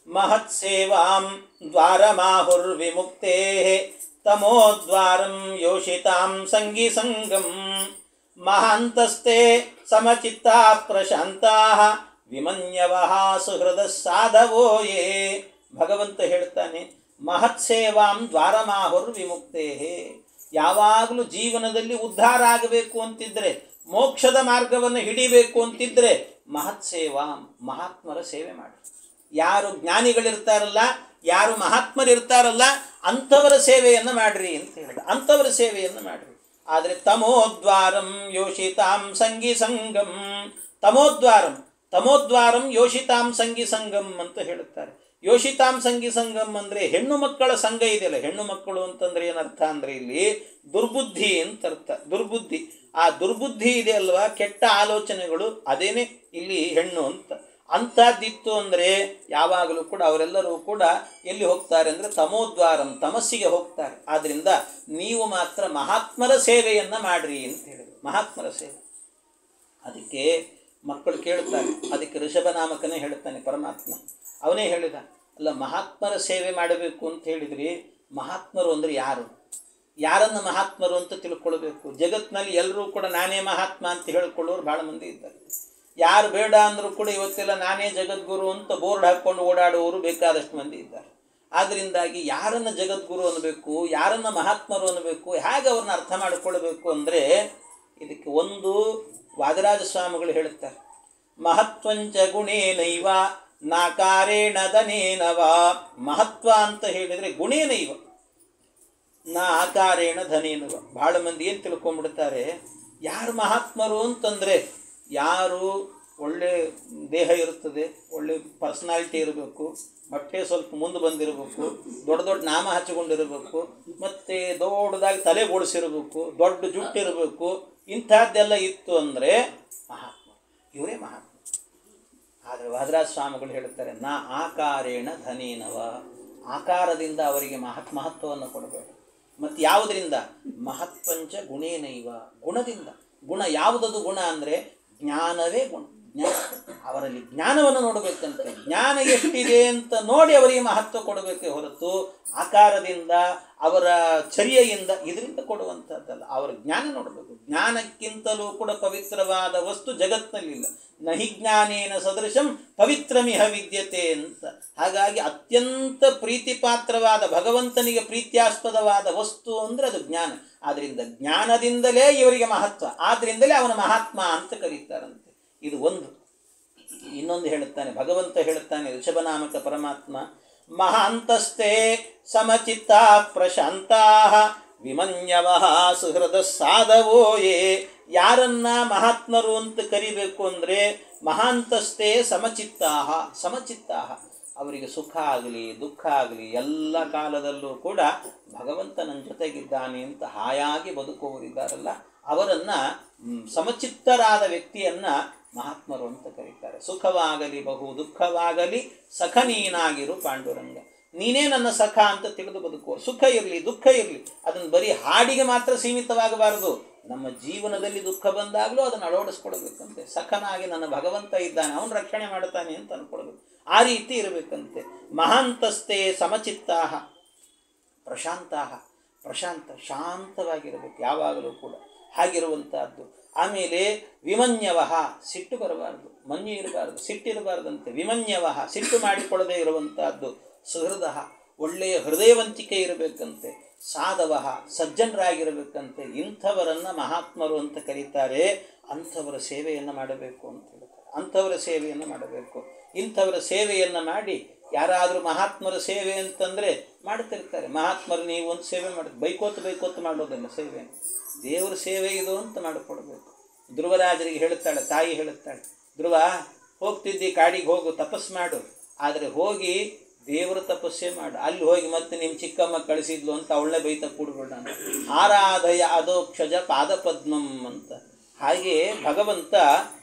Speaker 1: ಮಹತ್ ಸೇವಾಂ ದ್ವಾರಮಾಹುರ್ವಿಮುಕ್ತೇ ತಮೋದ್ವಾರಂ ಯೋಷಿತಾಂ ಸಂಗಿ ಸಂಗಂ ಮಹಾಂತಸ್ತೆ ಸಮಚಿತ್ತಾ ಪ್ರಶಾಂತಾ ವಿಮನ್ಯವಃ ಸುಹೃದ ಸಾಧವೋ ಯೇ. ಭಗವಂತ ಹೇಳ್ತಾನೆ, ಮಹತ್ ಸೇವಾಂ ದ್ವಾರಮಾಹುರ್ವಿಮುಕ್ತೇ. ಯಾವಾಗಲೂ ಜೀವನದಲ್ಲಿ ಉದ್ಧಾರ ಆಗಬೇಕು ಅಂತಿದ್ರೆ, ಮೋಕ್ಷದ ಮಾರ್ಗವನ್ನು ಹಿಡಿಬೇಕು ಅಂತಿದ್ರೆ ಮಹತ್ ಸೇವಾ, ಮಹಾತ್ಮರ ಸೇವೆ ಮಾಡಿ. ಯಾರು ಜ್ಞಾನಿಗಳಿರ್ತಾರಲ್ಲ, ಯಾರು ಮಹಾತ್ಮರಿರ್ತಾರಲ್ಲ, ಅಂಥವರ ಸೇವೆಯನ್ನು ಮಾಡ್ರಿ ಅಂತ ಹೇಳಿದ. ಅಂಥವರ ಸೇವೆಯನ್ನು ಮಾಡ್ರಿ. ಆದರೆ ತಮೋದ್ವಾರಂ ಯೋಷಿತಾಂ ಸಂಗಿ ಸಂಗಂ, ತಮೋದ್ವಾರಂ ಯೋಷಿತಾಂ ಸಂಗಿ ಸಂಗಂ ಅಂತ ಹೇಳುತ್ತಾರೆ. ಯೋಷಿತಾಂ ಸಂಗಿ ಸಂಗಮ್ ಅಂದರೆ ಹೆಣ್ಣು ಮಕ್ಕಳ ಸಂಘ ಇದೆಯಲ್ಲ, ಹೆಣ್ಣು ಮಕ್ಕಳು ಅಂತಂದ್ರೆ ಏನರ್ಥ ಅಂದರೆ ಇಲ್ಲಿ ದುರ್ಬುದ್ಧಿ ಅಂತ ಅರ್ಥ. ದುರ್ಬುದ್ಧಿ, ಆ ದುರ್ಬುದ್ಧಿ ಇದೆ ಅಲ್ವಾ, ಕೆಟ್ಟ ಆಲೋಚನೆಗಳು, ಅದೇನೆ ಇಲ್ಲಿ ಹೆಣ್ಣು ಅಂತ. ಅಂಥದ್ದಿತ್ತು ಅಂದರೆ ಯಾವಾಗಲೂ ಕೂಡ ಅವರೆಲ್ಲರೂ ಕೂಡ ಎಲ್ಲಿ ಹೋಗ್ತಾರೆ ಅಂದರೆ ತಮೋದ್ವಾರಂ, ತಮಸ್ಸಿಗೆ ಹೋಗ್ತಾರೆ. ಆದ್ದರಿಂದ ನೀವು ಮಾತ್ರ ಮಹಾತ್ಮರ ಸೇವೆಯನ್ನು ಮಾಡ್ರಿ ಅಂತ ಹೇಳಿದರು. ಮಹಾತ್ಮರ ಸೇವೆ. ಅದಕ್ಕೆ ಮಕ್ಕಳು ಕೇಳ್ತಾರೆ, ಅದಕ್ಕೆ ಋಷಭನಾಮಕನೇ ಹೇಳ್ತಾನೆ ಪರಮಾತ್ಮ. ಅವನೇ ಹೇಳಿದ, ಅಲ್ಲ ಮಹಾತ್ಮರ ಸೇವೆ ಮಾಡಬೇಕು ಅಂತ ಹೇಳಿದ್ರಿ, ಮಹಾತ್ಮರು ಅಂದರೆ ಯಾರು? ಯಾರನ್ನು ಮಹಾತ್ಮರು ಅಂತ ತಿಳ್ಕೊಳ್ಬೇಕು. ಜಗತ್ತಿನಲ್ಲಿ ಎಲ್ಲರೂ ಕೂಡ ನಾನೇ ಮಹಾತ್ಮ ಅಂತ ಹೇಳ್ಕೊಳ್ಳೋರು ಭಾಳ ಮಂದಿ ಇದ್ದಾರೆ. ಯಾರು ಬೇಡ ಅಂದರೂ ಕೂಡ ಇವತ್ತೆಲ್ಲ ನಾನೇ ಜಗದ್ಗುರು ಅಂತ ಬೋರ್ಡ್ ಹಾಕ್ಕೊಂಡು ಓಡಾಡುವವರು ಬೇಕಾದಷ್ಟು ಮಂದಿ ಇದ್ದಾರೆ. ಆದ್ದರಿಂದಾಗಿ ಯಾರನ್ನು ಜಗದ್ಗುರು ಅನ್ನಬೇಕು, ಯಾರನ್ನು ಮಹಾತ್ಮರು ಅನ್ನಬೇಕು, ಹೇಗೆ ಅವ್ರನ್ನ ಅರ್ಥ ಮಾಡಿಕೊಳ್ಬೇಕು ಅಂದರೆ ಇದಕ್ಕೆ ಒಂದು ವಾದರಾಜ ಸ್ವಾಮಿಗಳು ಹೇಳುತ್ತಾರೆ, ಮಹತ್ವಂಚ ಗುಣೇನೈವ ನಾಕಾರೇಣ ಧನೇನವ. ಮಹತ್ವ ಅಂತ ಹೇಳಿದರೆ ಗುಣೇನೈವ ನಾ ಆಕಾರೇಣ ಧನೇನವ. ಭಾಳ ಮಂದಿ ಏನು ತಿಳ್ಕೊಂಡ್ಬಿಡ್ತಾರೆ, ಯಾರು ಮಹಾತ್ಮರು ಅಂತಂದರೆ ಯಾರು ಒಳ್ಳೆ ದೇಹ ಇರುತ್ತದೆ, ಒಳ್ಳೆ ಪರ್ಸನಾಲಿಟಿ ಇರಬೇಕು, ಬಟ್ಟೆ ಸ್ವಲ್ಪ ಮುಂದೆ ಬಂದಿರಬೇಕು, ದೊಡ್ಡ ದೊಡ್ಡ ನಾಮ ಹಚ್ಚಿಕೊಂಡಿರಬೇಕು, ಮತ್ತು ದೊಡ್ಡದಾಗಿ ತಲೆ ಬೋಳಿಸಿರಬೇಕು, ದೊಡ್ಡ ಜುಟ್ಟಿರಬೇಕು, ಇಂಥದ್ದೆಲ್ಲ ಇತ್ತು ಅಂದರೆ ಮಹಾತ್ಮ, ಇವರೇ ಮಹಾತ್ಮ. ಆದರೆ ವಾದರಾಜ ಸ್ವಾಮಿಗಳು ಹೇಳುತ್ತಾರೆ, ನಾ ಆಕಾರೇಣ ಧನೇನವ. ಆಕಾರದಿಂದ ಅವರಿಗೆ ಮಹತ್ವವನ್ನು ಕೊಡಬೇಡ. ಮತ್ತು ಯಾವುದರಿಂದ? ಮಹತ್ವಂಚ ಗುಣೇನೈವ, ಗುಣದಿಂದ. ಗುಣ ಯಾವುದದು? ಗುಣ ಅಂದರೆ ಜ್ಞಾನವೇ ಗುಣ. ಜ್ಞಾನ, ಅವರಲ್ಲಿ ಜ್ಞಾನವನ್ನು ನೋಡಬೇಕಂತೆ. ಜ್ಞಾನ ಎಷ್ಟಿದೆ ಅಂತ ನೋಡಿ ಅವರಿಗೆ ಮಹತ್ವ ಕೊಡಬೇಕೇ ಹೊರತು ಆಕಾರದಿಂದ, ಅವರ ಚರ್ಯೆಯಿಂದ, ಇದರಿಂದ ಕೊಡುವಂಥದ್ದಲ್ಲ. ಅವರ ಜ್ಞಾನ ನೋಡಬೇಕು. ಜ್ಞಾನಕ್ಕಿಂತಲೂ ಕೂಡ ಪವಿತ್ರವಾದ ವಸ್ತು ಜಗತ್ತಿನಲ್ಲಿಲ್ಲ. ನಹಿ ಜ್ಞಾನೇನ ಸದೃಶಂ ಪವಿತ್ರಮಿಹ ವಿದ್ಯತೆ ಅಂತ. ಹಾಗಾಗಿ ಅತ್ಯಂತ ಪ್ರೀತಿಪಾತ್ರವಾದ, ಭಗವಂತನಿಗೆ ಪ್ರೀತ್ಯಾಸ್ಪದವಾದ ವಸ್ತು ಅಂದರೆ ಅದು ಜ್ಞಾನ. ಆದ್ದರಿಂದ ಜ್ಞಾನದಿಂದಲೇ ಇವರಿಗೆ ಮಹತ್ವ, ಆದ್ದರಿಂದಲೇ ಅವನ ಮಹಾತ್ಮ ಅಂತ ಕರೀತಾರಂತೆ. ಇದು ಒಂದು. ಇನ್ನೊಂದು ಹೇಳುತ್ತಾನೆ, ಭಗವಂತ ಹೇಳುತ್ತಾನೆ, ಋಷಭನಾಮಕ ಪರಮಾತ್ಮ, ಮಹಾಂತಸ್ತೆ ಸಮಚಿತ್ತ ಪ್ರಶಾಂತಾ ವಿಮನ್ಯವಃ ಸುಹೃದ ಸಾಧವೋ ಯೇ. ಯಾರನ್ನ ಮಹಾತ್ಮರು ಅಂತ ಕರಿಬೇಕು ಅಂದರೆ ಮಹಾಂತಸ್ತೆ ಸಮಚಿತ್ತಾಹ. ಸಮಚಿತ್ತಾಹ, ಅವರಿಗೆ ಸುಖ ಆಗಲಿ ದುಃಖ ಆಗಲಿ ಎಲ್ಲ ಕಾಲದಲ್ಲೂ ಕೂಡ ಭಗವಂತ ನನ್ನ ಜೊತೆಗಿದ್ದಾನೆ ಅಂತ ಹಾಯಾಗಿ ಬದುಕುವವರಿದ್ದಾರಲ್ಲ, ಅವರನ್ನು ಸಮಚಿತ್ತರಾದ ವ್ಯಕ್ತಿಯನ್ನು ಮಹಾತ್ಮರು ಅಂತ ಕರೀತಾರೆ. ಸುಖವಾಗಲಿ ಬಹು ದುಃಖವಾಗಲಿ ಸಖ ನೀನಾಗಿರು ಪಾಂಡುರಂಗ. ನೀನೇ ನನ್ನ ಸಖ ಅಂತ ತಿಳಿದು ಬದುಕುವ. ಸುಖ ಇರಲಿ ದುಃಖ ಇರಲಿ, ಅದನ್ನು ಬರೀ ಹಾಡಿಗೆ ಮಾತ್ರ ಸೀಮಿತವಾಗಬಾರದು. ನಮ್ಮ ಜೀವನದಲ್ಲಿ ದುಃಖ ಬಂದಾಗಲೂ ಅದನ್ನು ಅಳವಡಿಸ್ಕೊಳ್ಬೇಕಂತೆ. ಸಖನಾಗಿ ನನ್ನ ಭಗವಂತ ಇದ್ದಾನೆ, ಅವನು ರಕ್ಷಣೆ ಮಾಡ್ತಾನೆ ಅಂತ ಅಂದ್ಕೊಳ್ಬೇಕು. ಆ ರೀತಿ ಇರಬೇಕಂತೆ. ಮಹಾಂತಸ್ತೆ ಸಮಚಿತ್ತಾಹ ಪ್ರಶಾಂತಾಹ. ಪ್ರಶಾಂತ, ಶಾಂತವಾಗಿರಬೇಕು ಯಾವಾಗಲೂ ಕೂಡ, ಹಾಗಿರುವಂತಹದ್ದು. ಆಮೇಲೆ ವಿಮನ್ಯವಃ, ಸಿಟ್ಟು ಬರಬಾರ್ದು, ಮನ್ಯು ಇರಬಾರ್ದು, ಸಿಟ್ಟಿರಬಾರ್ದಂತೆ. ವಿಮನ್ಯವಃ, ಸಿಟ್ಟು ಮಾಡಿಕೊಳ್ಳದೆ ಇರುವಂತಹದ್ದು. ಸುಹೃದ, ಒಳ್ಳೆಯ ಹೃದಯವಂತಿಕೆ ಇರಬೇಕಂತೆ. ಸಾಧವ, ಸಜ್ಜನರಾಗಿರಬೇಕಂತೆ. ಇಂಥವರನ್ನು ಮಹಾತ್ಮರು ಅಂತ ಕರೀತಾರೆ. ಅಂಥವರ ಸೇವೆಯನ್ನು ಮಾಡಬೇಕು ಅಂತ ಹೇಳ್ತಾರೆ. ಅಂಥವರ ಸೇವೆಯನ್ನು ಮಾಡಬೇಕು. ಇಂಥವರ ಸೇವೆಯನ್ನು ಮಾಡಿ, ಯಾರಾದರೂ ಮಹಾತ್ಮರ ಸೇವೆ ಅಂತಂದರೆ ಮಾಡ್ತಿರ್ತಾರೆ. ಮಹಾತ್ಮರು ನೀವು ಒಂದು ಸೇವೆ ಮಾಡಿ ಬೈಕೋತ್ತು ಮಾಡೋದಲ್ಲ ಸೇವೆ, ದೇವರ ಸೇವೆ ಇದು ಅಂತ ಮಾಡಿಕೊಡ್ಬೇಕು. ಧ್ರುವರಾಜರಿಗೆ ಹೇಳುತ್ತಾಳೆ, ತಾಯಿ ಹೇಳುತ್ತಾಳೆ, ಧ್ರುವ ಹೋಗ್ತಿದ್ದಿ ಕಾಡಿಗೆ ಹೋಗು, ತಪಸ್ಸು ಮಾಡು, ಆದರೆ ಹೋಗಿ ದೇವರ ತಪಸ್ಸೇ ಮಾಡು. ಅಲ್ಲಿ ಹೋಗಿ ಮತ್ತೆ ನಿಮ್ಮ ಚಿಕ್ಕಮ್ಮ ಕಳಿಸಿದ್ಲು ಅಂತ ಅವಳೇ ಬೈತ ಕೂಡ್ಬೇಡ. ಆರಾಧಯ ಅದೋಕ್ಷಜ ಪಾದಪದ್ಮಂ ಅಂತ. ಹಾಗೆ ಭಗವಂತ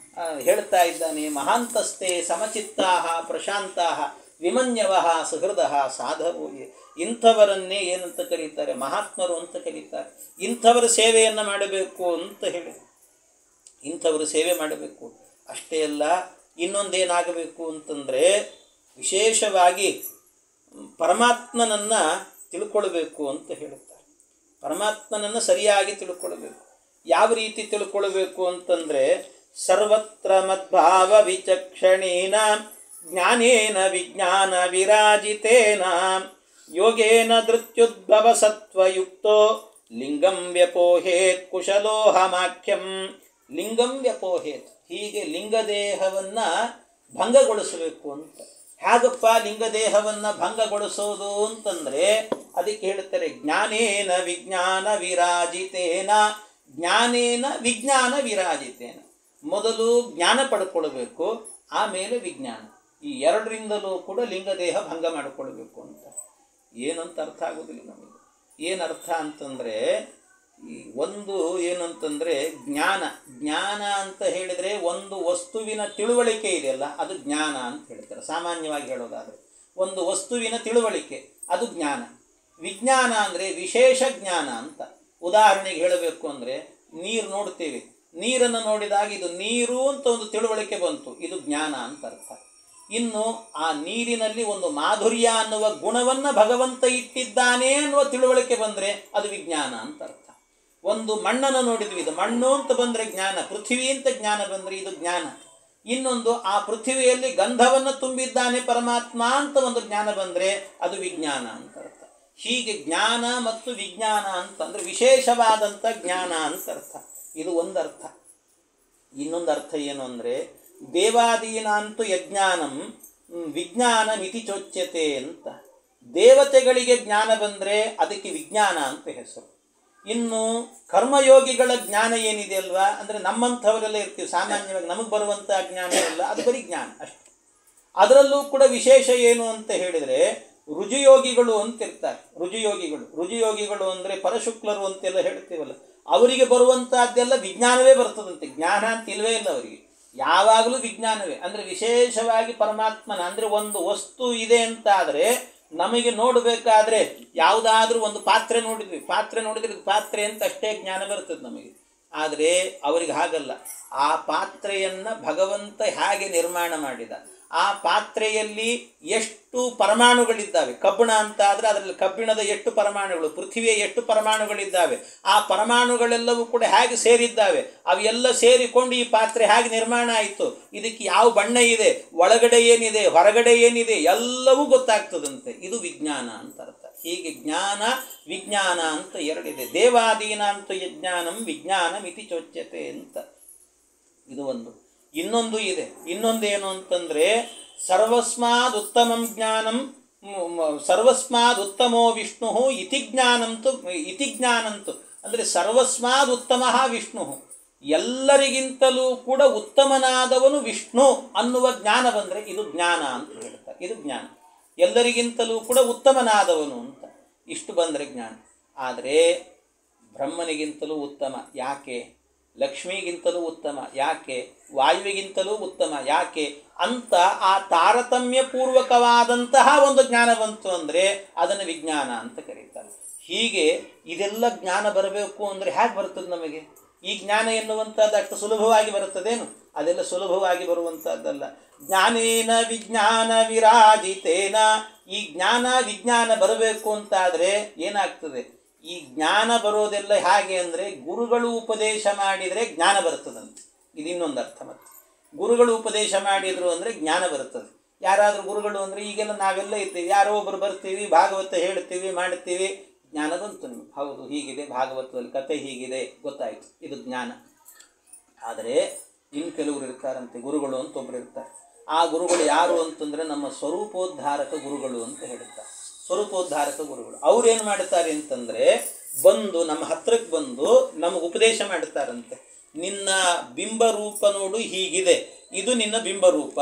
Speaker 1: ಹೇಳ್ತಾ ಇದ್ದಾನೆ, ಮಹಾಂತಸ್ತೆ ಸಮಚಿತ್ತಾಹ ಪ್ರಶಾಂತಾಹ ವಿಮನ್ಯವಃ ಸುಹೃದಃ ಸಾಧವೋ. ಇಂಥವರನ್ನೇ ಏನಂತ ಕರೀತಾರೆ? ಮಹಾತ್ಮರು ಅಂತ ಕರೀತಾರೆ. ಇಂಥವರ ಸೇವೆಯನ್ನು ಮಾಡಬೇಕು ಅಂತ ಹೇಳಿ, ಇಂಥವರು ಸೇವೆ ಮಾಡಬೇಕು. ಅಷ್ಟೇ ಅಲ್ಲ, ಇನ್ನೊಂದೇನಾಗಬೇಕು ಅಂತಂದರೆ ವಿಶೇಷವಾಗಿ ಪರಮಾತ್ಮನನ್ನು ತಿಳ್ಕೊಳ್ಬೇಕು ಅಂತ ಹೇಳುತ್ತಾರೆ. ಪರಮಾತ್ಮನನ್ನು ಸರಿಯಾಗಿ ತಿಳ್ಕೊಳ್ಬೇಕು. ಯಾವ ರೀತಿ ತಿಳ್ಕೊಳ್ಬೇಕು ಅಂತಂದರೆ, ಸರ್ವತ್ರ ಮದ್ಭಾವ ವಿಚಕ್ಷಣೇನ ಜ್ಞಾನೇನ ವಿಜ್ಞಾನ ವಿರಾಜಿತೇನ ಯೋಗೇನ ಧೃತ್ಯುದ್ಭವ ಸತ್ವಯುಕ್ತೋ ಲಿಂಗಂ ವ್ಯಪೋಹೇತ್ ಕುಶಲೋಹಮಾಖ್ಯಂ. ಲಿಂಗಂ ವ್ಯಪೋಹೇತ್, ಹೀಗೆ ಲಿಂಗದೇಹವನ್ನು ಭಂಗಗೊಳಿಸಬೇಕು ಅಂತ. ಹೇಗಪ್ಪ ಲಿಂಗದೇಹವನ್ನು ಭಂಗಗೊಳಿಸೋದು ಅಂತಂದರೆ ಅದಕ್ಕೆ ಹೇಳ್ತಾರೆ ಜ್ಞಾನೇನ ವಿಜ್ಞಾನ ವಿರಾಜಿತೇನ. ಜ್ಞಾನೇನ ವಿಜ್ಞಾನ ವಿರಾಜಿತೇನ, ಮೊದಲು ಜ್ಞಾನ ಪಡ್ಕೊಳ್ಬೇಕು, ಆಮೇಲೆ ವಿಜ್ಞಾನ. ಈ ಎರಡರಿಂದಲೂ ಕೂಡ ಲಿಂಗದೇಹ ಭಂಗ ಮಾಡಿಕೊಳ್ಬೇಕು ಅಂತ. ಏನಂತ ಅರ್ಥ ಆಗೋದಿಲ್ಲ ನಮಗೆ. ಏನರ್ಥ ಅಂತಂದರೆ, ಈ ಒಂದು ಏನಂತಂದರೆ ಜ್ಞಾನ. ಜ್ಞಾನ ಅಂತ ಹೇಳಿದರೆ ಒಂದು ವಸ್ತುವಿನ ತಿಳುವಳಿಕೆ ಇದೆಯಲ್ಲ, ಅದು ಜ್ಞಾನ ಅಂತ ಹೇಳ್ತಾರೆ. ಸಾಮಾನ್ಯವಾಗಿ ಹೇಳೋದಾದರೆ ಒಂದು ವಸ್ತುವಿನ ತಿಳುವಳಿಕೆ ಅದು ಜ್ಞಾನ. ವಿಜ್ಞಾನ ಅಂದರೆ ವಿಶೇಷ ಜ್ಞಾನ ಅಂತ. ಉದಾಹರಣೆಗೆ ಹೇಳಬೇಕು ಅಂದರೆ, ನೀರು ನೋಡ್ತೀವಿ, ನೀರನ್ನು ನೋಡಿದಾಗ ಇದು ನೀರು ಅಂತ ಒಂದು ತಿಳುವಳಿಕೆ ಬಂತು, ಇದು ಜ್ಞಾನ ಅಂತ ಅರ್ಥ. ಇನ್ನು ಆ ನೀರಿನಲ್ಲಿ ಒಂದು ಮಾಧುರ್ಯ ಅನ್ನುವ ಗುಣವನ್ನು ಭಗವಂತ ಇಟ್ಟಿದ್ದಾನೆ ಅನ್ನುವ ತಿಳುವಳಿಕೆ ಬಂದರೆ ಅದು ವಿಜ್ಞಾನ ಅಂತ ಅರ್ಥ. ಒಂದು ಮಣ್ಣನ್ನು ನೋಡಿದ್ವಿ, ಇದು ಮಣ್ಣು ಅಂತ ಬಂದರೆ ಜ್ಞಾನ. ಪೃಥ್ವಿ ಅಂತ ಜ್ಞಾನ ಬಂದರೆ ಇದು ಜ್ಞಾನ. ಇನ್ನೊಂದು, ಆ ಪೃಥ್ವಿಯಲ್ಲಿ ಗಂಧವನ್ನು ತುಂಬಿದ್ದಾನೆ ಪರಮಾತ್ಮ ಅಂತ ಒಂದು ಜ್ಞಾನ ಬಂದರೆ ಅದು ವಿಜ್ಞಾನ ಅಂತ ಅರ್ಥ. ಹೀಗೆ ಜ್ಞಾನ ಮತ್ತು ವಿಜ್ಞಾನ ಅಂತಂದರೆ ವಿಶೇಷವಾದಂಥ ಜ್ಞಾನ ಅಂತ ಅರ್ಥ. ಇದು ಒಂದು ಅರ್ಥ. ಇನ್ನೊಂದು ಅರ್ಥ ಏನು ಅಂದರೆ, ದೇವಾದೀನಾಂತು ಯಜ್ಞಾನಂ ವಿಜ್ಞಾನ ಮಿತಿ ಚೋಚ್ಯತೆ ಅಂತ. ದೇವತೆಗಳಿಗೆ ಜ್ಞಾನ ಬಂದರೆ ಅದಕ್ಕೆ ವಿಜ್ಞಾನ ಅಂತ ಹೆಸರು. ಇನ್ನು ಕರ್ಮಯೋಗಿಗಳ ಜ್ಞಾನ ಏನಿದೆ ಅಲ್ವಾ, ಅಂದರೆ ನಮ್ಮಂಥವರೆಲ್ಲ ಇರ್ತೀವಿ, ಸಾಮಾನ್ಯವಾಗಿ ನಮಗೆ ಬರುವಂಥ ಜ್ಞಾನ ಇಲ್ಲ, ಅದು ಬರೀ ಜ್ಞಾನ ಅಷ್ಟೆ. ಅದರಲ್ಲೂ ಕೂಡ ವಿಶೇಷ ಏನು ಅಂತ ಹೇಳಿದರೆ, ರುಜುಯೋಗಿಗಳು ಅಂತಿರ್ತಾರೆ. ರುಜುಯೋಗಿಗಳು ಅಂದರೆ ಪರಶುಕ್ಲರು ಅಂತೆಲ್ಲ ಹೇಳ್ತೀವಲ್ಲ, ಅವರಿಗೆ ಬರುವಂಥದ್ದೆಲ್ಲ ವಿಜ್ಞಾನವೇ ಬರ್ತದಂತೆ. ಜ್ಞಾನ ಅಂತ ಇಲ್ಲವೇ ಇಲ್ಲ ಅವರಿಗೆ, ಯಾವಾಗಲೂ ವಿಜ್ಞಾನವೇ. ಅಂದರೆ ವಿಶೇಷವಾಗಿ ಪರಮಾತ್ಮನ, ಅಂದರೆ ಒಂದು ವಸ್ತು ಇದೆ ಅಂತ ಆದರೆ ನಮಗೆ ನೋಡಬೇಕಾದ್ರೆ ಯಾವುದಾದ್ರೂ ಒಂದು ಪಾತ್ರೆ ನೋಡಿದ್ವಿ, ಪಾತ್ರೆ ನೋಡಿದ್ರೆ ಇದು ಪಾತ್ರೆ ಅಂತ ಅಷ್ಟೇ ಜ್ಞಾನ ಬರ್ತದೆ ನಮಗೆ. ಆದರೆ ಅವರಿಗೆ ಹಾಗಲ್ಲ. ಆ ಪಾತ್ರೆಯನ್ನು ಭಗವಂತ ಹೇಗೆ ನಿರ್ಮಾಣ ಮಾಡಿದ, ಆ ಪಾತ್ರೆಯಲ್ಲಿ ಎಷ್ಟು ಪರಮಾಣುಗಳಿದ್ದಾವೆ. ಕಬ್ಬಿಣ ಅಂತ ಆದರೆ ಅದರಲ್ಲಿ ಕಬ್ಬಿಣದ ಎಷ್ಟು ಪರಮಾಣುಗಳು, ಪೃಥ್ವಿಯ ಎಷ್ಟು ಪರಮಾಣುಗಳಿದ್ದಾವೆ, ಆ ಪರಮಾಣುಗಳೆಲ್ಲವೂ ಕೂಡ ಹೇಗೆ ಸೇರಿದ್ದಾವೆ, ಅವೆಲ್ಲ ಸೇರಿಕೊಂಡು ಈ ಪಾತ್ರೆ ಹೇಗೆ ನಿರ್ಮಾಣ ಆಯಿತು, ಇದಕ್ಕೆ ಯಾವ ಬಣ್ಣ ಇದೆ, ಒಳಗಡೆ ಏನಿದೆ, ಹೊರಗಡೆ ಏನಿದೆ, ಎಲ್ಲವೂ ಗೊತ್ತಾಗ್ತದಂತೆ. ಇದು ವಿಜ್ಞಾನ ಅಂತ ಅರ್ಥ. ಹೀಗೆ ಜ್ಞಾನ ವಿಜ್ಞಾನ ಅಂತ ಎರಡಿದೆ. ದೇವಾದೀನ ಅಂತ ಯಜ್ಞಾನಂ ವಿಜ್ಞಾನ ಮಿತಿ ಚೋಚ್ಯತೆ ಅಂತ ಇದು ಒಂದು. ಇನ್ನೊಂದು ಇದೆ. ಇನ್ನೊಂದೇನು ಅಂತಂದರೆ, ಸರ್ವಸ್ಮಾದ್ ಉತ್ತಮಂ ಜ್ಞಾನಂ ಸರ್ವಸ್ಮಾದ್ ಉತ್ತಮೋ ವಿಷ್ಣು ಇತಿ ಜ್ಞಾನಂತು ಅಂದರೆ ಸರ್ವಸ್ಮಾದ್ ಉತ್ತಮ ವಿಷ್ಣು, ಎಲ್ಲರಿಗಿಂತಲೂ ಕೂಡ ಉತ್ತಮನಾದವನು ವಿಷ್ಣು ಅನ್ನುವ ಜ್ಞಾನ ಬಂದರೆ ಇದು ಜ್ಞಾನ ಅಂತ ಹೇಳ್ತಾರೆ. ಇದು ಜ್ಞಾನ. ಎಲ್ಲರಿಗಿಂತಲೂ ಕೂಡ ಉತ್ತಮನಾದವನು ಅಂತ ಇಷ್ಟು ಬಂದರೆ ಜ್ಞಾನ. ಆದರೆ ಬ್ರಹ್ಮನಿಗಿಂತಲೂ ಉತ್ತಮ ಯಾಕೆ, ಲಕ್ಷ್ಮಿಗಿಂತಲೂ ಉತ್ತಮ ಯಾಕೆ, ವಾಯುವಿಗಿಂತಲೂ ಉತ್ತಮ ಯಾಕೆ ಅಂತ ಆ ತಾರತಮ್ಯ ಪೂರ್ವಕವಾದಂತಹ ಒಂದು ಜ್ಞಾನ ಬಂತು ಅಂದರೆ ಅದನ್ನು ವಿಜ್ಞಾನ ಅಂತ ಕರೀತಾರೆ. ಹೀಗೆ ಇದೆಲ್ಲ ಜ್ಞಾನ ಬರಬೇಕು ಅಂದರೆ ಹೇಗೆ ಬರ್ತದೆ ನಮಗೆ? ಈ ಜ್ಞಾನ ಎನ್ನುವಂಥದ್ದು ಅಷ್ಟು ಸುಲಭವಾಗಿ ಬರುತ್ತದೇನು? ಅದೆಲ್ಲ ಸುಲಭವಾಗಿ ಬರುವಂಥದ್ದಲ್ಲ. ಜ್ಞಾನೇನ ವಿಜ್ಞಾನ ವಿರಾಜಿತೇನ. ಈ ಜ್ಞಾನ ವಿಜ್ಞಾನ ಬರಬೇಕು ಅಂತಾದರೆ ಏನಾಗ್ತದೆ? ಈ ಜ್ಞಾನ ಬರೋದೆಲ್ಲ ಹೇಗೆ ಅಂದರೆ, ಗುರುಗಳು ಉಪದೇಶ ಮಾಡಿದರೆ ಜ್ಞಾನ ಬರ್ತದಂತೆ. ಇದು ಇನ್ನೊಂದು ಅರ್ಥ. ಮತ್ತು ಗುರುಗಳು ಉಪದೇಶ ಮಾಡಿದರು ಅಂದರೆ ಜ್ಞಾನ ಬರ್ತದೆ. ಯಾರಾದರೂ ಗುರುಗಳು ಅಂದರೆ ಈಗೆಲ್ಲ ನಾವೆಲ್ಲ ಇರ್ತೀವಿ, ಯಾರೋ ಒಬ್ಬರು ಬರ್ತೀವಿ, ಭಾಗವತ ಹೇಳ್ತೀವಿ, ಮಾಡ್ತೀವಿ, ಜ್ಞಾನ ಬಂತು ನಿಮ್ಗೆ. ಹೌದು ಹೀಗಿದೆ, ಭಾಗವತದಲ್ಲಿ ಕತೆ ಹೀಗಿದೆ, ಗೊತ್ತಾಯಿತು, ಇದು ಜ್ಞಾನ. ಆದರೆ ಇನ್ನು ಕೆಲವರು ಇರ್ತಾರಂತೆ, ಗುರುಗಳು ಅಂತ ಒಬ್ಬರು ಇರ್ತಾರೆ. ಆ ಗುರುಗಳು ಯಾರು ಅಂತಂದರೆ ನಮ್ಮ ಸ್ವರೂಪೋದ್ಧಾರಕ ಗುರುಗಳು ಅಂತ ಹೇಳ್ತಾರೆ. ಸ್ವರೂಪೋದ್ಧಾರಕ ಗುರುಗಳು ಅವ್ರೇನು ಮಾಡ್ತಾರೆ ಅಂತಂದರೆ, ಬಂದು ನಮ್ಮ ಹತ್ರಕ್ಕೆ ಬಂದು ನಮಗೆ ಉಪದೇಶ ಮಾಡ್ತಾರಂತೆ. ನಿನ್ನ ಬಿಂಬರೂಪ ನೋಡು ಹೀಗಿದೆ, ಇದು ನಿನ್ನ ಬಿಂಬರೂಪ.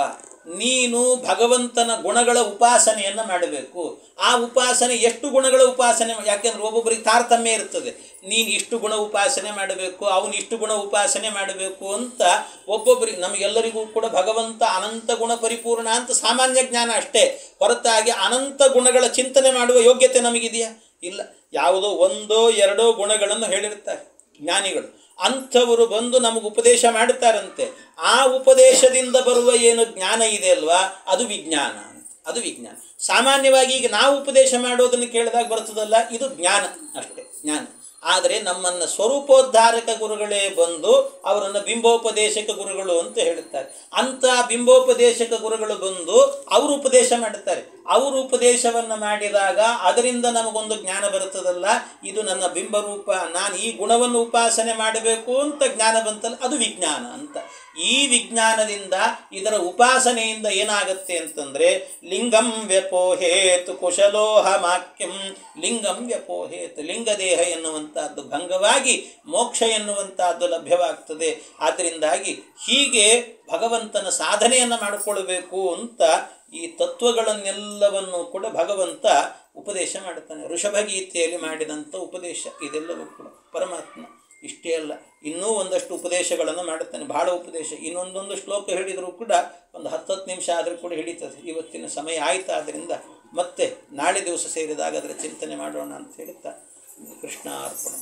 Speaker 1: ನೀನು ಭಗವಂತನ ಗುಣಗಳ ಉಪಾಸನೆಯನ್ನು ಮಾಡಬೇಕು. ಆ ಉಪಾಸನೆ ಎಷ್ಟು ಗುಣಗಳ ಉಪಾಸನೆ, ಯಾಕೆಂದ್ರೆ ಒಬ್ಬೊಬ್ಬರಿಗೆ ತಾರತಮ್ಯ ಇರ್ತದೆ. ನೀನು ಇಷ್ಟು ಗುಣ ಉಪಾಸನೆ ಮಾಡಬೇಕು, ಅವನು ಇಷ್ಟು ಗುಣ ಉಪಾಸನೆ ಮಾಡಬೇಕು ಅಂತ ಒಬ್ಬೊಬ್ಬರಿಗೆ. ನಮಗೆಲ್ಲರಿಗೂ ಕೂಡ ಭಗವಂತ ಅನಂತ ಗುಣ ಪರಿಪೂರ್ಣ ಅಂತ ಸಾಮಾನ್ಯ ಜ್ಞಾನ ಅಷ್ಟೇ, ಹೊರತಾಗಿ ಅನಂತ ಗುಣಗಳ ಚಿಂತನೆ ಮಾಡುವ ಯೋಗ್ಯತೆ ನಮಗಿದೆಯಾ? ಇಲ್ಲ. ಯಾವುದೋ ಒಂದೋ ಎರಡೋ ಗುಣಗಳನ್ನು ಹೇಳಿರ್ತಾರೆ ಜ್ಞಾನಿಗಳು, ಅಂಥವರು ಬಂದು ನಮಗೆ ಉಪದೇಶ ಮಾಡುತ್ತಾರಂತೆ. ಆ ಉಪದೇಶದಿಂದ ಬರುವ ಏನು ಜ್ಞಾನ ಇದೆ ಅಲ್ವಾ, ಅದು ವಿಜ್ಞಾನ ಅಂತ. ಅದು ವಿಜ್ಞಾನ. ಸಾಮಾನ್ಯವಾಗಿ ಈಗ ನಾವು ಉಪದೇಶ ಮಾಡೋದನ್ನು ಕೇಳಿದಾಗ ಬರ್ತದಲ್ಲ, ಇದು ಜ್ಞಾನ ಅಷ್ಟೇ, ಜ್ಞಾನ. ಆದರೆ ನಮ್ಮನ್ನು ಸ್ವರೂಪೋದ್ಧಾರಕ ಗುರುಗಳೇ ಬಂದು ಅವರನ್ನು ಬಿಂಬೋಪದೇಶಕ ಗುರುಗಳು ಅಂತ ಹೇಳುತ್ತಾರೆ. ಅಂಥ ಬಿಂಬೋಪದೇಶಕ ಗುರುಗಳು ಬಂದು ಅವರು ಉಪದೇಶ ಮಾಡುತ್ತಾರೆ. ಅವರು ಉಪದೇಶವನ್ನು ಮಾಡಿದಾಗ ಅದರಿಂದ ನಮಗೊಂದು ಜ್ಞಾನ ಬರುತ್ತದಲ್ಲ, ಇದು ನನ್ನ ಬಿಂಬರೂಪ, ನಾನು ಈ ಗುಣವನ್ನು ಉಪಾಸನೆ ಮಾಡಬೇಕು ಅಂತ ಜ್ಞಾನ ಬಂತಲ್ಲ, ಅದು ವಿಜ್ಞಾನ ಅಂತ. ಈ ವಿಜ್ಞಾನದಿಂದ, ಇದರ ಉಪಾಸನೆಯಿಂದ ಏನಾಗುತ್ತೆ ಅಂತಂದರೆ, ಲಿಂಗಂ ವ್ಯಪೋಹೇತ್ ಕುಶಲೋಹಮಾಕ್ಯಂ. ಲಿಂಗಂ ವ್ಯಪೋಹೇತ್, ಲಿಂಗದೇಹ ಎನ್ನುವಂಥದ್ದು ಭಂಗವಾಗಿ ಮೋಕ್ಷ ಎನ್ನುವಂಥದ್ದು ಲಭ್ಯವಾಗ್ತದೆ. ಆದ್ದರಿಂದಾಗಿ ಹೀಗೆ ಭಗವಂತನ ಸಾಧನೆಯನ್ನು ಮಾಡಿಕೊಳ್ಬೇಕು ಅಂತ ಈ ತತ್ವಗಳನ್ನೆಲ್ಲವನ್ನು ಕೂಡ ಭಗವಂತ ಉಪದೇಶ ಮಾಡುತ್ತಾನೆ. ಋಷಭಗೀತೆಯಲ್ಲಿ ಮಾಡಿದಂಥ ಉಪದೇಶ ಇದೆಲ್ಲವೂ ಕೂಡ ಪರಮಾತ್ಮ. ಇಷ್ಟೇ ಅಲ್ಲ, ಇನ್ನೂ ಒಂದಷ್ಟು ಉಪದೇಶಗಳನ್ನು ಮಾಡುತ್ತಾನೆ, ಬಹಳ ಉಪದೇಶ. ಇನ್ನೊಂದೊಂದು ಶ್ಲೋಕ ಹೇಳಿದರೂ ಕೂಡ ಒಂದು 10 ನಿಮಿಷ ಆದರೂ ಕೂಡ ಹಿಡಿತದೆ. ಇವತ್ತಿನ ಸಮಯ ಆಯಿತಾದ್ದರಿಂದ ಮತ್ತೆ ನಾಳೆ ದಿವಸ ಸೇರಿದಾಗ ಅದರ ಚಿಂತನೆ ಮಾಡೋಣ ಅಂತ ಹೇಳುತ್ತಾ ಕೃಷ್ಣಾರ್ಪಣ.